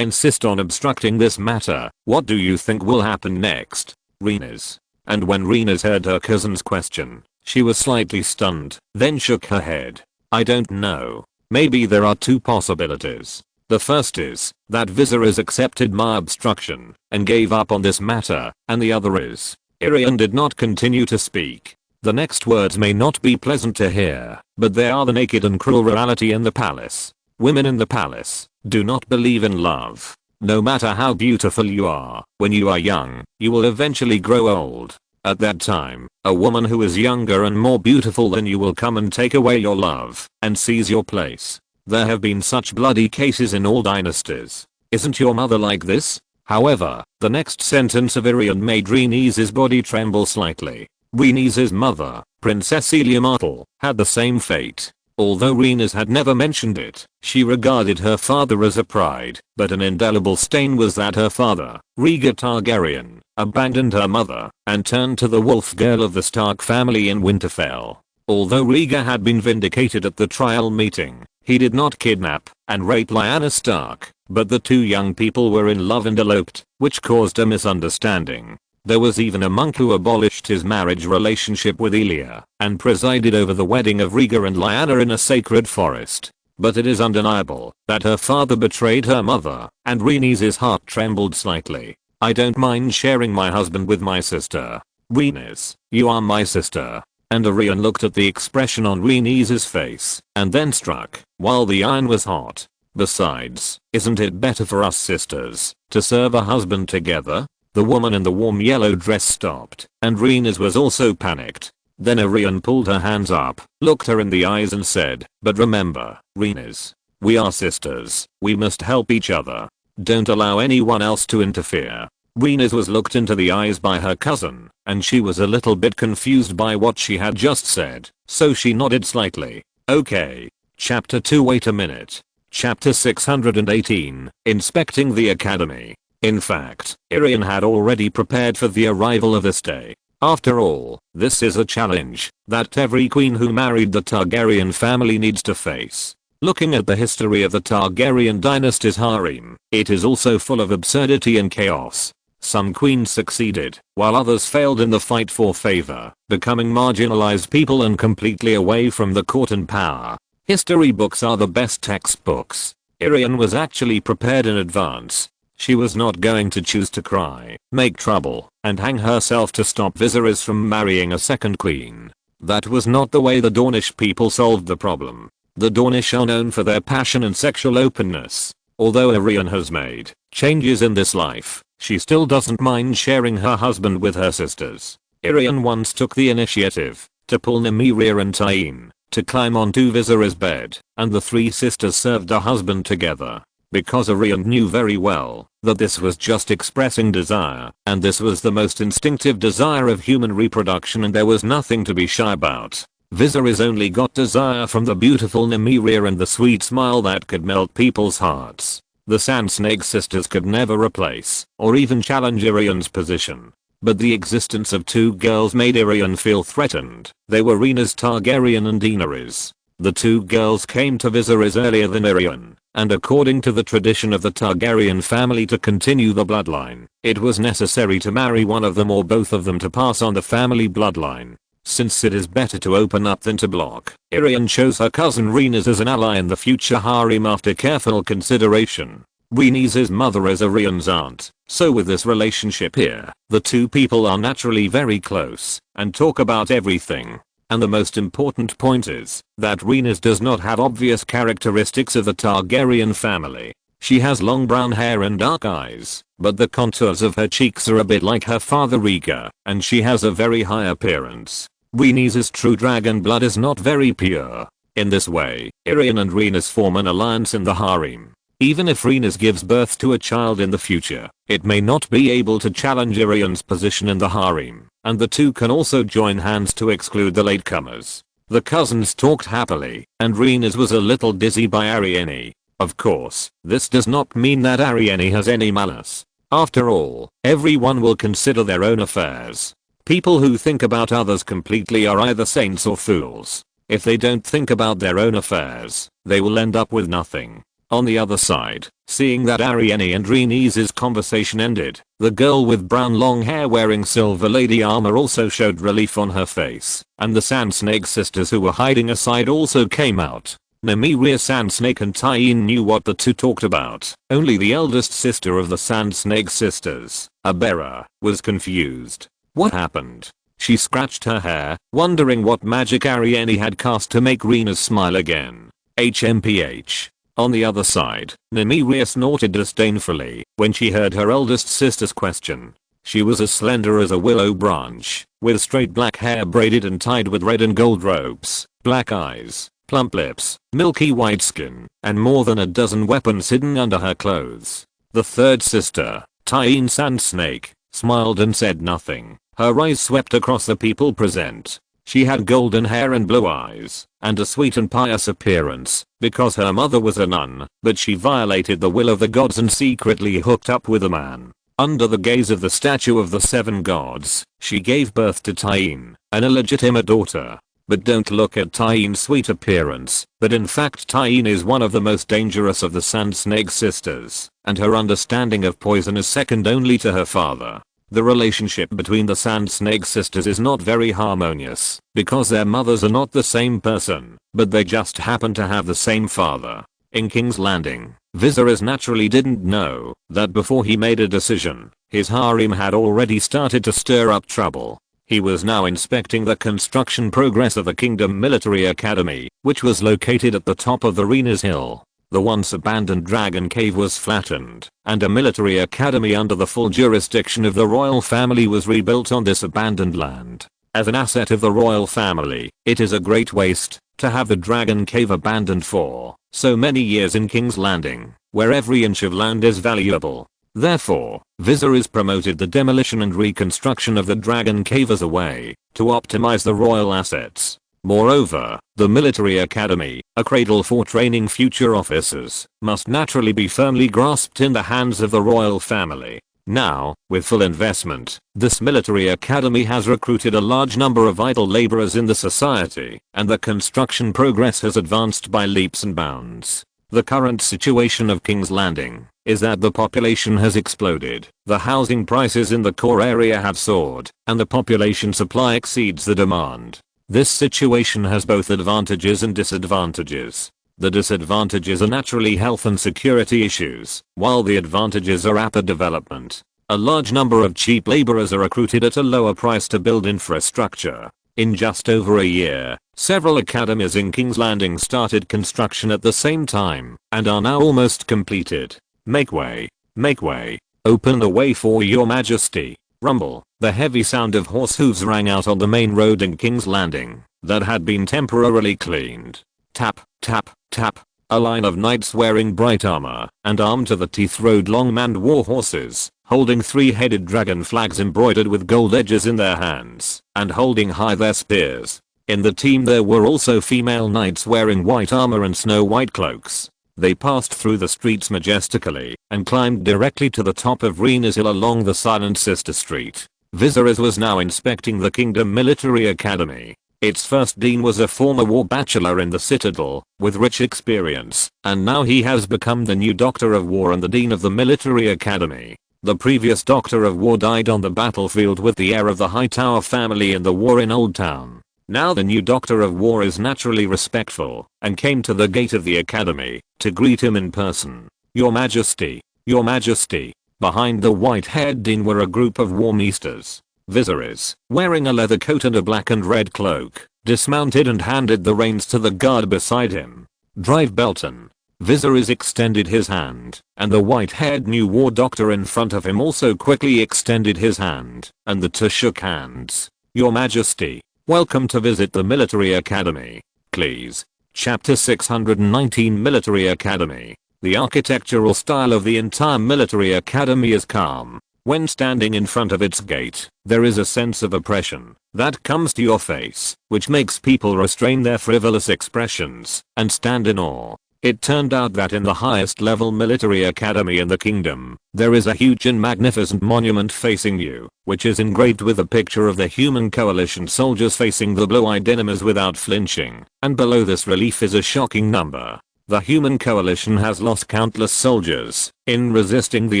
insist on obstructing this matter, what do you think will happen next, Rhaenys?" And when Rhaenys heard her cousin's question, she was slightly stunned, then shook her head. "I don't know. Maybe there are 2 possibilities. The first is that Viserys accepted my obstruction and gave up on this matter, and the other is..." Arianne did not continue to speak. The next words may not be pleasant to hear, but they are the naked and cruel reality in the palace. Women in the palace do not believe in love. No matter how beautiful you are, when you are young, you will eventually grow old. At that time, a woman who is younger and more beautiful than you will come and take away your love and seize your place. There have been such bloody cases in all dynasties. Isn't your mother like this? However, the next sentence of Arianne made Rhaenys' body tremble slightly. Rhaenys' mother, Princess Elia Martell, had the same fate. Although Rhaenys had never mentioned it, she regarded her father as a pride, but an indelible stain was that her father, Rhaegar Targaryen, abandoned her mother and turned to the wolf girl of the Stark family in Winterfell. Although Rhaegar had been vindicated at the trial meeting, he did not kidnap and rape Lyanna Stark, but the 2 young people were in love and eloped, which caused a misunderstanding. There was even a monk who abolished his marriage relationship with Elia and presided over the wedding of Rhaegar and Lyanna in a sacred forest. but it is undeniable that her father betrayed her mother, and Renese's heart trembled slightly. I don't mind sharing my husband with my sister. Renese, you are my sister. And Arian looked at the expression on Renese's face, and then struck, while the iron was hot. Besides, isn't it better for us sisters to serve a husband together? The woman in the warm yellow dress stopped, and Renese was also panicked. Then Arian pulled her hands up, looked her in the eyes and said, but remember, Renese, we are sisters, we must help each other. Don't allow anyone else to interfere. Renese was looked into the eyes by her cousin, and she was a little bit confused by what she had just said, so she nodded slightly. Okay. Chapter 2. Wait a minute. Chapter 618, Inspecting the Academy. In fact, Irian had already prepared for the arrival of this day. After all, this is a challenge that every queen who married the Targaryen family needs to face. Looking at the history of the Targaryen dynasty's harem, it is also full of absurdity and chaos. Some queens succeeded, while others failed in the fight for favor, becoming marginalized people and completely away from the court and power. History books are the best textbooks. Irian was actually prepared in advance. She was not going to choose to cry, make trouble, and hang herself to stop Viserys from marrying a second queen. That was not the way the Dornish people solved the problem. The Dornish are known for their passion and sexual openness. Although Irian has made changes in this life, she still doesn't mind sharing her husband with her sisters. Irian once took the initiative to pull Nymeria and Tyene to climb onto Viserys' bed, and the three sisters served a husband together. Because Irian knew very well that this was just expressing desire, and this was the most instinctive desire of human reproduction, and there was nothing to be shy about. Viserys only got desire from the beautiful Nymeria and the sweet smile that could melt people's hearts. The Sand Snake sisters could never replace or even challenge Irian's position. But the existence of two girls made Irian feel threatened. They were Rhaenys Targaryen and Daenerys. The two girls came to Viserys earlier than Irian, and according to the tradition of the Targaryen family to continue the bloodline, it was necessary to marry one of them or both of them to pass on the family bloodline. Since it is better to open up than to block, Irian chose her cousin Rhaenys as an ally in the future harem after careful consideration. Rhaenys' mother is Irian's aunt, so with this relationship here, the two people are naturally very close and talk about everything. And the most important point is that Rhaenys does not have obvious characteristics of the Targaryen family. She has long brown hair and dark eyes, but the contours of her cheeks are a bit like her father Rhaegar, and she has a very high appearance. Rhaenys' true dragon blood is not very pure. In this way, Irian and Rhaenys form an alliance in the harem. Even if Rhaenys gives birth to a child in the future, it may not be able to challenge Irian's position in the harem, and the two can also join hands to exclude the latecomers. The cousins talked happily, and Rhaenys was a little dizzy by Arianne. Of course, this does not mean that Arianne has any malice. After all, everyone will consider their own affairs. People who think about others completely are either saints or fools. If they don't think about their own affairs, they will end up with nothing. On the other side, seeing that Arianne and Rhaenys' conversation ended, the girl with brown long hair wearing silver lady armor also showed relief on her face, and the Sand Snake sisters who were hiding aside also came out. Nymeria Sand Snake and Tyene knew what the two talked about. Only the eldest sister of the Sand Snake sisters, Abera, was confused. What happened? She scratched her hair, wondering what magic Arianne had cast to make Rhaenys smile again. HMPH. On the other side, Nymeria snorted disdainfully when she heard her eldest sister's question. She was as slender as a willow branch, with straight black hair braided and tied with red and gold robes, black eyes, plump lips, milky white skin, and more than a dozen weapons hidden under her clothes. The third sister, Tyene Sand Snake, smiled and said nothing. Her eyes swept across the people present. She had golden hair and blue eyes, and a sweet and pious appearance, because her mother was a nun, but she violated the will of the gods and secretly hooked up with a man. Under the gaze of the statue of the seven gods, she gave birth to Tyene, an illegitimate daughter. But don't look at Tyene's sweet appearance, but in fact Tyene is one of the most dangerous of the Sand Snake sisters, and her understanding of poison is second only to her father. The relationship between the Sand Snake sisters is not very harmonious because their mothers are not the same person, but they just happen to have the same father. In King's Landing, Viserys naturally didn't know that before he made a decision, his harem had already started to stir up trouble. He was now inspecting the construction progress of the Kingdom Military Academy, which was located at the top of the Rena's Hill. The once abandoned Dragon Cave was flattened, and a military academy under the full jurisdiction of the royal family was rebuilt on this abandoned land. As an asset of the royal family, it is a great waste to have the Dragon Cave abandoned for so many years in King's Landing, where every inch of land is valuable. Therefore, Viserys promoted the demolition and reconstruction of the Dragon Cave as a way to optimize the royal assets. Moreover, the military academy, a cradle for training future officers, must naturally be firmly grasped in the hands of the royal family. Now, with full investment, this military academy has recruited a large number of idle laborers in the society, and the construction progress has advanced by leaps and bounds. The current situation of King's Landing is that the population has exploded, the housing prices in the core area have soared, and the population supply exceeds the demand. This situation has both advantages and disadvantages. The disadvantages are naturally health and security issues, while the advantages are rapid development. A large number of cheap laborers are recruited at a lower price to build infrastructure. In just over a year, several academies in King's Landing started construction at the same time and are now almost completed. Make way. Make way. Open the way for your majesty. Rumble. The heavy sound of horse hooves rang out on the main road in King's Landing that had been temporarily cleaned. Tap, tap, tap. A line of knights wearing bright armor and armed to the teeth rode long-manned war horses, holding three-headed dragon flags embroidered with gold edges in their hands, and holding high their spears. In the team there were also female knights wearing white armor and snow-white cloaks. They passed through the streets majestically and climbed directly to the top of Rena's Hill along the silent sister street. Viserys was now inspecting the Kingdom Military Academy. Its first dean was a former war bachelor in the Citadel, with rich experience, and now he has become the new Doctor of War and the Dean of the Military Academy. The previous Doctor of War died on the battlefield with the heir of the Hightower family in the war in Old Town. Now the new Doctor of War is naturally respectful, and came to the gate of the academy to greet him in person. Your Majesty, Your Majesty. Behind the white-haired dean were a group of war meisters. Viserys, wearing a leather coat and a black and red cloak, dismounted and handed the reins to the guard beside him. Drive Belton. Viserys extended his hand, and the white-haired new war doctor in front of him also quickly extended his hand, and the two shook hands. Your Majesty, welcome to visit the Military Academy. Please. Chapter 619 Military Academy. The architectural style of the entire Military Academy is calm. When standing in front of its gate, there is a sense of oppression that comes to your face, which makes people restrain their frivolous expressions and stand in awe. It turned out that in the highest level military academy in the kingdom, there is a huge and magnificent monument facing you, which is engraved with a picture of the human coalition soldiers facing the blue-eyed enemies without flinching, and below this relief is a shocking number. The human coalition has lost countless soldiers in resisting the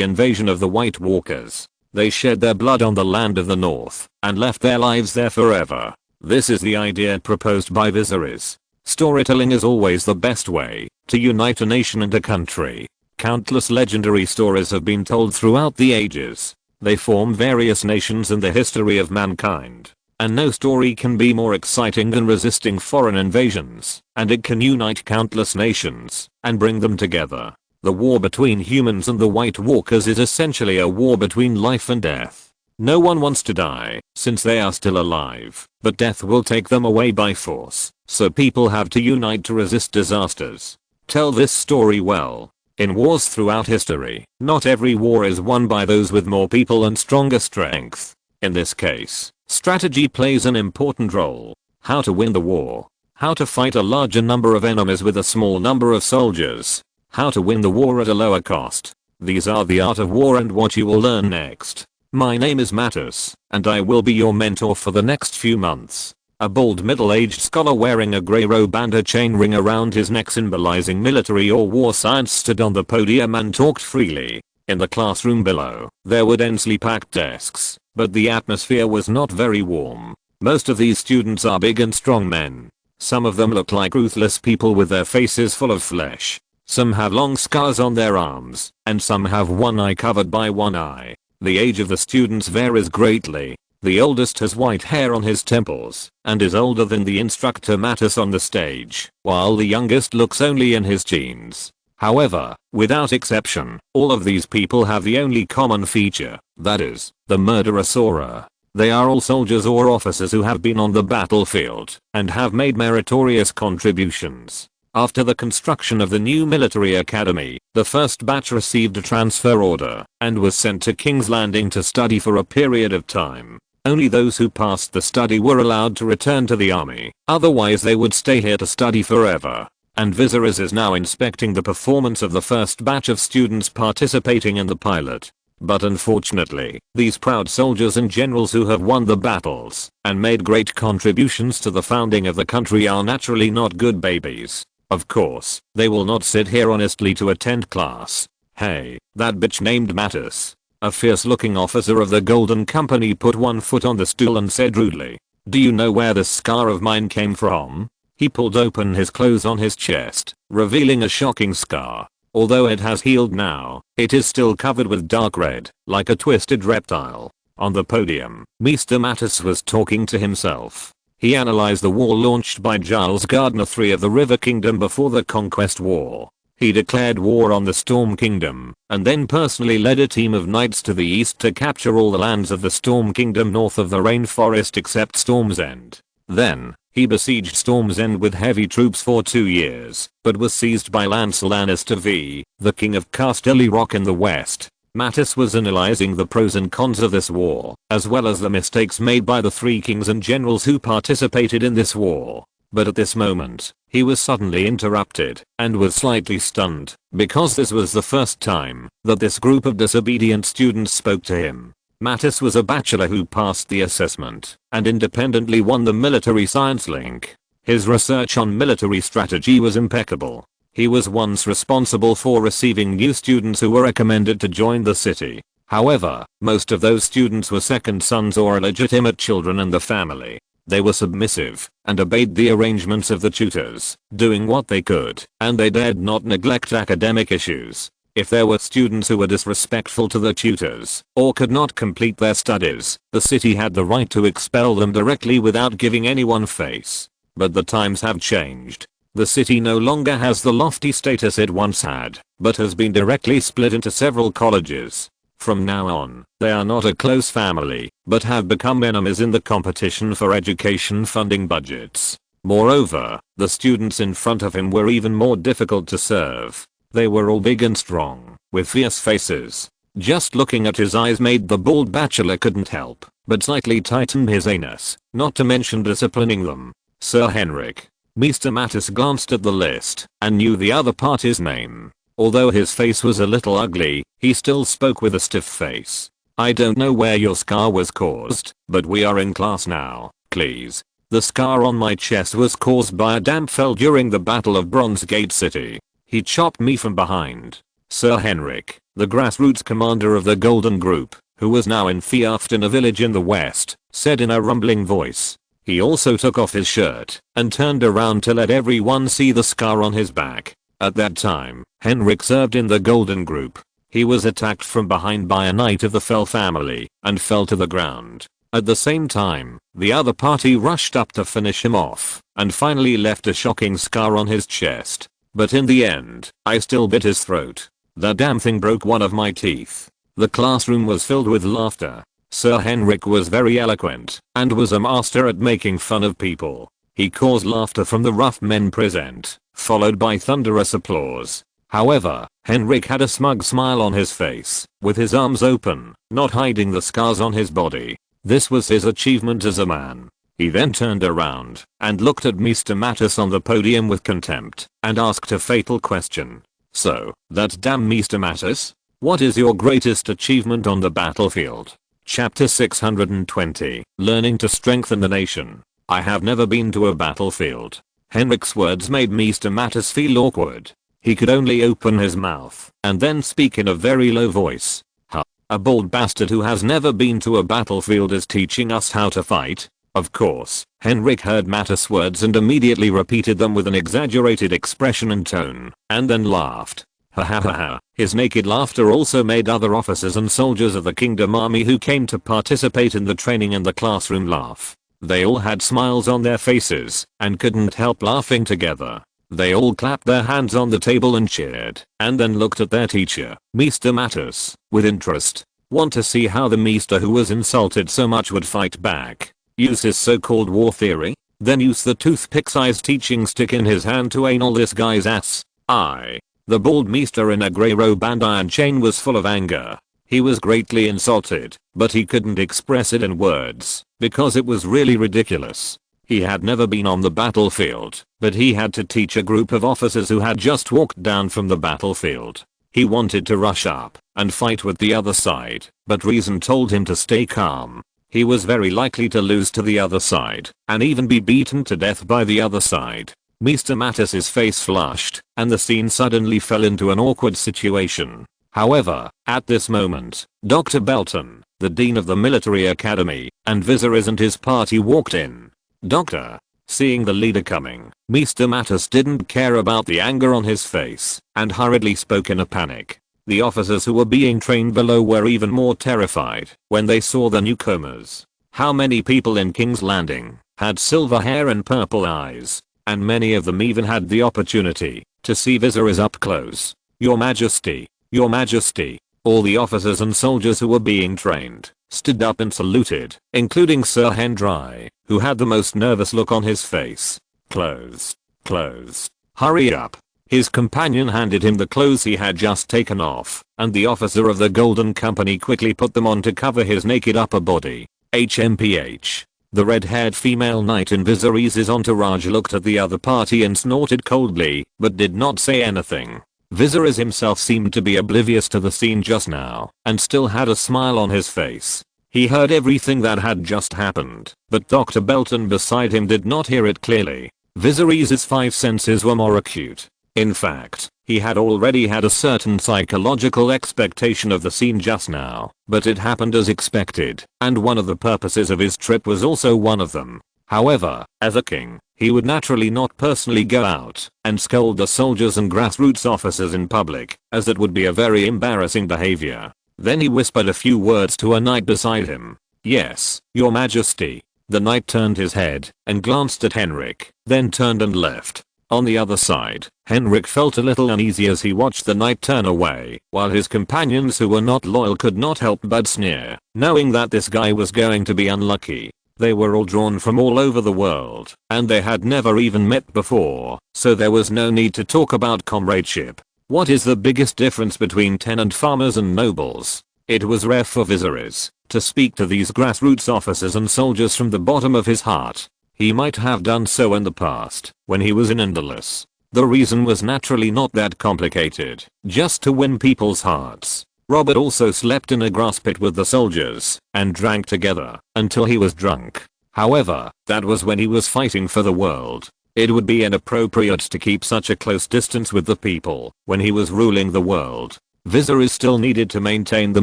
invasion of the White Walkers. They shed their blood on the land of the North and left their lives there forever. This is the idea proposed by Viserys. Storytelling is always the best way to unite a nation and a country. Countless legendary stories have been told throughout the ages. They form various nations in the history of mankind. And no story can be more exciting than resisting foreign invasions, and it can unite countless nations and bring them together. The war between humans and the White Walkers is essentially a war between life and death. No one wants to die, since they are still alive, but death will take them away by force, so people have to unite to resist disasters. Tell this story well. In wars throughout history, not every war is won by those with more people and stronger strength. In this case, strategy plays an important role. How to win the war. How to fight a larger number of enemies with a small number of soldiers. How to win the war at a lower cost. These are the art of war and what you will learn next. My name is Mattis, and I will be your mentor for the next few months. A bald middle-aged scholar wearing a grey robe and a chain ring around his neck symbolizing military or war science stood on the podium and talked freely. In the classroom below, there were densely packed desks, but the atmosphere was not very warm. Most of these students are big and strong men. Some of them look like ruthless people with their faces full of flesh. Some have long scars on their arms, and some have one eye covered by one eye. The age of the students varies greatly. The oldest has white hair on his temples, and is older than the instructor Mattis on the stage, while the youngest looks only in his teens. However, without exception, all of these people have the only common feature, that is, the murderous aura. They are all soldiers or officers who have been on the battlefield, and have made meritorious contributions. After the construction of the new military academy, the first batch received a transfer order, and was sent to King's Landing to study for a period of time. Only those who passed the study were allowed to return to the army, otherwise they would stay here to study forever. And Viserys is now inspecting the performance of the first batch of students participating in the pilot. But unfortunately, these proud soldiers and generals who have won the battles and made great contributions to the founding of the country are naturally not good babies. Of course, they will not sit here honestly to attend class. Hey, that bitch named Mattis. A fierce-looking officer of the Golden Company put one foot on the stool and said rudely, "Do you know where this scar of mine came from?" He pulled open his clothes on his chest, revealing a shocking scar. Although it has healed now, it is still covered with dark red, like a twisted reptile. On the podium, Mr. Mattis was talking to himself. He analyzed the war launched by Giles Gardner III of the River Kingdom before the Conquest War. He declared war on the Storm Kingdom, and then personally led a team of knights to the east to capture all the lands of the Storm Kingdom north of the rainforest except Storm's End. Then, he besieged Storm's End with heavy troops for 2 years, but was seized by Lancel Lannister V, the king of Casterly Rock in the west. Mattis was analyzing the pros and cons of this war, as well as the mistakes made by the 3 kings and generals who participated in this war. But at this moment, he was suddenly interrupted, and was slightly stunned, because this was the first time that this group of disobedient students spoke to him. Mattis was a bachelor who passed the assessment, and independently won the military science link. His research on military strategy was impeccable. He was once responsible for receiving new students who were recommended to join the city. However, most of those students were second sons or illegitimate children in the family. They were submissive, and obeyed the arrangements of the tutors, doing what they could, and they dared not neglect academic issues. If there were students who were disrespectful to the tutors, or could not complete their studies, the city had the right to expel them directly without giving anyone face. But the times have changed. The city no longer has the lofty status it once had, but has been directly split into several colleges. From now on, they are not a close family, but have become enemies in the competition for education funding budgets. Moreover, the students in front of him were even more difficult to serve. They were all big and strong, with fierce faces. Just looking at his eyes made the bald bachelor couldn't help but slightly tighten his anus, not to mention disciplining them. Sir Henrik. Mr. Mattis glanced at the list and knew the other party's name. Although his face was a little ugly, he still spoke with a stiff face. "I don't know where your scar was caused, but we are in class now, please." The scar on my chest was caused by a damp fell during the Battle of Bronze Gate City. He chopped me from behind. Sir Henrik, the grassroots commander of the Golden Group, who was now in Fiafton, a village in the west, said in a rumbling voice. He also took off his shirt and turned around to let everyone see the scar on his back. At that time, Henrik served in the Golden Group. He was attacked from behind by a knight of the Fell family and fell to the ground. At the same time, the other party rushed up to finish him off and finally left a shocking scar on his chest. But in the end, I still bit his throat. The damn thing broke one of my teeth. The classroom was filled with laughter. Sir Henrik was very eloquent and was a master at making fun of people. He caused laughter from the rough men present, followed by thunderous applause. However, Henrik had a smug smile on his face, with his arms open, not hiding the scars on his body. This was his achievement as a man. He then turned around and looked at Mr. Mattis on the podium with contempt and asked a fatal question. "So, that's damn Mr. Mattis? What is your greatest achievement on the battlefield?" Chapter 620, Learning to Strengthen the Nation. I have never been to a battlefield. Henrik's words made Mr. Mattis feel awkward. He could only open his mouth and then speak in a very low voice. Huh. A bald bastard who has never been to a battlefield is teaching us how to fight? Of course, Henrik heard Mattis' words and immediately repeated them with an exaggerated expression and tone, and then laughed. Ha ha ha ha. His naked laughter also made other officers and soldiers of the Kingdom Army who came to participate in the training in the classroom laugh. They all had smiles on their faces and couldn't help laughing together. They all clapped their hands on the table and cheered, and then looked at their teacher, Mr. Mattis, with interest. Want to see how the Mr. who was insulted so much would fight back? Use his so-called war theory? Then use the toothpick-sized teaching stick in his hand to anal this guy's ass. The bald Mr. in a grey robe and iron chain was full of anger. He was greatly insulted, but he couldn't express it in words, because it was really ridiculous. He had never been on the battlefield, but he had to teach a group of officers who had just walked down from the battlefield. He wanted to rush up and fight with the other side, but reason told him to stay calm. He was very likely to lose to the other side, and even be beaten to death by the other side. Mr. Mattis's face flushed, and the scene suddenly fell into an awkward situation. However, at this moment, Dr. Belton, the Dean of the Military Academy, and Viserys and his party walked in. Doctor. Seeing the leader coming, Mr. Mattis didn't care about the anger on his face, and hurriedly spoke in a panic. The officers who were being trained below were even more terrified when they saw the newcomers. How many people in King's Landing had silver hair and purple eyes, and many of them even had the opportunity to see Viserys up close. Your Majesty, Your Majesty. All the officers and soldiers who were being trained stood up and saluted, including Sir Henry, who had the most nervous look on his face. Clothes. Clothes. Hurry up. His companion handed him the clothes he had just taken off, and the officer of the Golden Company quickly put them on to cover his naked upper body. HMPH. The red-haired female knight in Viserys' entourage looked at the other party and snorted coldly, but did not say anything. Viserys himself seemed to be oblivious to the scene just now, and still had a smile on his face. He heard everything that had just happened, but Dr. Belton beside him did not hear it clearly. Viserys' 5 senses were more acute. In fact, he had already had a certain psychological expectation of the scene just now, but it happened as expected, and one of the purposes of his trip was also one of them. However, as a king, he would naturally not personally go out and scold the soldiers and grassroots officers in public, as that would be a very embarrassing behavior. Then he whispered a few words to a knight beside him. Yes, Your Majesty. The knight turned his head and glanced at Henrik, then turned and left. On the other side, Henrik felt a little uneasy as he watched the knight turn away, while his companions who were not loyal could not help but sneer, knowing that this guy was going to be unlucky. They were all drawn from all over the world, and they had never even met before, so there was no need to talk about comradeship. What is the biggest difference between tenant farmers and nobles? It was rare for Viserys to speak to these grassroots officers and soldiers from the bottom of his heart. He might have done so in the past, when he was in Indolus. The reason was naturally not that complicated, just to win people's hearts. Robert also slept in a grass pit with the soldiers, and drank together, until he was drunk. However, that was when he was fighting for the world. It would be inappropriate to keep such a close distance with the people, when he was ruling the world. Viserys still needed to maintain the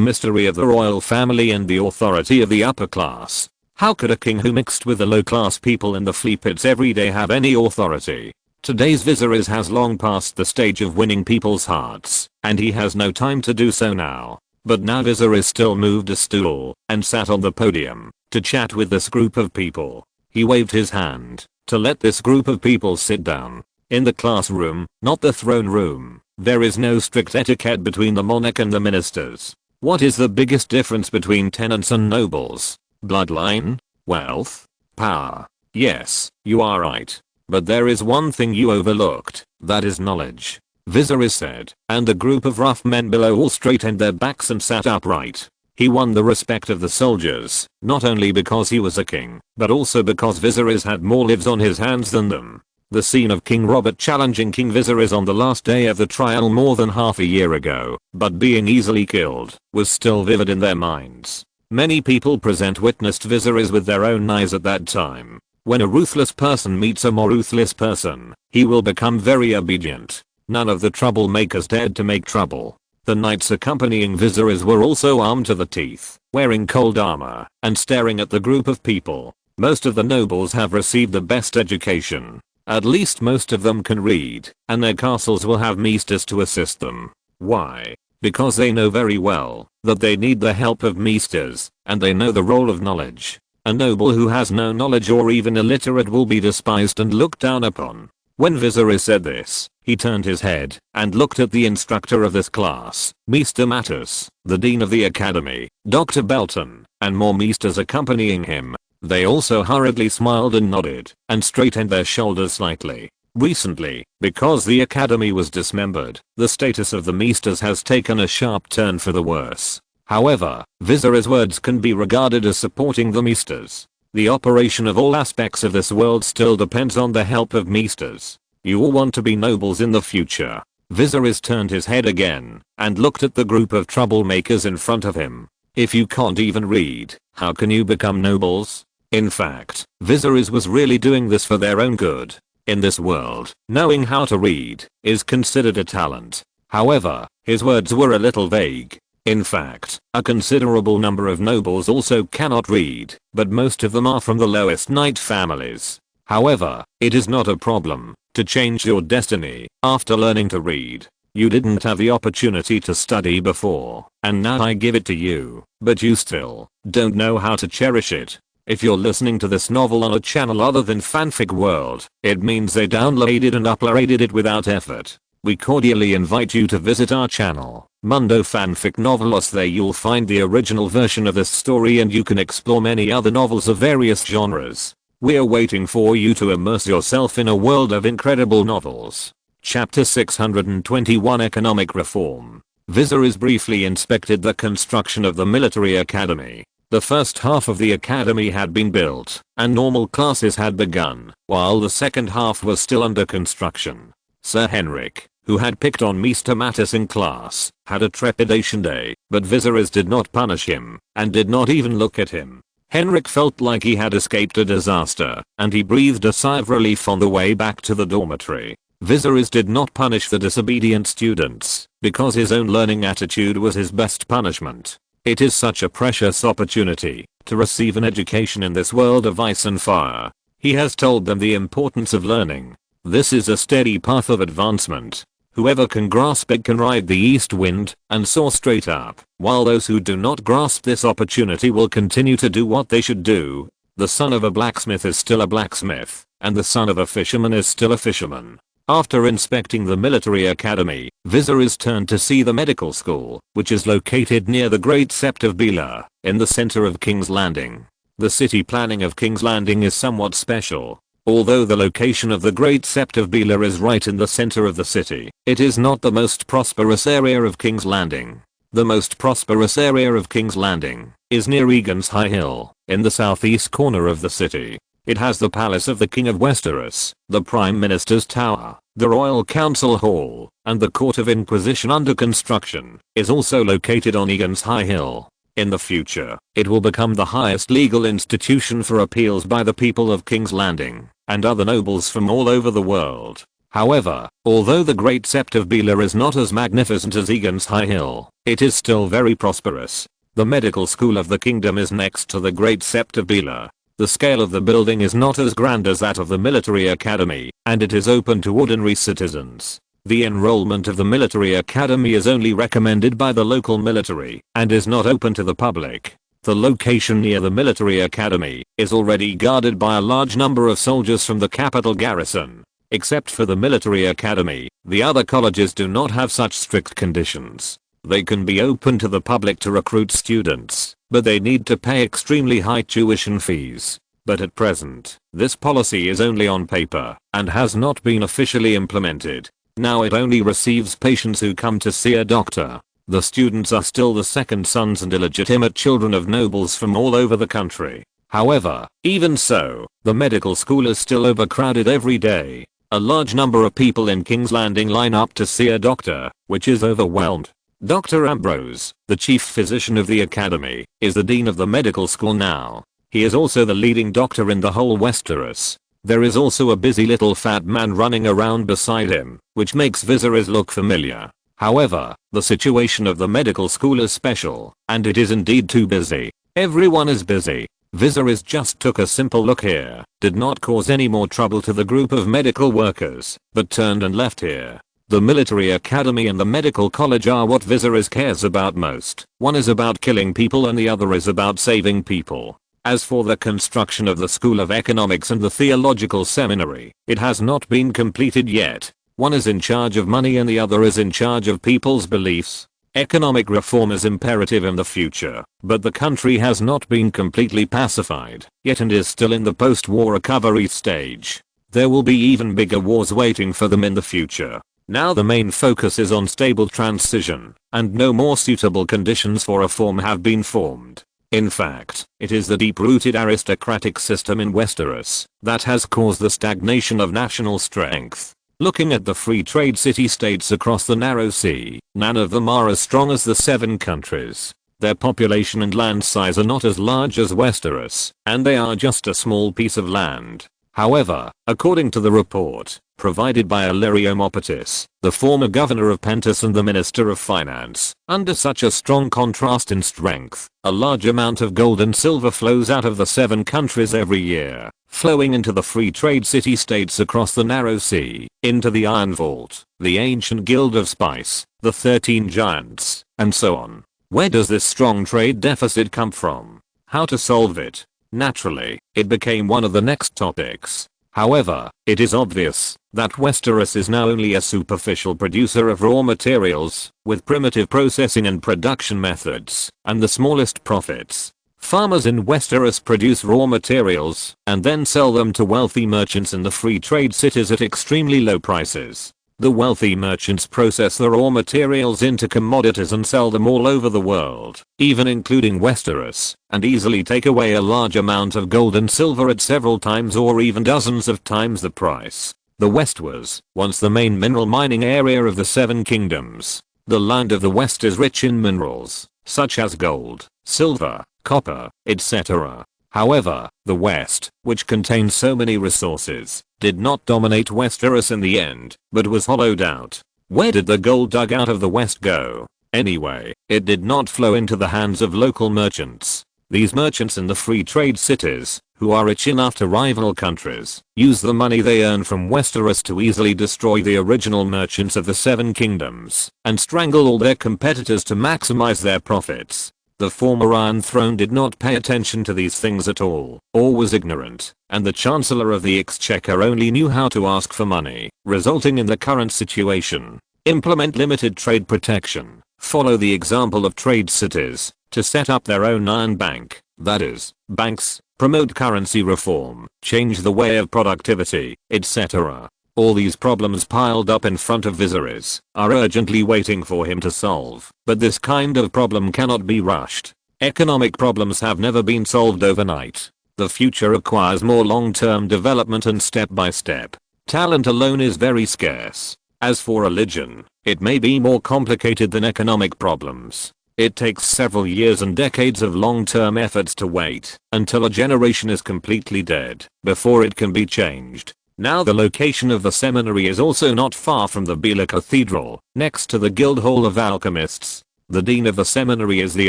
mystery of the royal family and the authority of the upper class. How could a king who mixed with the low-class people in the flea pits every day have any authority? Today's Viserys has long passed the stage of winning people's hearts, and he has no time to do so now. But now Viserys still moved a stool and sat on the podium to chat with this group of people. He waved his hand to let this group of people sit down. In the classroom, not the throne room, there is no strict etiquette between the monarch and the ministers. What is the biggest difference between tenants and nobles? Bloodline? Wealth? Power? Yes, you are right. But there is one thing you overlooked, that is knowledge. Viserys said, and the group of rough men below all straightened their backs and sat upright. He won the respect of the soldiers, not only because he was a king, but also because Viserys had more lives on his hands than them. The scene of King Robert challenging King Viserys on the last day of the trial more than half a year ago, but being easily killed, was still vivid in their minds. Many people present witnessed Viserys with their own eyes at that time. When a ruthless person meets a more ruthless person, he will become very obedient. None of the troublemakers dared to make trouble. The knights accompanying Viserys were also armed to the teeth, wearing cold armor, and staring at the group of people. Most of the nobles have received the best education. At least most of them can read, and their castles will have maesters to assist them. Why? Because they know very well that they need the help of maesters, and they know the role of knowledge. A noble who has no knowledge or even illiterate will be despised and looked down upon. When Viserys said this, he turned his head and looked at the instructor of this class, Maester Mattis, the dean of the academy, Dr. Belton, and more maesters accompanying him. They also hurriedly smiled and nodded, and straightened their shoulders slightly. Recently, because the academy was dismembered, the status of the maesters has taken a sharp turn for the worse. However, Viserys' words can be regarded as supporting the maesters. The operation of all aspects of this world still depends on the help of maesters. You all want to be nobles in the future. Viserys turned his head again and looked at the group of troublemakers in front of him. If you can't even read, how can you become nobles? In fact, Viserys was really doing this for their own good. In this world, knowing how to read is considered a talent. However, his words were a little vague. In fact, a considerable number of nobles also cannot read, but most of them are from the lowest knight families. However, it is not a problem to change your destiny after learning to read. You didn't have the opportunity to study before, and now I give it to you, but you still don't know how to cherish it. If you're listening to this novel on a channel other than Fanfic World, it means they downloaded and uploaded it without effort. We cordially invite you to visit our channel, Mundo Fanfic Novelos. There you'll find the original version of this story and you can explore many other novels of various genres. We're waiting for you to immerse yourself in a world of incredible novels. Chapter 621 Economic Reform. Viserys briefly inspected the construction of the military academy. The first half of the academy had been built, and normal classes had begun, while the second half was still under construction. Sir Henrik, who had picked on Maester Mattis in class, had a trepidation day, but Viserys did not punish him, and did not even look at him. Henrik felt like he had escaped a disaster, and he breathed a sigh of relief on the way back to the dormitory. Viserys did not punish the disobedient students, because his own learning attitude was his best punishment. It is such a precious opportunity to receive an education in this world of ice and fire. He has told them the importance of learning. This is a steady path of advancement. Whoever can grasp it can ride the east wind and soar straight up, while those who do not grasp this opportunity will continue to do what they should do. The son of a blacksmith is still a blacksmith, and the son of a fisherman is still a fisherman. After inspecting the military academy, Viserys turned to see the medical school, which is located near the Great Sept of Bela, in the center of King's Landing. The city planning of King's Landing is somewhat special. Although the location of the Great Sept of Bela is right in the center of the city, it is not the most prosperous area of King's Landing. The most prosperous area of King's Landing is near Aegon's High Hill, in the southeast corner of the city. It has the palace of the King of Westeros, the Prime Minister's Tower, the Royal Council Hall, and the Court of Inquisition under construction is also located on Aegon's High Hill. In the future, it will become the highest legal institution for appeals by the people of King's Landing and other nobles from all over the world. However, although the Great Sept of Bela is not as magnificent as Aegon's High Hill, it is still very prosperous. The medical school of the kingdom is next to the Great Sept of Bela. The scale of the building is not as grand as that of the military academy, and it is open to ordinary citizens. The enrollment of the military academy is only recommended by the local military and is not open to the public. The location near the military academy is already guarded by a large number of soldiers from the capital garrison. Except for the military academy, the other colleges do not have such strict conditions. They can be open to the public to recruit students, but they need to pay extremely high tuition fees. But at present, this policy is only on paper and has not been officially implemented. Now it only receives patients who come to see a doctor. The students are still the second sons and illegitimate children of nobles from all over the country. However, even so, the medical school is still overcrowded every day. A large number of people in King's Landing line up to see a doctor, which is overwhelmed. Dr. Ambrose, the chief physician of the academy, is the dean of the medical school now. He is also the leading doctor in the whole Westeros. There is also a busy little fat man running around beside him, which makes Viserys look familiar. However, the situation of the medical school is special, and it is indeed too busy. Everyone is busy. Viserys just took a simple look here, did not cause any more trouble to the group of medical workers, but turned and left here. The military academy and the medical college are what Viserys cares about most. One is about killing people and the other is about saving people. As for the construction of the School of Economics and the Theological Seminary, it has not been completed yet. One is in charge of money and the other is in charge of people's beliefs. Economic reform is imperative in the future, but the country has not been completely pacified yet and is still in the post-war recovery stage. There will be even bigger wars waiting for them in the future. Now the main focus is on stable transition, and no more suitable conditions for reform have been formed. In fact, it is the deep-rooted aristocratic system in Westeros that has caused the stagnation of national strength. Looking at the free trade city-states across the narrow sea, none of them are as strong as the 7 countries. Their population and land size are not as large as Westeros, and they are just a small piece of land. However, according to the report provided by Illyrio Mopatis, the former governor of Pentus and the minister of finance, under such a strong contrast in strength, a large amount of gold and silver flows out of the 7 countries every year, flowing into the free trade city-states across the narrow sea, into the Iron Vault, the ancient Guild of Spice, the 13 Giants, and so on. Where does this strong trade deficit come from? How to solve it? Naturally, it became one of the next topics. However, it is obvious that Westeros is now only a superficial producer of raw materials, with primitive processing and production methods, and the smallest profits. Farmers in Westeros produce raw materials, and then sell them to wealthy merchants in the free trade cities at extremely low prices. The wealthy merchants process the raw materials into commodities and sell them all over the world, even including Westeros, and easily take away a large amount of gold and silver at several times or even dozens of times the price. The West was once the main mineral mining area of the 7 kingdoms. The land of the West is rich in minerals, such as gold, silver, copper, etc. However, the West, which contains so many resources, did not dominate Westeros in the end, but was hollowed out. Where did the gold dug out of the West go? Anyway, it did not flow into the hands of local merchants. These merchants in the free trade cities, who are rich enough to rival countries, use the money they earn from Westeros to easily destroy the original merchants of the 7 kingdoms, and strangle all their competitors to maximize their profits. The former Iron Throne did not pay attention to these things at all, or was ignorant, and the Chancellor of the Exchequer only knew how to ask for money, resulting in the current situation. Implement limited trade protection, follow the example of trade cities, to set up their own iron bank, that is, banks, promote currency reform, change the way of productivity, etc. All these problems piled up in front of Viserys are urgently waiting for him to solve, but this kind of problem cannot be rushed. Economic problems have never been solved overnight. The future requires more long-term development and step-by-step. Talent alone is very scarce. As for religion, it may be more complicated than economic problems. It takes several years and decades of long-term efforts to wait until a generation is completely dead before it can be changed. Now the location of the seminary is also not far from the Bela Cathedral, next to the Guildhall of Alchemists. The dean of the seminary is the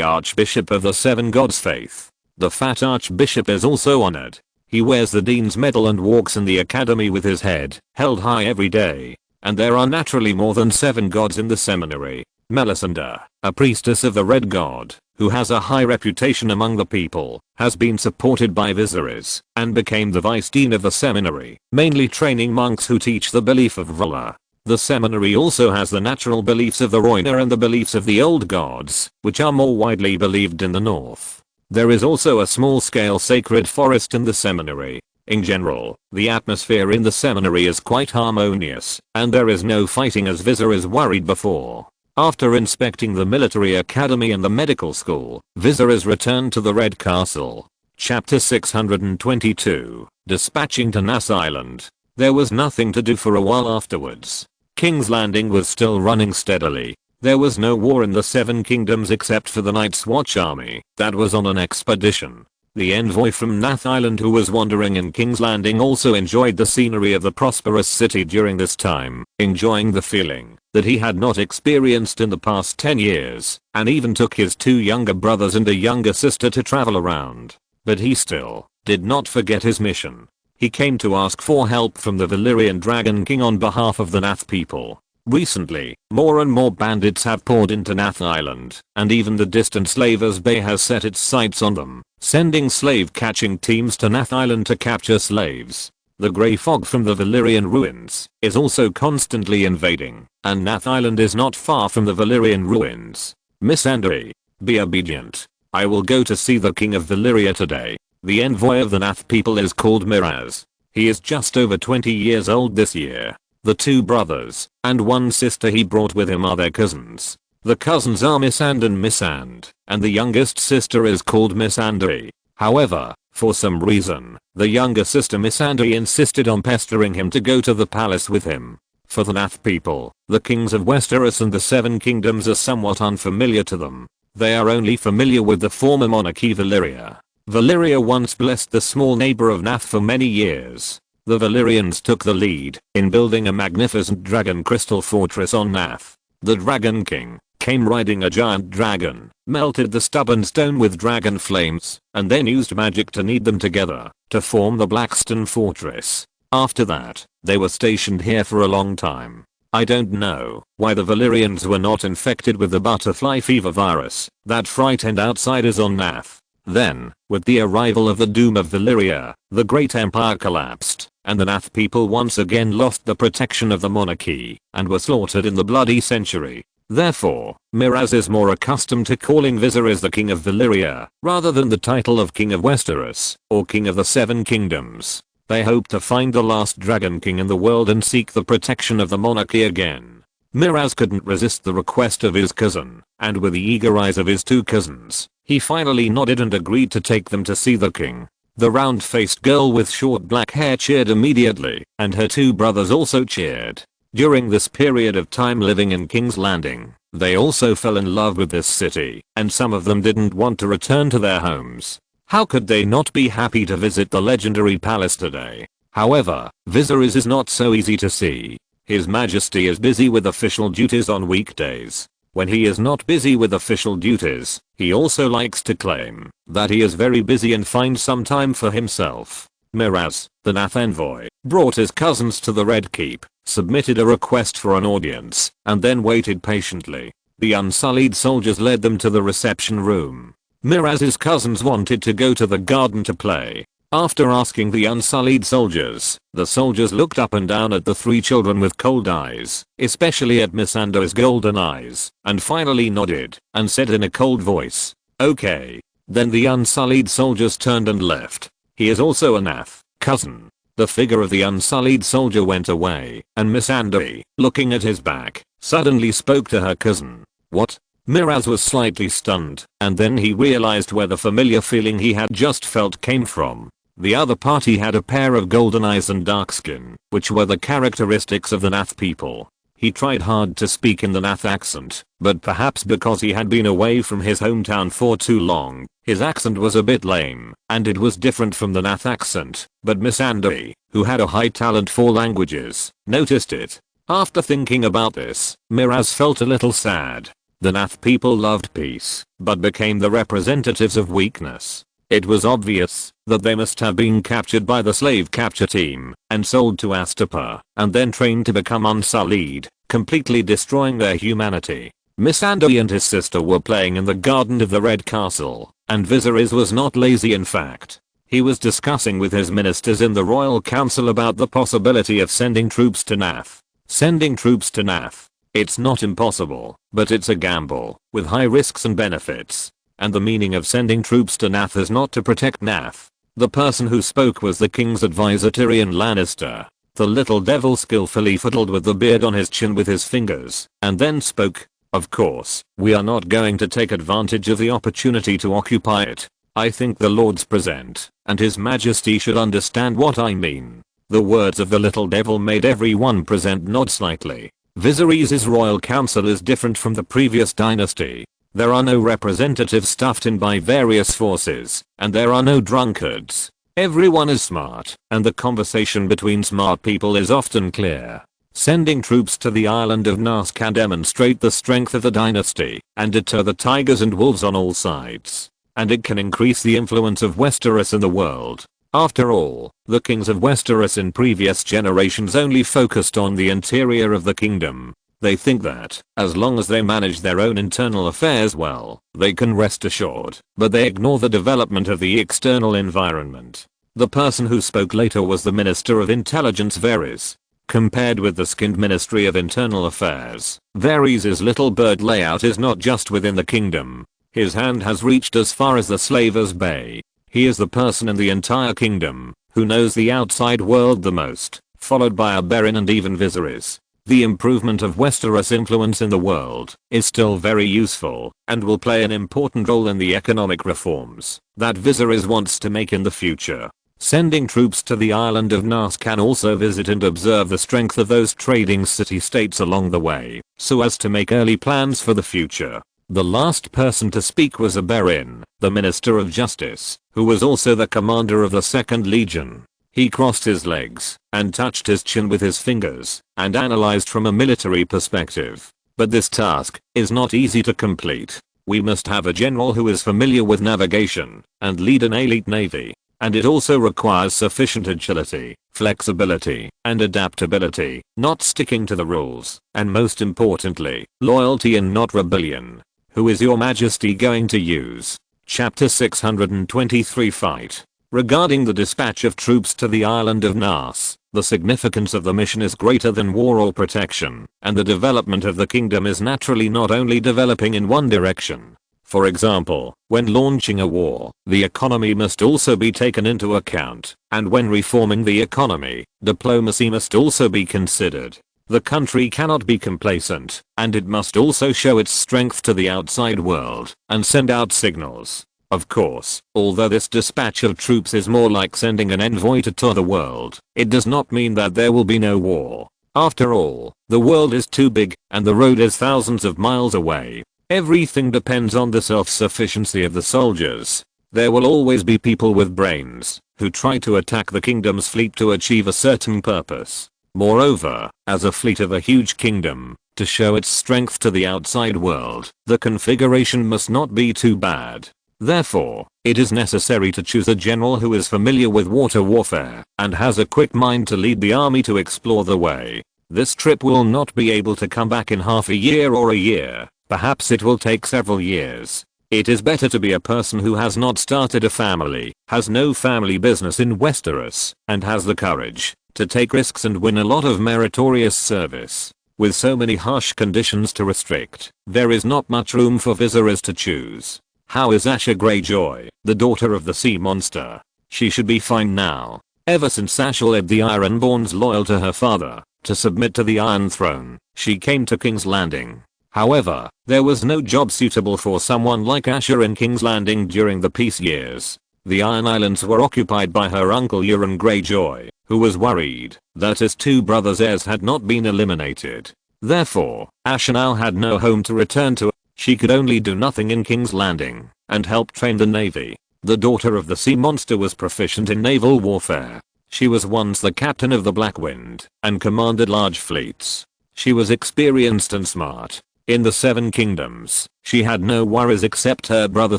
Archbishop of the 7 Gods Faith. The fat Archbishop is also honored. He wears the Dean's Medal and walks in the academy with his head held high every day. And there are naturally more than 7 gods in the seminary. Melisandre, a priestess of the Red God, who has a high reputation among the people, has been supported by Viserys, and became the vice dean of the seminary, mainly training monks who teach the belief of R'hllor. The seminary also has the natural beliefs of the Rhoynar and the beliefs of the old gods, which are more widely believed in the north. There is also a small-scale sacred forest in the seminary. In general, the atmosphere in the seminary is quite harmonious, and there is no fighting as Viserys worried before. After inspecting the military academy and the medical school, Viserys returned to the Red Castle. Chapter 622, Dispatching to Nass Island. There was nothing to do for a while afterwards. King's Landing was still running steadily. There was no war in the 7 kingdoms except for the Night's Watch army that was on an expedition. The envoy from Nath Island who was wandering in King's Landing also enjoyed the scenery of the prosperous city during this time, enjoying the feeling that he had not experienced in the past 10 years, and even took his 2 younger brothers and a younger sister to travel around. But he still did not forget his mission. He came to ask for help from the Valyrian Dragon King on behalf of the Nath people. Recently, more and more bandits have poured into Nath Island, and even the distant Slavers Bay has set its sights on them, sending slave-catching teams to Nath Island to capture slaves. The grey fog from the Valyrian ruins is also constantly invading, and Nath Island is not far from the Valyrian ruins. Missandei, be obedient. I will go to see the king of Valyria today. The envoy of the Nath people is called Miraz. He is just over 20 years old this year. The 2 brothers and 1 sister he brought with him are their cousins. The cousins are Missand and Missand, and the youngest sister is called Missandei. However, for some reason, the younger sister Missandei insisted on pestering him to go to the palace with him. For the Nath people, the kings of Westeros and the 7 kingdoms are somewhat unfamiliar to them. They are only familiar with the former monarchy Valyria. Valyria once blessed the small neighbor of Nath for many years. The Valyrians took the lead in building a magnificent dragon crystal fortress on Nath. The Dragon King came riding a giant dragon, melted the stubborn stone with dragon flames, and then used magic to knead them together to form the Blackstone Fortress. After that, they were stationed here for a long time. I don't know why the Valyrians were not infected with the butterfly fever virus that frightened outsiders on Nath. Then, with the arrival of the doom of Valyria, the great empire collapsed, and the Nath people once again lost the protection of the monarchy and were slaughtered in the bloody century. Therefore, Miraz is more accustomed to calling Viserys the King of Valyria rather than the title of King of Westeros or King of the 7 Kingdoms. They hope to find the last Dragon King in the world and seek the protection of the monarchy again. Miraz couldn't resist the request of his cousin, and with the eager eyes of his 2 cousins, he finally nodded and agreed to take them to see the king. The round-faced girl with short black hair cheered immediately, and her 2 brothers also cheered. During this period of time living in King's Landing, they also fell in love with this city, and some of them didn't want to return to their homes. How could they not be happy to visit the legendary palace today? However, Viserys is not so easy to see. His Majesty is busy with official duties on weekdays. When he is not busy with official duties, he also likes to claim that he is very busy and finds some time for himself. Miraz, the Nath envoy, brought his cousins to the Red Keep, submitted a request for an audience, and then waited patiently. The unsullied soldiers led them to the reception room. Miraz's cousins wanted to go to the garden to play. After asking the unsullied soldiers, the soldiers looked up and down at the 3 children with cold eyes, especially at Missandei's golden eyes, and finally nodded and said in a cold voice, "Okay." Then the unsullied soldiers turned and left. He is also a Nath cousin. The figure of the unsullied soldier went away, and Missandei, looking at his back, suddenly spoke to her cousin. "What?" Miraz was slightly stunned, and then he realized where the familiar feeling he had just felt came from. The other party had a pair of golden eyes and dark skin, which were the characteristics of the Nath people. He tried hard to speak in the Nath accent, but perhaps because he had been away from his hometown for too long, his accent was a bit lame, and it was different from the Nath accent, but Missandei, who had a high talent for languages, noticed it. After thinking about this, Miraz felt a little sad. The Nath people loved peace, but became the representatives of weakness. It was obvious that they must have been captured by the slave capture team and sold to Astapor, and then trained to become unsullied, completely destroying their humanity. Missandei and his sister were playing in the garden of the Red Castle, and Viserys was not lazy. In fact, he was discussing with his ministers in the Royal Council about the possibility of sending troops to Nath. Sending troops to Nath. It's not impossible, but it's a gamble, with high risks and benefits. And the meaning of sending troops to Nath is not to protect Nath. The person who spoke was the king's advisor Tyrion Lannister. The little devil skillfully fiddled with the beard on his chin with his fingers, and then spoke. "Of course, we are not going to take advantage of the opportunity to occupy it. I think the Lords present, and His Majesty should understand what I mean." The words of the little devil made everyone present nod slightly. Viserys' royal council is different from the previous dynasty. There are no representatives stuffed in by various forces, and there are no drunkards. Everyone is smart, and the conversation between smart people is often clear. Sending troops to the island of Nas can demonstrate the strength of the dynasty and deter the tigers and wolves on all sides. And it can increase the influence of Westeros in the world. After all, the kings of Westeros in previous generations only focused on the interior of the kingdom. They think that, as long as they manage their own internal affairs well, they can rest assured, but they ignore the development of the external environment. The person who spoke later was the Minister of Intelligence Varys. Compared with the skinned Ministry of Internal Affairs, Varys' little bird layout is not just within the kingdom. His hand has reached as far as the Slavers Bay. He is the person in the entire kingdom who knows the outside world the most, followed by Oberyn and even Viserys. The improvement of Westeros' influence in the world is still very useful and will play an important role in the economic reforms that Viserys wants to make in the future. Sending troops to the island of Nas can also visit and observe the strength of those trading city-states along the way, so as to make early plans for the future. The last person to speak was Oberyn, the Minister of Justice, who was also the commander of the 2nd Legion. He crossed his legs and touched his chin with his fingers and analyzed from a military perspective. But this task is not easy to complete. We must have a general who is familiar with navigation and lead an elite navy. And it also requires sufficient agility, flexibility, and adaptability, not sticking to the rules, and most importantly, loyalty and not rebellion. Who is your majesty going to use? Chapter 623 Fight. Regarding the dispatch of troops to the island of Nas, the significance of the mission is greater than war or protection, and the development of the kingdom is naturally not only developing in one direction. For example, when launching a war, the economy must also be taken into account, and when reforming the economy, diplomacy must also be considered. The country cannot be complacent, and it must also show its strength to the outside world, and send out signals. Of course, although this dispatch of troops is more like sending an envoy to tour the world, it does not mean that there will be no war. After all, the world is too big, and the road is thousands of miles away. Everything depends on the self-sufficiency of the soldiers. There will always be people with brains who try to attack the kingdom's fleet to achieve a certain purpose. Moreover, as a fleet of a huge kingdom, to show its strength to the outside world, the configuration must not be too bad. Therefore, it is necessary to choose a general who is familiar with water warfare and has a quick mind to lead the army to explore the way. This trip will not be able to come back in half a year or a year. Perhaps it will take several years. It is better to be a person who has not started a family, has no family business in Westeros, and has the courage to take risks and win a lot of meritorious service. With so many harsh conditions to restrict, there is not much room for Viserys to choose. How is Asha Greyjoy, the daughter of the sea monster? She should be fine now. Ever since Asha led the Ironborns loyal to her father to submit to the Iron Throne, she came to King's Landing. However, there was no job suitable for someone like Asha in King's Landing during the peace years. The Iron Islands were occupied by her uncle Euron Greyjoy, who was worried that his 2 brothers' heirs had not been eliminated. Therefore, Asha now had no home to return to. She could only do nothing in King's Landing and help train the navy. The daughter of the sea monster was proficient in naval warfare. She was once the captain of the Black Wind and commanded large fleets. She was experienced and smart. In the 7 kingdoms, she had no worries except her brother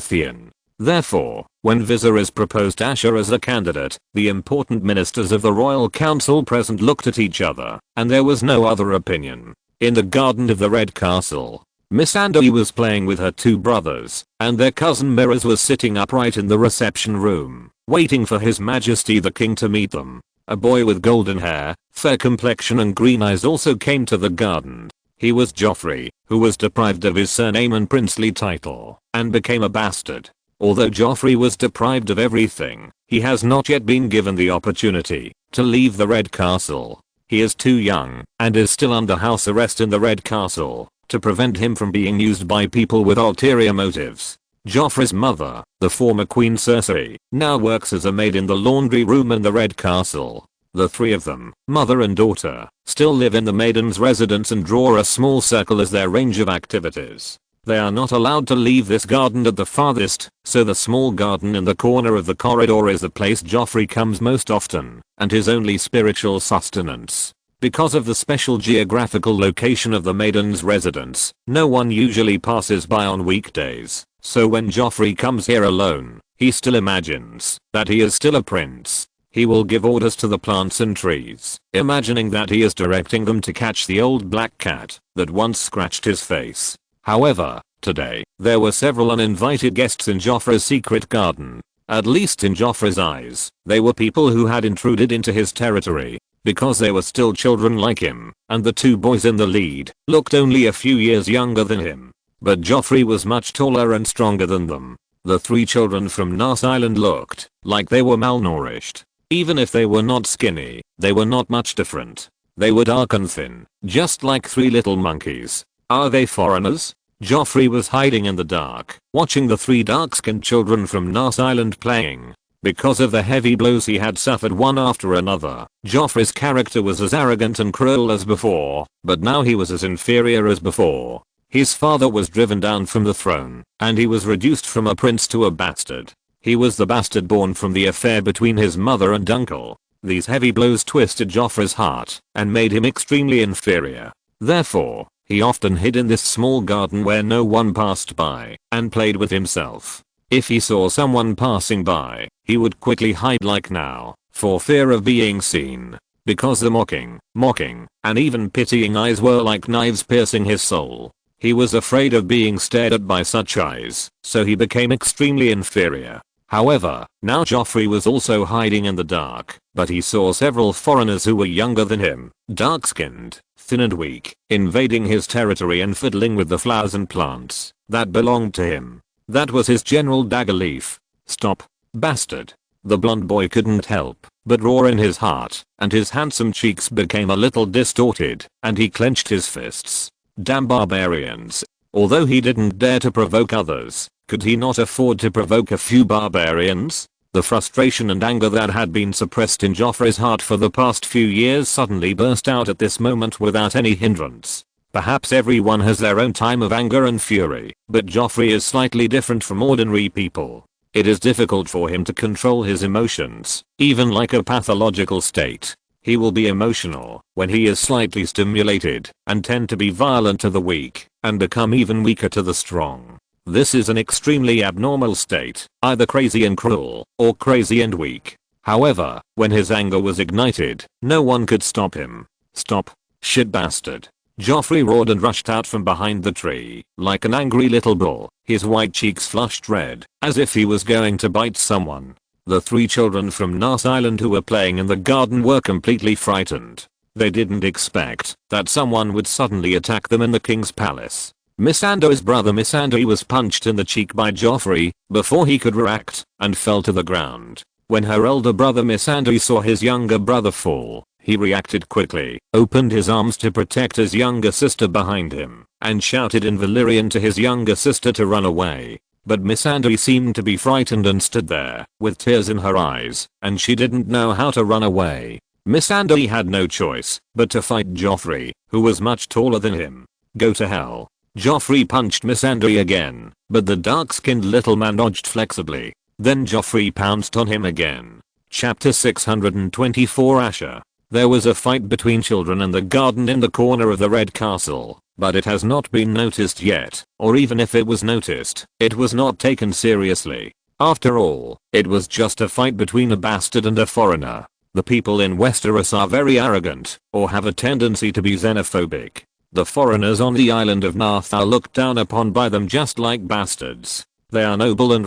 Theon. Therefore, when Viserys proposed Asha as a candidate, the important ministers of the royal council present looked at each other, and there was no other opinion. In the garden of the Red Castle, Missandei was playing with her 2 brothers, and their cousin Mirrors was sitting upright in the reception room, waiting for His Majesty the King to meet them. A boy with golden hair, fair complexion and green eyes also came to the garden. He was Joffrey, who was deprived of his surname and princely title, and became a bastard. Although Joffrey was deprived of everything, he has not yet been given the opportunity to leave the Red Castle. He is too young, and is still under house arrest in the Red Castle, to prevent him from being used by people with ulterior motives. Joffrey's mother, the former Queen Cersei, now works as a maid in the laundry room in the Red Castle. The 3 of them, mother and daughter, still live in the maiden's residence and draw a small circle as their range of activities. They are not allowed to leave this garden at the farthest, so the small garden in the corner of the corridor is the place Joffrey comes most often, and his only spiritual sustenance. Because of the special geographical location of the maiden's residence, no one usually passes by on weekdays, so when Joffrey comes here alone, he still imagines that he is still a prince. He will give orders to the plants and trees, imagining that he is directing them to catch the old black cat that once scratched his face. However, today, there were several uninvited guests in Joffrey's secret garden. At least in Joffrey's eyes, they were people who had intruded into his territory, because they were still children like him, and the two boys in the lead looked only a few years younger than him. But Joffrey was much taller and stronger than them. The three children from Nas Island looked like they were malnourished. Even if they were not skinny, they were not much different. They were dark and thin, just like three little monkeys. Are they foreigners? Joffrey was hiding in the dark, watching the three dark-skinned children from Nas Island playing. Because of the heavy blows he had suffered one after another, Joffrey's character was as arrogant and cruel as before, but now he was as inferior as before. His father was driven down from the throne, and he was reduced from a prince to a bastard. He was the bastard born from the affair between his mother and uncle. These heavy blows twisted Joffrey's heart, and made him extremely inferior. Therefore, he often hid in this small garden where no one passed by, and played with himself. If he saw someone passing by, he would quickly hide like now, for fear of being seen. Because the mocking, and even pitying eyes were like knives piercing his soul. He was afraid of being stared at by such eyes, so he became extremely inferior. However, now Joffrey was also hiding in the dark, but he saw several foreigners who were younger than him, dark-skinned, thin and weak, invading his territory and fiddling with the flowers and plants that belonged to him. That was his general dagger leaf. Stop, bastard. The blond boy couldn't help but roar in his heart, and his handsome cheeks became a little distorted, and he clenched his fists. Damn barbarians. Although he didn't dare to provoke others, could he not afford to provoke a few barbarians? The frustration and anger that had been suppressed in Joffrey's heart for the past few years suddenly burst out at this moment without any hindrance. Perhaps everyone has their own time of anger and fury, but Joffrey is slightly different from ordinary people. It is difficult for him to control his emotions, even like a pathological state. He will be emotional when he is slightly stimulated, and tend to be violent to the weak, and become even weaker to the strong. This is an extremely abnormal state, either crazy and cruel, or crazy and weak. However, when his anger was ignited, no one could stop him. Stop, shit bastard. Joffrey roared and rushed out from behind the tree, like an angry little bull, his white cheeks flushed red, as if he was going to bite someone. The three children from Nas Island who were playing in the garden were completely frightened. They didn't expect that someone would suddenly attack them in the king's palace. Missandei's brother Missandei was punched in the cheek by Joffrey before he could react, and fell to the ground. When her elder brother Missandei saw his younger brother fall, he reacted quickly, opened his arms to protect his younger sister behind him, and shouted in Valyrian to his younger sister to run away. But Missandei seemed to be frightened and stood there, with tears in her eyes, and she didn't know how to run away. Missandei had no choice but to fight Joffrey, who was much taller than him. Go to hell. Joffrey punched Missandei again, but the dark-skinned little man dodged flexibly. Then Joffrey pounced on him again. Chapter 624 Asher. There was a fight between children in the garden in the corner of the Red Castle, but it has not been noticed yet, or even if it was noticed, it was not taken seriously. After all, it was just a fight between a bastard and a foreigner. The people in Westeros are very arrogant, or have a tendency to be xenophobic. The foreigners on the island of Narth are looked down upon by them just like bastards. They are noble and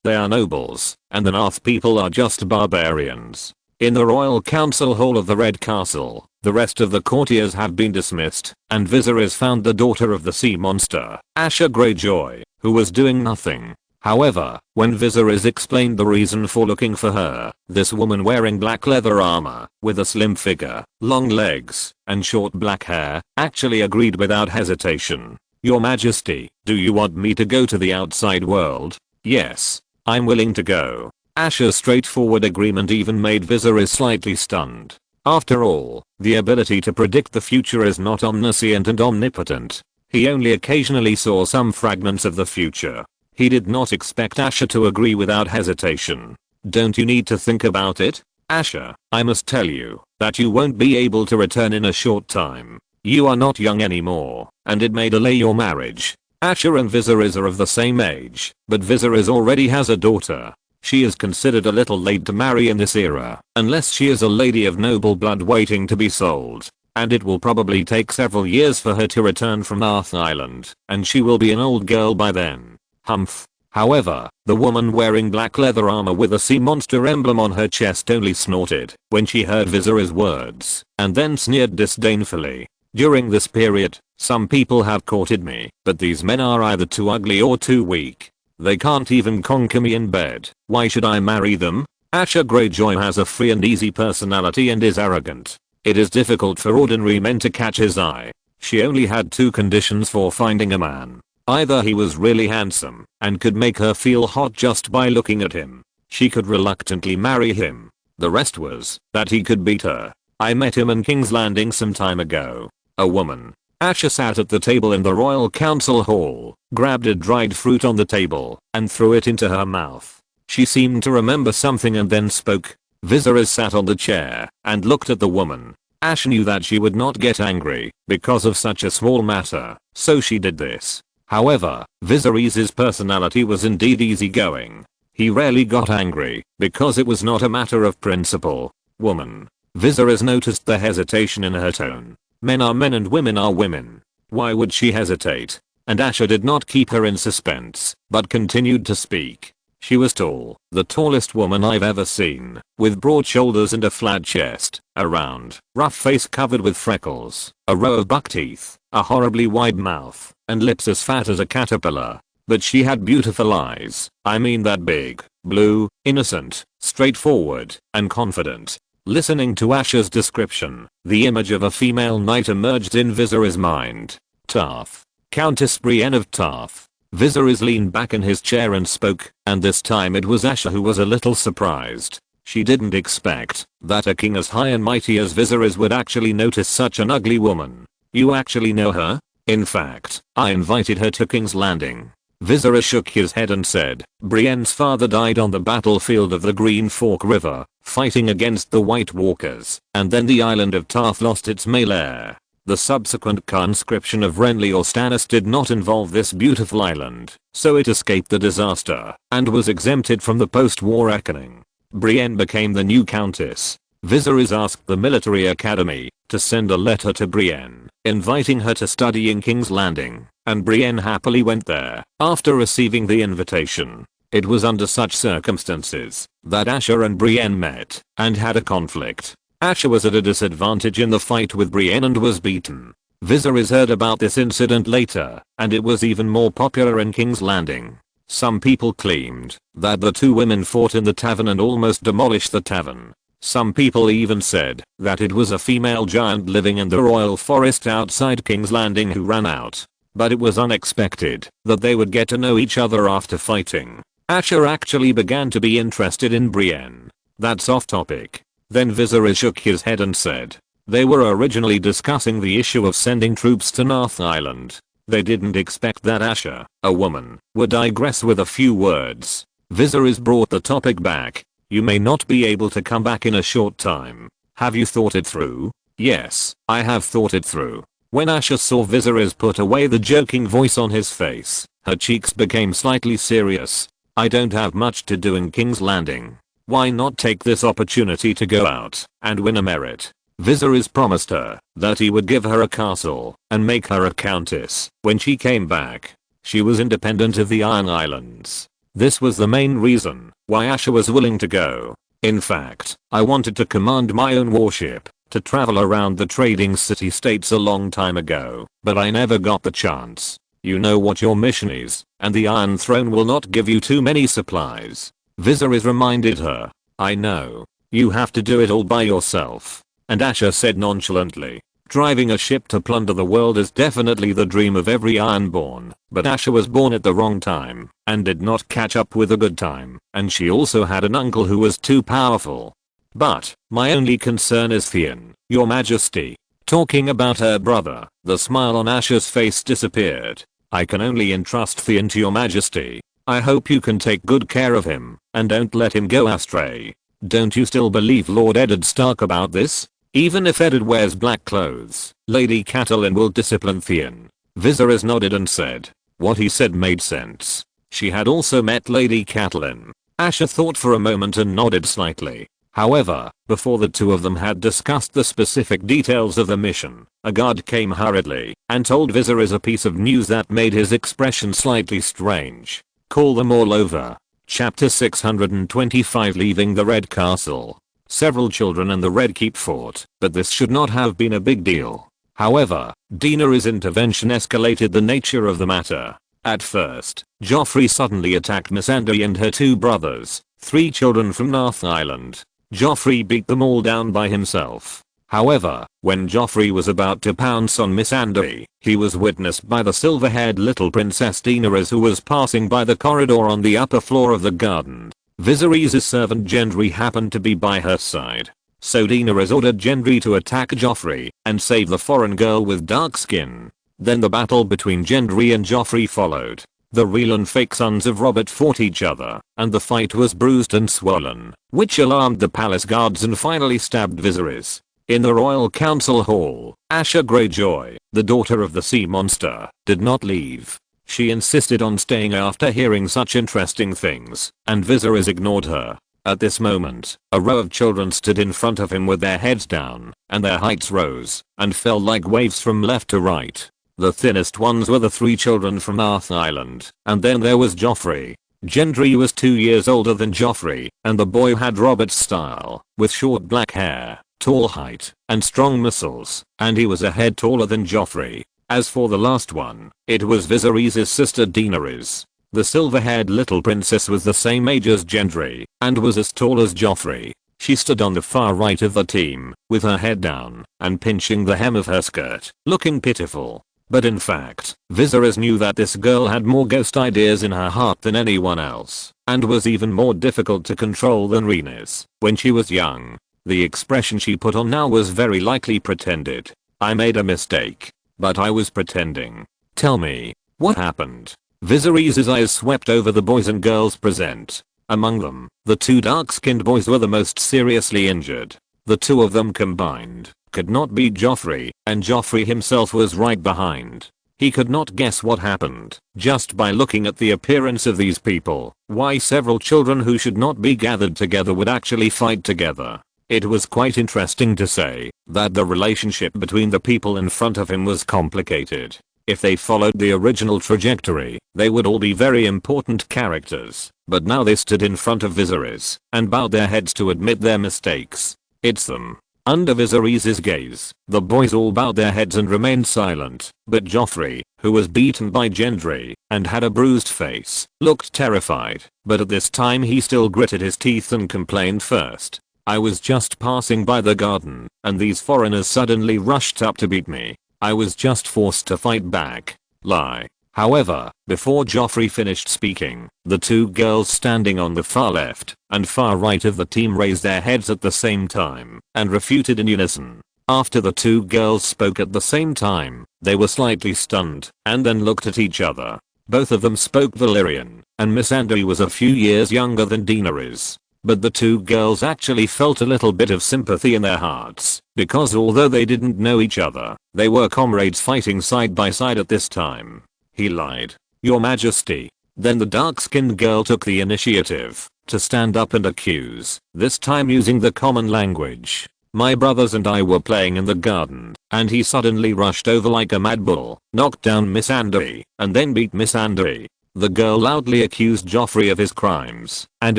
they are nobles, and the Narth people are just barbarians. In the royal council hall of the Red Castle, the rest of the courtiers have been dismissed, and Viserys found the daughter of the sea monster, Asher Greyjoy, who was doing nothing. However, when Viserys explained the reason for looking for her, this woman wearing black leather armor, with a slim figure, long legs, and short black hair, actually agreed without hesitation. Your Majesty, do you want me to go to the outside world? Yes, I'm willing to go. Asher's straightforward agreement even made Viserys slightly stunned. After all, the ability to predict the future is not omniscient and omnipotent. He only occasionally saw some fragments of the future. He did not expect Asha to agree without hesitation. Don't you need to think about it? Asha, I must tell you that you won't be able to return in a short time. You are not young anymore, and it may delay your marriage. Asha and Viserys are of the same age, but Viserys already has a daughter. She is considered a little late to marry in this era, unless she is a lady of noble blood waiting to be sold. And it will probably take several years for her to return from Arth Island, and she will be an old girl by then. Humph. However, the woman wearing black leather armor with a sea monster emblem on her chest only snorted when she heard Viserys' words, and then sneered disdainfully. During this period, some people have courted me, but these men are either too ugly or too weak. They can't even conquer me in bed. Why should I marry them? Asha Greyjoy has a free and easy personality and is arrogant. It is difficult for ordinary men to catch his eye. She only had two conditions for finding a man. Either he was really handsome and could make her feel hot just by looking at him. She could reluctantly marry him. The rest was that he could beat her. I met him in King's Landing some time ago. A woman. Asha sat at the table in the Royal Council Hall, grabbed a dried fruit on the table, and threw it into her mouth. She seemed to remember something and then spoke. Viserys sat on the chair and looked at the woman. Asha knew that she would not get angry because of such a small matter, so she did this. However, Viserys' personality was indeed easygoing. He rarely got angry because it was not a matter of principle. Woman. Viserys noticed the hesitation in her tone. Men are men and women are women. Why would she hesitate? And Asha did not keep her in suspense, but continued to speak. She was tall, the tallest woman I've ever seen, with broad shoulders and a flat chest, a round, rough face covered with freckles, a row of buck teeth, a horribly wide mouth, and lips as fat as a caterpillar. But she had beautiful eyes. I mean that big, blue, innocent, straightforward, and confident. Listening to Asha's description, the image of a female knight emerged in Viserys' mind. Tarth. Countess Brienne of Tarth. Viserys leaned back in his chair and spoke, and this time it was Asha who was a little surprised. She didn't expect that a king as high and mighty as Viserys would actually notice such an ugly woman. You actually know her? In fact, I invited her to King's Landing. Viserys shook his head and said, Brienne's father died on the battlefield of the Green Fork River, fighting against the White Walkers, and then the island of Tarth lost its male heir. The subsequent conscription of Renly or Stannis did not involve this beautiful island, so it escaped the disaster, and was exempted from the post-war reckoning. Brienne became the new countess. Viserys asked the military academy to send a letter to Brienne, inviting her to study in King's Landing, and Brienne happily went there, after receiving the invitation. It was under such circumstances that Asha and Brienne met, and had a conflict. Asha was at a disadvantage in the fight with Brienne and was beaten. Viserys heard about this incident later, and it was even more popular in King's Landing. Some people claimed that the two women fought in the tavern and almost demolished the tavern. Some people even said that it was a female giant living in the royal forest outside King's Landing who ran out. But it was unexpected that they would get to know each other after fighting. Asha actually began to be interested in Brienne. That's off topic. Then Viserys shook his head and said, they were originally discussing the issue of sending troops to North Island. They didn't expect that Asha, a woman, would digress with a few words. Viserys brought the topic back. You may not be able to come back in a short time. Have you thought it through? Yes, I have thought it through. When Asha saw Viserys put away the joking voice on his face, her cheeks became slightly serious. I don't have much to do in King's Landing. Why not take this opportunity to go out and win a merit? Viserys promised her that he would give her a castle and make her a countess when she came back. She was independent of the Iron Islands. This was the main reason why Asha was willing to go. In fact, I wanted to command my own warship to travel around the trading city-states a long time ago, but I never got the chance. You know what your mission is, and the Iron Throne will not give you too many supplies. Viserys reminded her. I know. You have to do it all by yourself. And Asha said nonchalantly, driving a ship to plunder the world is definitely the dream of every Ironborn, but Asha was born at the wrong time, and did not catch up with a good time, and she also had an uncle who was too powerful. But, my only concern is Theon, your majesty. Talking about her brother, the smile on Asha's face disappeared. I can only entrust the into your majesty. I hope you can take good care of him, and don't let him go astray. Don't you still believe Lord Eddard Stark about this? Even if Eddard wears black clothes, Lady Catelyn will discipline Theon. Viserys nodded and said. What he said made sense. She had also met Lady Catelyn. Asha thought for a moment and nodded slightly. However, before the two of them had discussed the specific details of the mission, a guard came hurriedly and told Viserys a piece of news that made his expression slightly strange. Call them all over. Chapter 625 Leaving the Red Castle. Several children in the Red Keep fought, but this should not have been a big deal. However, Daenerys' intervention escalated the nature of the matter. At first, Joffrey suddenly attacked Missandei and her two brothers, 3 children from North Island. Joffrey beat them all down by himself. However, when Joffrey was about to pounce on Missandei, he was witnessed by the silver-haired little princess Daenerys, who was passing by the corridor on the upper floor of the garden. Viserys' servant Gendry happened to be by her side. So Daenerys ordered Gendry to attack Joffrey and save the foreign girl with dark skin. Then the battle between Gendry and Joffrey followed. The real and fake sons of Robert fought each other, and the fight was bruised and swollen, which alarmed the palace guards and finally stabbed Viserys. In the royal council hall, Asha Greyjoy, the daughter of the sea monster, did not leave. She insisted on staying after hearing such interesting things, and Viserys ignored her. At this moment, a row of children stood in front of him with their heads down, and their heights rose and fell like waves from left to right. The thinnest ones were the 3 children from North Island, and then there was Joffrey. Gendry was 2 years older than Joffrey, and the boy had Robert's style, with short black hair, tall height, and strong muscles, and he was a head taller than Joffrey. As for the last one, it was Viserys' sister Daenerys. The silver-haired little princess was the same age as Gendry, and was as tall as Joffrey. She stood on the far right of the team, with her head down, and pinching the hem of her skirt, looking pitiful. But in fact, Viserys knew that this girl had more ghost ideas in her heart than anyone else, and was even more difficult to control than Rhaenys when she was young. The expression she put on now was very likely pretended. I made a mistake. But I was pretending. Tell me, what happened? Viserys' eyes swept over the boys and girls present. Among them, the 2 dark-skinned boys were the most seriously injured. The 2 of them combined could not beat Joffrey, and Joffrey himself was right behind. He could not guess what happened, just by looking at the appearance of these people, why several children who should not be gathered together would actually fight together. It was quite interesting to say that the relationship between the people in front of him was complicated. If they followed the original trajectory, they would all be very important characters, but now they stood in front of Viserys and bowed their heads to admit their mistakes. It's them. Under Viserys' gaze, the boys all bowed their heads and remained silent, but Joffrey, who was beaten by Gendry and had a bruised face, looked terrified, but at this time he still gritted his teeth and complained first. I was just passing by the garden, and these foreigners suddenly rushed up to beat me. I was just forced to fight back. Lie. However, before Joffrey finished speaking, the 2 girls standing on the far left and far right of the team raised their heads at the same time and refuted in unison. After the 2 girls spoke at the same time, they were slightly stunned and then looked at each other. Both of them spoke Valyrian, and Missandei was a few years younger than Daenerys. But the 2 girls actually felt a little bit of sympathy in their hearts, because although they didn't know each other, they were comrades fighting side by side at this time. He lied. Your Majesty. Then the dark-skinned girl took the initiative to stand up and accuse, this time using the common language. My brothers and I were playing in the garden, and he suddenly rushed over like a mad bull, knocked down Missandei, and then beat Missandei. The girl loudly accused Joffrey of his crimes and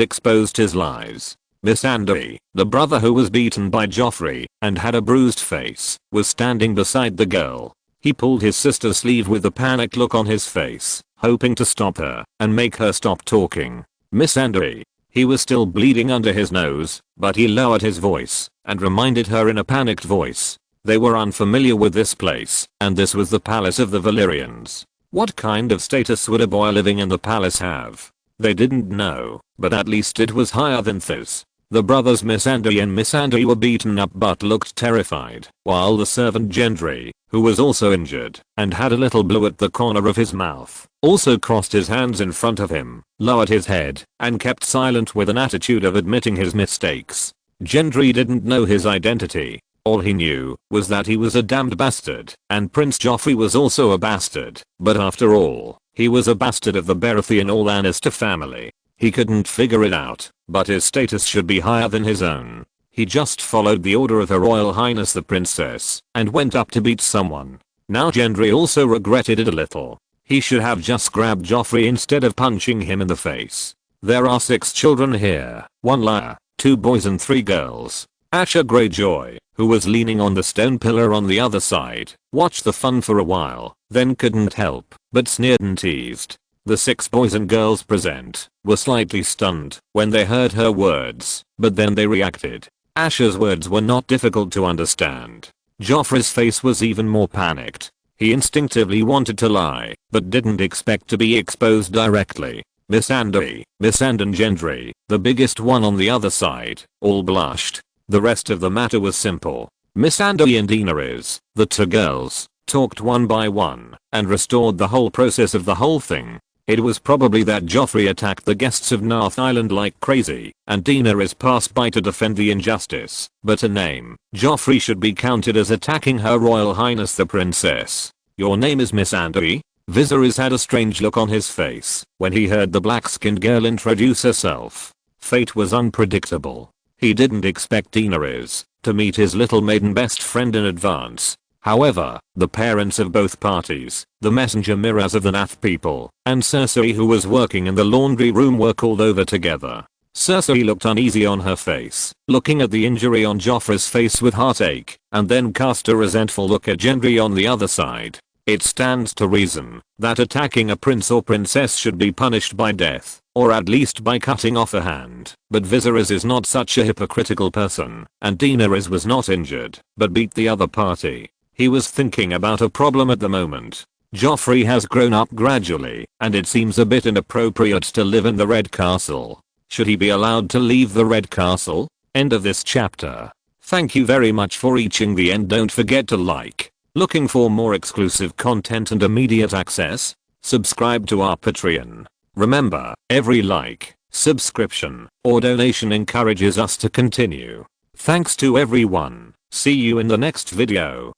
exposed his lies. Missandei, the brother who was beaten by Joffrey and had a bruised face, was standing beside the girl. He pulled his sister's sleeve with a panicked look on his face, hoping to stop her and make her stop talking. Missandei. He was still bleeding under his nose, but he lowered his voice and reminded her in a panicked voice. They were unfamiliar with this place, and this was the palace of the Valyrians. What kind of status would a boy living in the palace have? They didn't know, but at least it was higher than this. The brothers Missandei and Missandei were beaten up but looked terrified, while the servant Gendry, who was also injured and had a little blue at the corner of his mouth, also crossed his hands in front of him, lowered his head, and kept silent with an attitude of admitting his mistakes. Gendry didn't know his identity. All he knew was that he was a damned bastard, and Prince Joffrey was also a bastard, but after all, he was a bastard of the Baratheon or Lannister family. He couldn't figure it out, but his status should be higher than his own. He just followed the order of Her Royal Highness the Princess and went up to beat someone. Now Gendry also regretted it a little. He should have just grabbed Joffrey instead of punching him in the face. There are 6 children here, 1 liar, 2 boys and 3 girls. Asher Greyjoy, who was leaning on the stone pillar on the other side, watched the fun for a while, then couldn't help but sneered and teased. The 6 boys and girls present were slightly stunned when they heard her words, but then they reacted. Asher's words were not difficult to understand. Joffrey's face was even more panicked. He instinctively wanted to lie, but didn't expect to be exposed directly. Missandei, Missandei and Gendry, the biggest one on the other side, all blushed. The rest of the matter was simple. Missandei and Daenerys, the 2 girls, talked one by one and restored the whole process of the whole thing. It was probably that Joffrey attacked the guests of North Island like crazy and Daenerys passed by to defend the injustice, but a name, Joffrey should be counted as attacking Her Royal Highness the Princess. Your name is Missandei? Viserys had a strange look on his face when he heard the black-skinned girl introduce herself. Fate was unpredictable. He didn't expect Daenerys to meet his little maiden best friend in advance. However, the parents of both parties, the messenger mirrors of the Nath people, and Cersei who was working in the laundry room were called over together. Cersei looked uneasy on her face, looking at the injury on Joffrey's face with heartache, and then cast a resentful look at Gendry on the other side. It stands to reason that attacking a prince or princess should be punished by death, or at least by cutting off a hand. But Viserys is not such a hypocritical person, and Daenerys was not injured, but beat the other party. He was thinking about a problem at the moment. Joffrey has grown up gradually, and it seems a bit inappropriate to live in the Red Castle. Should he be allowed to leave the Red Castle? End of this chapter. Thank you very much for reaching the end. Don't forget to like. Looking for more exclusive content and immediate access? Subscribe to our Patreon. Remember, every like, subscription, or donation encourages us to continue. Thanks to everyone. See you in the next video.